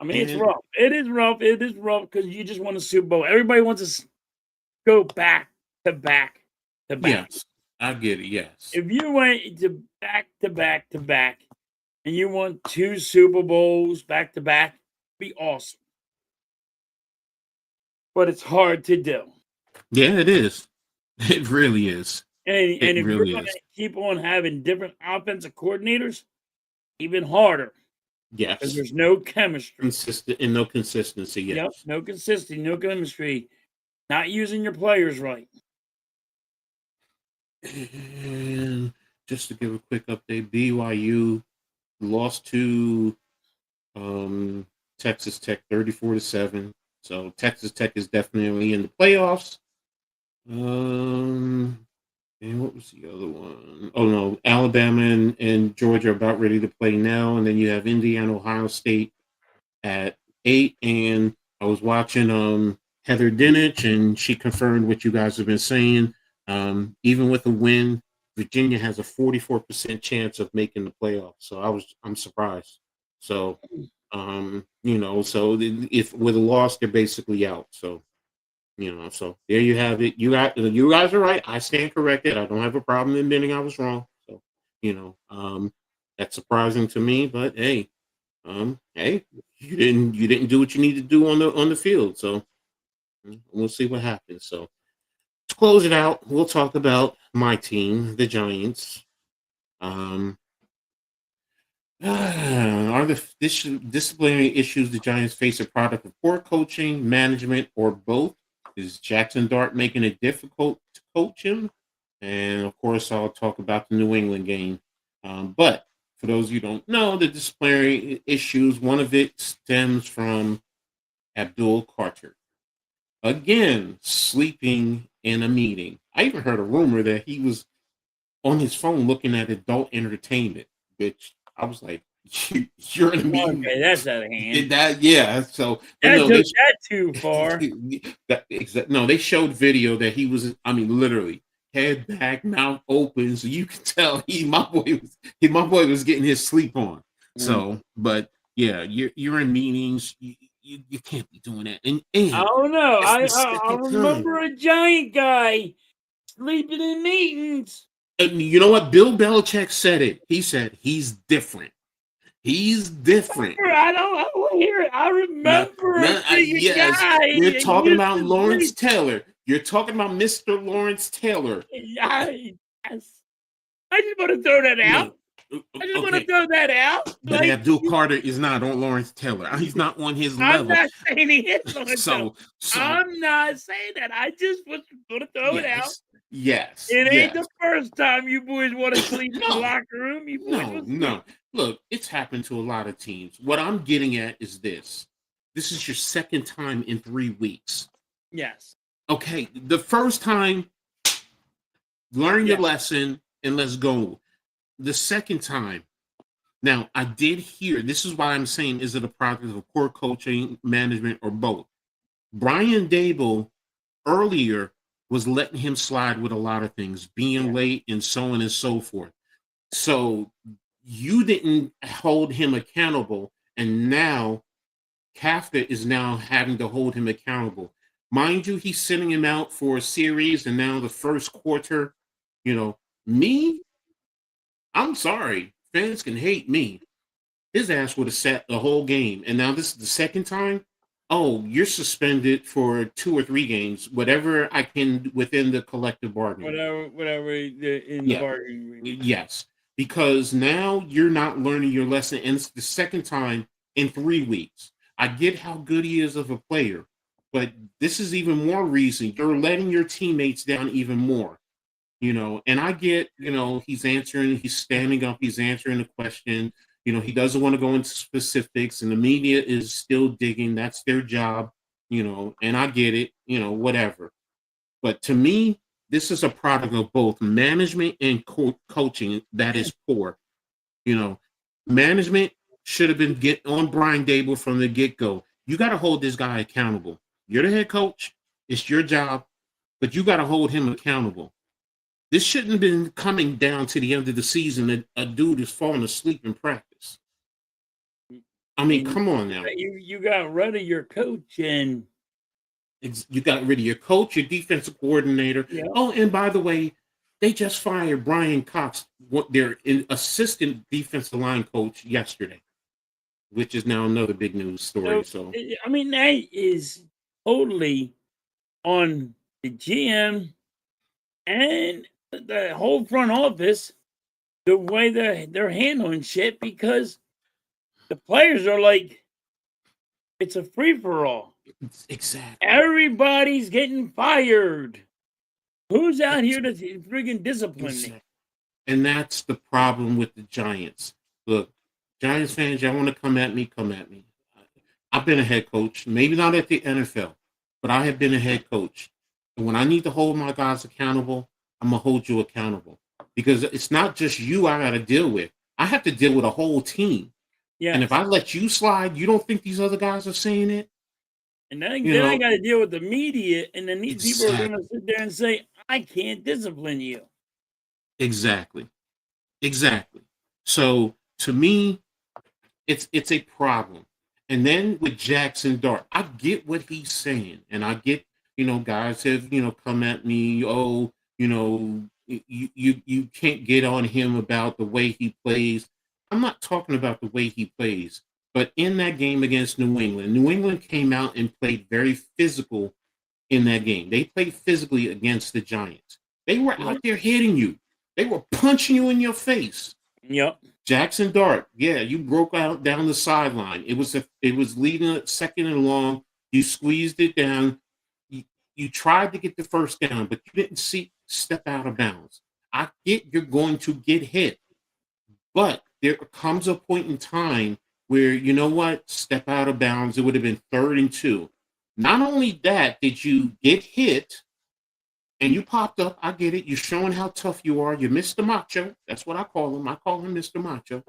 I mean, it's rough. It is rough. It is rough because you just won a Super Bowl. Everybody wants to go back to back to back. Yes, I get it. Yes. If you went to back to back and you won 2 Super Bowls back to back, be awesome. But it's hard to do. Yeah, it is. It really is. And if really you're going is. to keep on having different offensive coordinators, even harder. Yes. Because there's no chemistry. Consistent and no consistency. Yes. Yep, no consistency, no chemistry. Not using your players right. And just to give a quick update, BYU lost to Texas Tech 34-7. So Texas Tech is definitely in the playoffs. And what was the other one? Oh no, Alabama and Georgia are about ready to play now, and then you have Indiana, Ohio State at 8. And I was watching Heather Dinich, and she confirmed what you guys have been saying. Even with a win, Virginia has a 44% chance of making the playoffs. So I'm surprised. So so if with a loss, they're basically out. So so there you have it. You guys are right. I stand corrected. I don't have a problem admitting I was wrong. So that's surprising to me, but hey, you didn't do what you need to do on the field. So we'll see what happens. So to close it out, we'll talk about my team, the Giants. Are the disciplinary issues the Giants face a product of poor coaching, management, or both? Is Jackson Dart making it difficult to coach him? And of course, I'll talk about the New England game. But for those you don't know, the disciplinary issues, one of it stems from Abdul Carter. Again, sleeping in a meeting. I even heard a rumor that he was on his phone looking at adult entertainment, which I was like, you're in a meeting. Okay, that's out of hand. Did that? Yeah. So that took that too far. No, they showed video that he was. I mean, literally head back, mouth open, so you could tell my boy was getting his sleep on. So, but yeah, you're in meetings. You can't be doing that. And I don't know. I remember a Giant guy sleeping in meetings. And you know what? Bill Belichick said it. He said he's different. He's different. I don't hear it. I remember yes. guy. You're talking about Lawrence Taylor. You're talking about Mr. Lawrence Taylor. I just want to throw that out. I just want to throw that out. But Abdul Carter is not on Lawrence Taylor. He's not on his level. I'm not saying he is Lawrence Taylor. I'm not saying that. I just was going to throw it out. Yes. It ain't the first time you boys want to sleep in the locker room. You boys no. Look, it's happened to a lot of teams. What I'm getting at is this. This is your second time in 3 weeks. Yes. Okay. The first time, learn your lesson and let's go. The second time, now I did hear, this is why I'm saying, is it a product of poor coaching, management, or both? Brian Dable earlier was letting him slide with a lot of things, being late and so on and so forth. So you didn't hold him accountable, and now Kafka is now having to hold him accountable. Mind you, he's sitting him out for a series, and now the first quarter, I'm sorry. Fans can hate me. His ass would have sat the whole game. And now this is the second time. Oh, you're suspended for 2 or 3 games, whatever I can within the collective bargaining. Whatever in the bargaining. Yes. Because now you're not learning your lesson. And it's the second time in 3 weeks. I get how good he is of a player. But this is even more reason you're letting your teammates down even more. And I get, he's answering, he's standing up, he's answering the question. He doesn't want to go into specifics, and the media is still digging. That's their job, and I get it, whatever. But to me, this is a product of both management and coaching that is poor. Management should have been get on Brian Dable from the get-go. You got to hold this guy accountable. You're the head coach. It's your job, but you got to hold him accountable. This shouldn't have been coming down to the end of the season that a dude is falling asleep in practice. I mean, come on now. You got rid of your coach, and you got rid of your coach, your defensive coordinator. Yeah. Oh, and by the way, they just fired Brian Cox, their assistant defensive line coach, yesterday, which is now another big news story. So I mean, that is totally on the GM and the whole front office, the way they're handling shit, because the players are like, it's a free-for-all. Exactly. Everybody's getting fired. Who's out here to freaking discipline me? And that's the problem with the Giants. Look, Giants fans, y'all want to come at me, come at me. I've been a head coach, maybe not at the NFL, but I have been a head coach. And when I need to hold my guys accountable, I'm going to hold you accountable. Because it's not just you I got to deal with. I have to deal with a whole team. Yeah. And if I let you slide, you don't think these other guys are saying it? And then I got to deal with the media, and then these people are going to sit there and say, I can't discipline you. Exactly. So to me, it's a problem. And then with Jackson Dart, I get what he's saying, and I get, guys have, come at me, you can't get on him about the way he plays. I'm not talking about the way he plays, but in that game against New England came out and played very physical in that game. They played physically against the Giants. They were out there hitting you. They were punching you in your face. Yep. Jackson Dart, yeah, you broke out down the sideline. It was leading at second and long. You squeezed it down. You tried to get the first down, but you didn't step out of bounds. I get you're going to get hit, but there comes a point in time where, you know what, step out of bounds. It would have been 3rd and 2. Not only that, did you get hit and you popped up. I get it. You're showing how tough you are. You're Mr. Macho. That's what I call him. I call him Mr. Macho.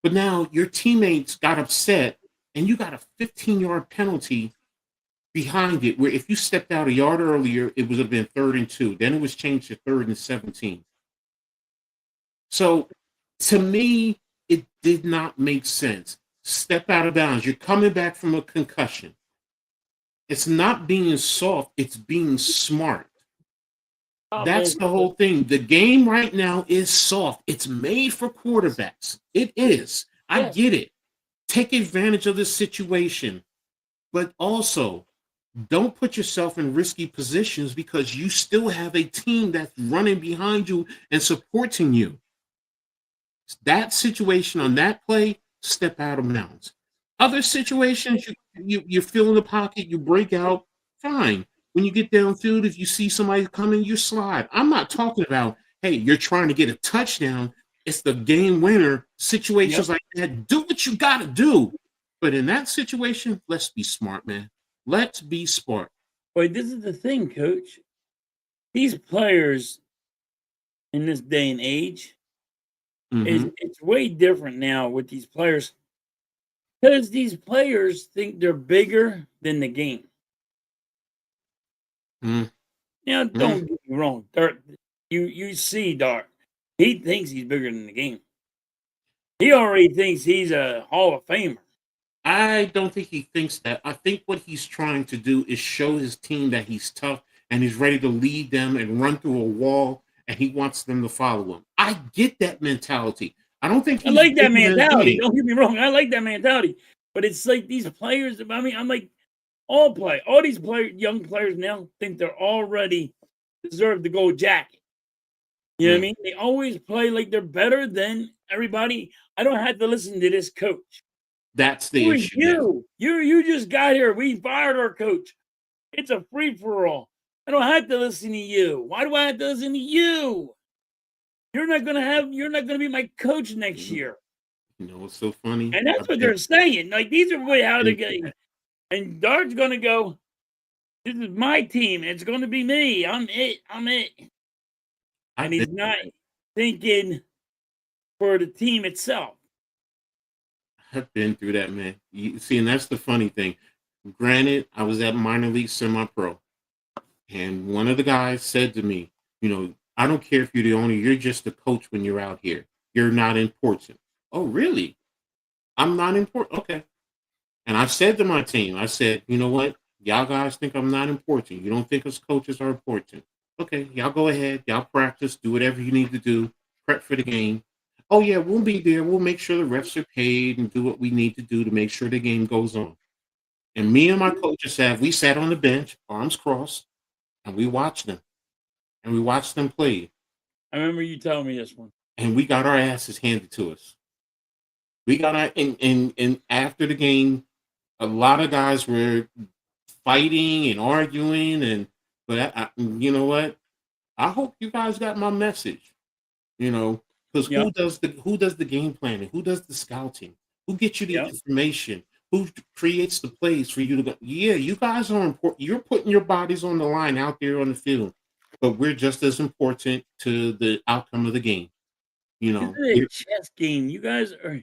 But now your teammates got upset and you got a 15-yard penalty behind it, where if you stepped out a yard earlier, it would have been 3rd and 2. Then it was changed to 3rd and 17. So to me, it did not make sense. Step out of bounds. You're coming back from a concussion. It's not being soft. It's being smart. That's the whole thing. The game right now is soft. It's made for quarterbacks. It is. I get it. Take advantage of this situation. But also, don't put yourself in risky positions, because you still have a team that's running behind you and supporting you. That situation on that play, step out of bounds. Other situations, you fill in the pocket, you break out, fine. When you get downfield, if you see somebody coming, you slide. I'm not talking about, hey, you're trying to get a touchdown. It's the game winner. Situations like that, do what you got to do. But in that situation, let's be smart, man. Let's be smart. Wait, this is the thing, Coach. These players in this day and age, it's way different now with these players, because these players think they're bigger than the game. Now, don't get me wrong. Dart, you see Dart. He thinks he's bigger than the game. He already thinks he's a Hall of Famer. I don't think he thinks that. I think what he's trying to do is show his team that he's tough and he's ready to lead them and run through a wall, and he wants them to follow him. I get that mentality. I don't think I like that mentality. Don't get me wrong. I like that mentality. But it's like these players, I mean, I'm like, all these young players now think they're already deserve the gold jacket. You know what I mean? They always play like they're better than everybody. I don't have to listen to this coach. That's the Who are issue. Yes. You just got here. We fired our coach. It's a free for all. I don't have to listen to you. Why do I have to listen to you? You're not gonna be my coach next year. You know what's so funny? And that's what they're saying. Like, these are how they're getting. And Dart's gonna go, this is my team. It's gonna be me. I'm it. And he's not thinking for the team itself. I've been through that, man. You see, and that's the funny thing. Granted, I was at minor league semi-pro, and one of the guys said to me, I don't care if you're the owner, you're just the coach when you're out here. You're not important. Oh, really? I'm not important. Okay. And I said to my team, I said, you know what? Y'all guys think I'm not important. You don't think us coaches are important. Okay, y'all go ahead. Y'all practice. Do whatever you need to do. Prep for the game. Oh, yeah, we'll be there. We'll make sure the refs are paid and do what we need to do to make sure the game goes on. And me and my coaching staff, we sat on the bench, arms crossed, and we watched them. And we watched them play. I remember you telling me this one. And we got our asses handed to us. We got our, and after the game, a lot of guys were fighting and arguing, but you know what? I hope you guys got my message. Because who does the game planning? Who does the scouting? Who gets you the information? Who creates the plays for you to go? Yeah, you guys are important. You're putting your bodies on the line out there on the field, but we're just as important to the outcome of the game. It's a chess game. You guys are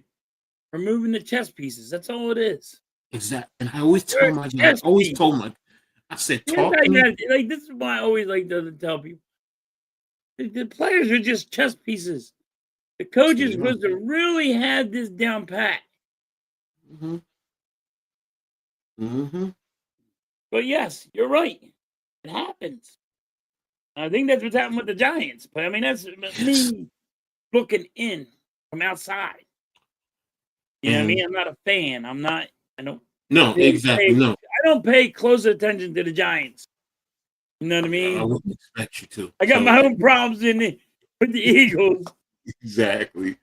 removing the chess pieces. That's all it is. Exactly. And I always tell my guys, I said, talk to me. Like, this is why I always like to tell people. The players are just chess pieces. The coach is supposed to really have this down pat. But yes, you're right. It happens. I think that's what's happened with the Giants. But I mean, that's me looking in from outside. You know what I mean? I'm not a fan. I don't. No, exactly. No. I don't pay close attention to the Giants. You know what I mean? I wouldn't expect you to. I got my own problems with the Eagles. Exactly.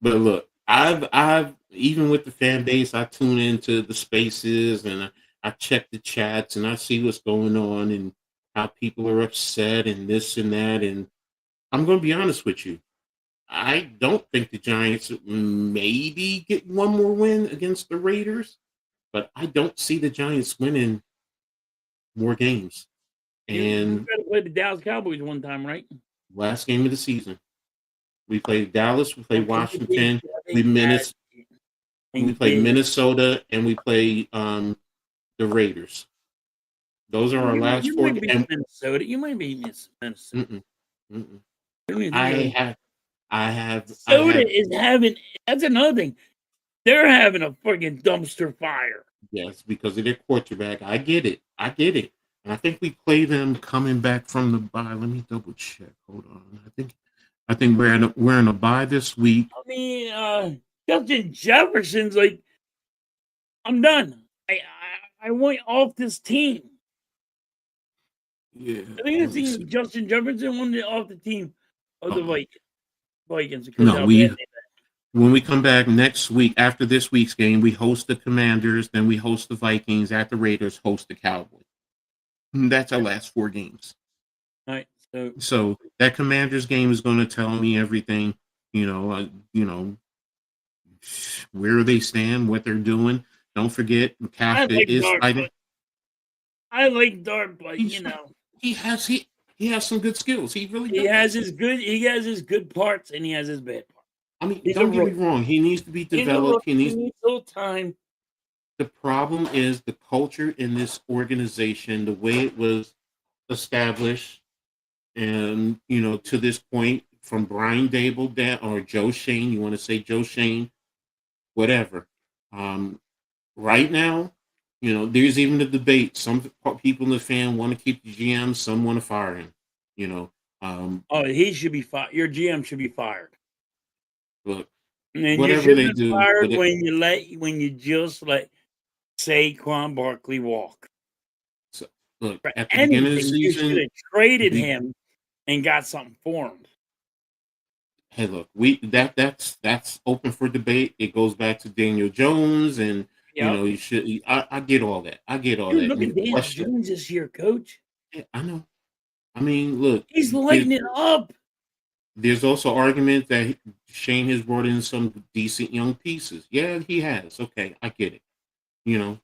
But look, I've even with the fan base, I tune into the spaces and I check the chats and I see what's going on and how people are upset and this and that. And I'm going to be honest with you. I don't think the Giants maybe get one more win against the Raiders, but I don't see the Giants winning more games. And you better play the Dallas Cowboys one time, right? Last game of the season. We played Dallas, we played Washington, we played Minnesota, and we played the Raiders. Those are our last four games. Minnesota. You might be Minnesota. Soda is having. That's another thing. They're having a freaking dumpster fire. Yes, because of their quarterback. I get it. And I think we play them coming back from the bye. Let me double check. Hold on. I think we're in a bye this week. I mean, Justin Jefferson's like, I'm done. I want off this team. Yeah. I think it's Justin Jefferson wanted off the team of the Vikings. No, when we come back next week, after this week's game, we host the Commanders, then we host the Vikings, at the Raiders, host the Cowboys. That's our last four games. All right. So that Commanders game is going to tell me everything, where they stand, what they're doing. Don't forget, Kafka is fighting. I like Dart, but he has some good skills. He really does. He has his good parts and he has his bad parts. I mean, don't get me wrong. He needs to be developed. He needs time. The problem is the culture in this organization, the way it was established, and to this point, from Brian Dable down or Joe Shane, you want to say Joe Shane, whatever. Right now, there's even a debate. Some people in the fan want to keep the GM, some want to fire him. He should be fired. Your GM should be fired. Look, and whatever they do, when you just let Saquon Barkley walk. So, look, at the beginning of the season, you should have traded him and got something for him. Hey, look, that's open for debate. It goes back to Daniel Jones, and Yep. you should. I get all that. I get all Dude, that. look And at the Daniel question, Jones this year, coach. yeah, I know. I mean, look, He's there's lighting it up. there's also argument that Shane has brought in some decent young pieces. Yeah, he has. Okay, I get it.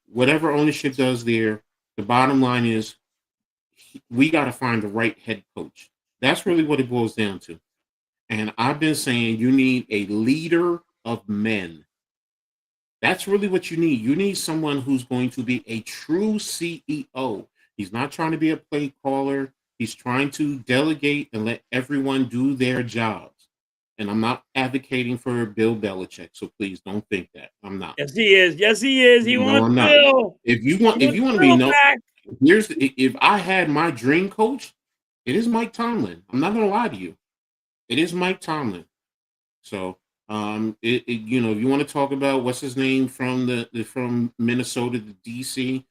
Whatever ownership does there, the bottom line is we got to find the right head coach. That's really what it boils down to. And I've been saying you need a leader of men. That's really what you need. You need someone who's going to be a true CEO. He's not trying to be a play caller. He's trying to delegate and let everyone do their jobs. And I'm not advocating for Bill Belichick, so please don't think that. I'm not. Yes, he is. Yes, he is. He No, wants I'm not. Bill. If you He want, if wants you want to be Bill no, back. if I had my dream coach, it is Mike Tomlin. I'm not gonna lie to you. It is Mike Tomlin. So, if you want to talk about what's his name from from Minnesota to DC,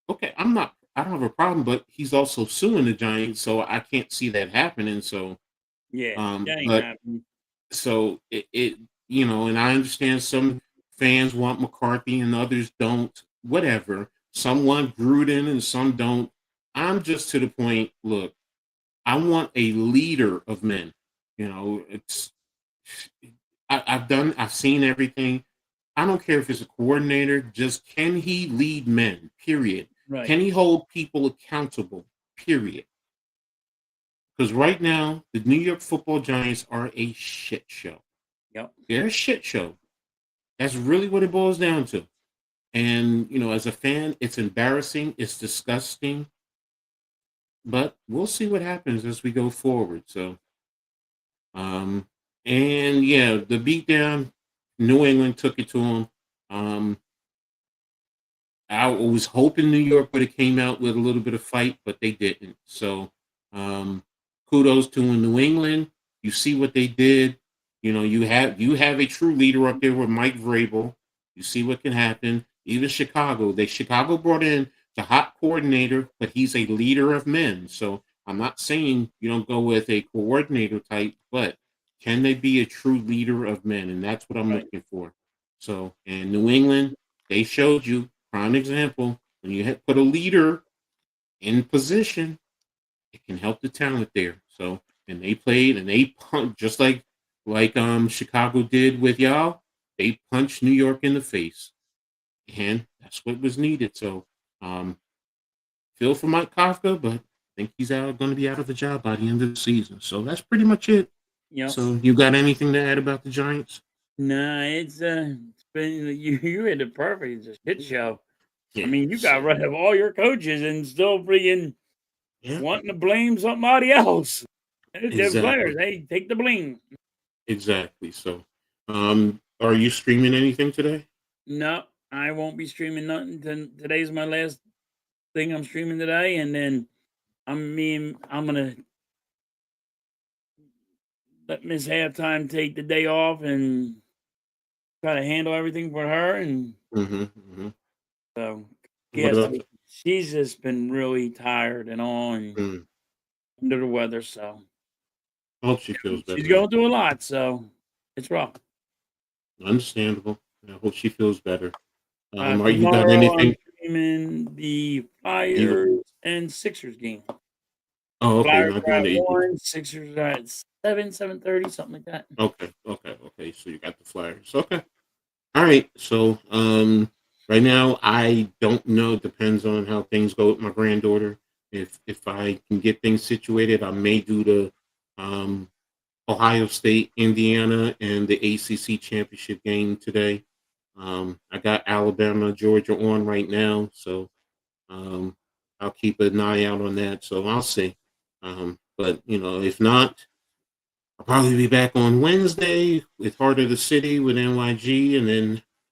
okay, I don't have a problem, but he's also suing the Giants, so I can't see that happening. So, Yeah, that ain't but happening. so and I understand some fans want McCarthy and others don't. Whatever. Some want Gruden and some don't. I'm just to the point. Look, I want a leader of men. It's I've seen everything. I don't care if it's a coordinator, just can he lead men? Period. Right. Can he hold people accountable? Period. Because right now, the New York Football Giants are a shit show. Yep. They're a shit show. That's really what it boils down to. And as a fan, it's embarrassing, it's disgusting, but we'll see what happens as we go forward. So, um, and yeah, the beatdown, New England took it to them. I was hoping New York would have came out with a little bit of fight, but they didn't. So, um, kudos to New England. You see what they did. You have a true leader up there with Mike Vrabel. You see what can happen. Even Chicago brought in the hot coordinator, but he's a leader of men. So I'm not saying you don't go with a coordinator type, but can they be a true leader of men? And that's what I'm Right. looking for. So, and New England, they showed you prime example when you put a leader in position, it can help the talent there. So, and they played and they punched just like Chicago did with y'all. They punched New York in the face, and that's what was needed. So, um, feel for Mike Kafka, but I think he's going to be out of the job by the end of the season. So that's pretty much it. Yep. So, you got anything to add about the Giants? Nah, it's been you had it perfect. It's a shit show. I Yeah. mean, you got So, rid of all your coaches and still freaking yeah. wanting to blame somebody else. It's their players. Exactly. Hey, take the blame. Exactly. So, are you streaming anything today? No, I won't be streaming nothing. Today's my last thing I'm streaming today, and then I'm gonna let Miss Halftime take the day off and try to handle everything for her. And Mm-hmm. Mm-hmm. so, What yes, about? she's just been really tired and all and Mm, under the weather. So I hope she feels she's better. going through a lot. So it's rough. Understandable. I hope she feels better. Are you got Tomorrow I'm anything? streaming the You, Flyers and Sixers game. okay, you're Flyers not are doing at the. 1, Sixers are at 7:30, something like that. Okay. So you got the Flyers. Okay. All right. So right now I don't know. Depends on how things go with my granddaughter. If I can get things situated, I may do the um Ohio State, Indiana, and the ACC championship game today. I got Alabama, Georgia on right now, so um, I'll keep an eye out on that. So I'll see. But if not, I'll probably be back on Wednesday with Heart of the City with NYG, and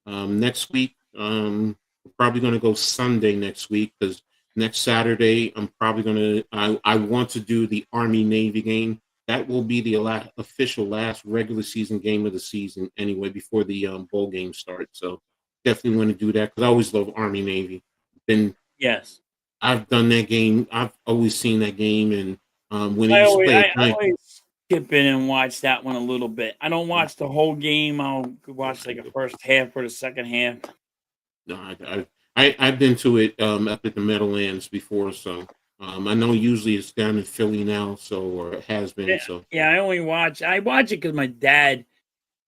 then next week we're probably going to go Sunday next week because next Saturday I'm probably going to. I want to do the Army Navy game. That will be the official last regular season game of the season anyway before the bowl game starts. So definitely want to do that because I always love Army Navy. Been Yes. I've done that game. I've always seen that game, and when it used to play I at night. always chip in and watch that one a little bit. I don't watch the whole game. I'll watch like the first half or the second half. No, I've been to it up at the Meadowlands before, so I know usually it's down in Philly now, so or it has been. Yeah, So yeah, I watch it because my dad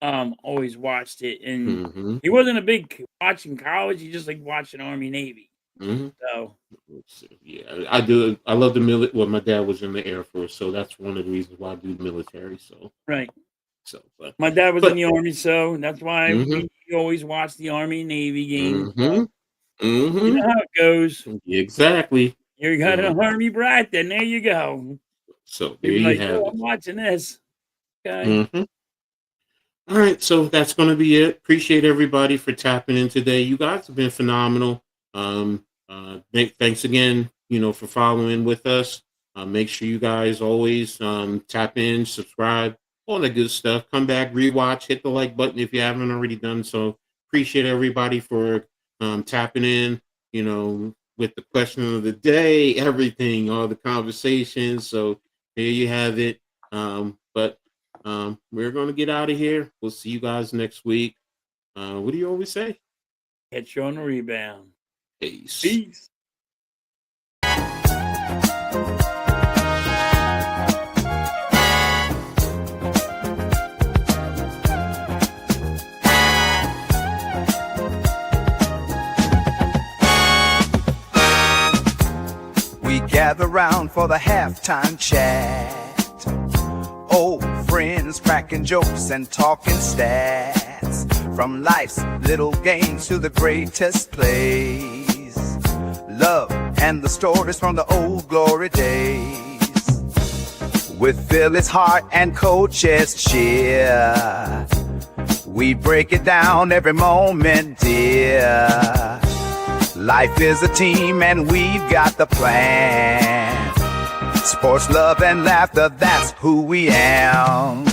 always watched it, and mm-hmm. he wasn't a big watching college. He just like watching Army Navy. Mm-hmm. So yeah, I do. I love the military. Well, my dad was in the Air Force, so that's one of the reasons why I do the military. So right. So My dad was in the Army, so that's why mm-hmm. we always watch the Army Navy game. Mm-hmm. So, Mm-hmm. you know how it goes. Exactly. You got an Army brat, then there you go. So there You're you like, have oh, it. I'm watching this. Okay. Mm-hmm. All right, so that's going to be it. Appreciate everybody for tapping in today. You guys have been phenomenal. Thanks again, for following with us. Make sure you guys always tap in, subscribe, all that good stuff. Come back, rewatch, hit the like button if you haven't already done so. Appreciate everybody for tapping in, with the question of the day, everything, all the conversations. So there you have it. But we're going to get out of here. We'll see you guys next week. What do you always say? Catch you on the rebound. Peace. Peace. We gather round for the halftime chat. Old friends cracking jokes and talking stats. From life's little games to the greatest plays. Love and the stories from the old glory days. With Philly's heart and Coach's cheer, we break it down every moment, dear. Life is a team and we've got the plan. Sports, love, and laughter, that's who we am.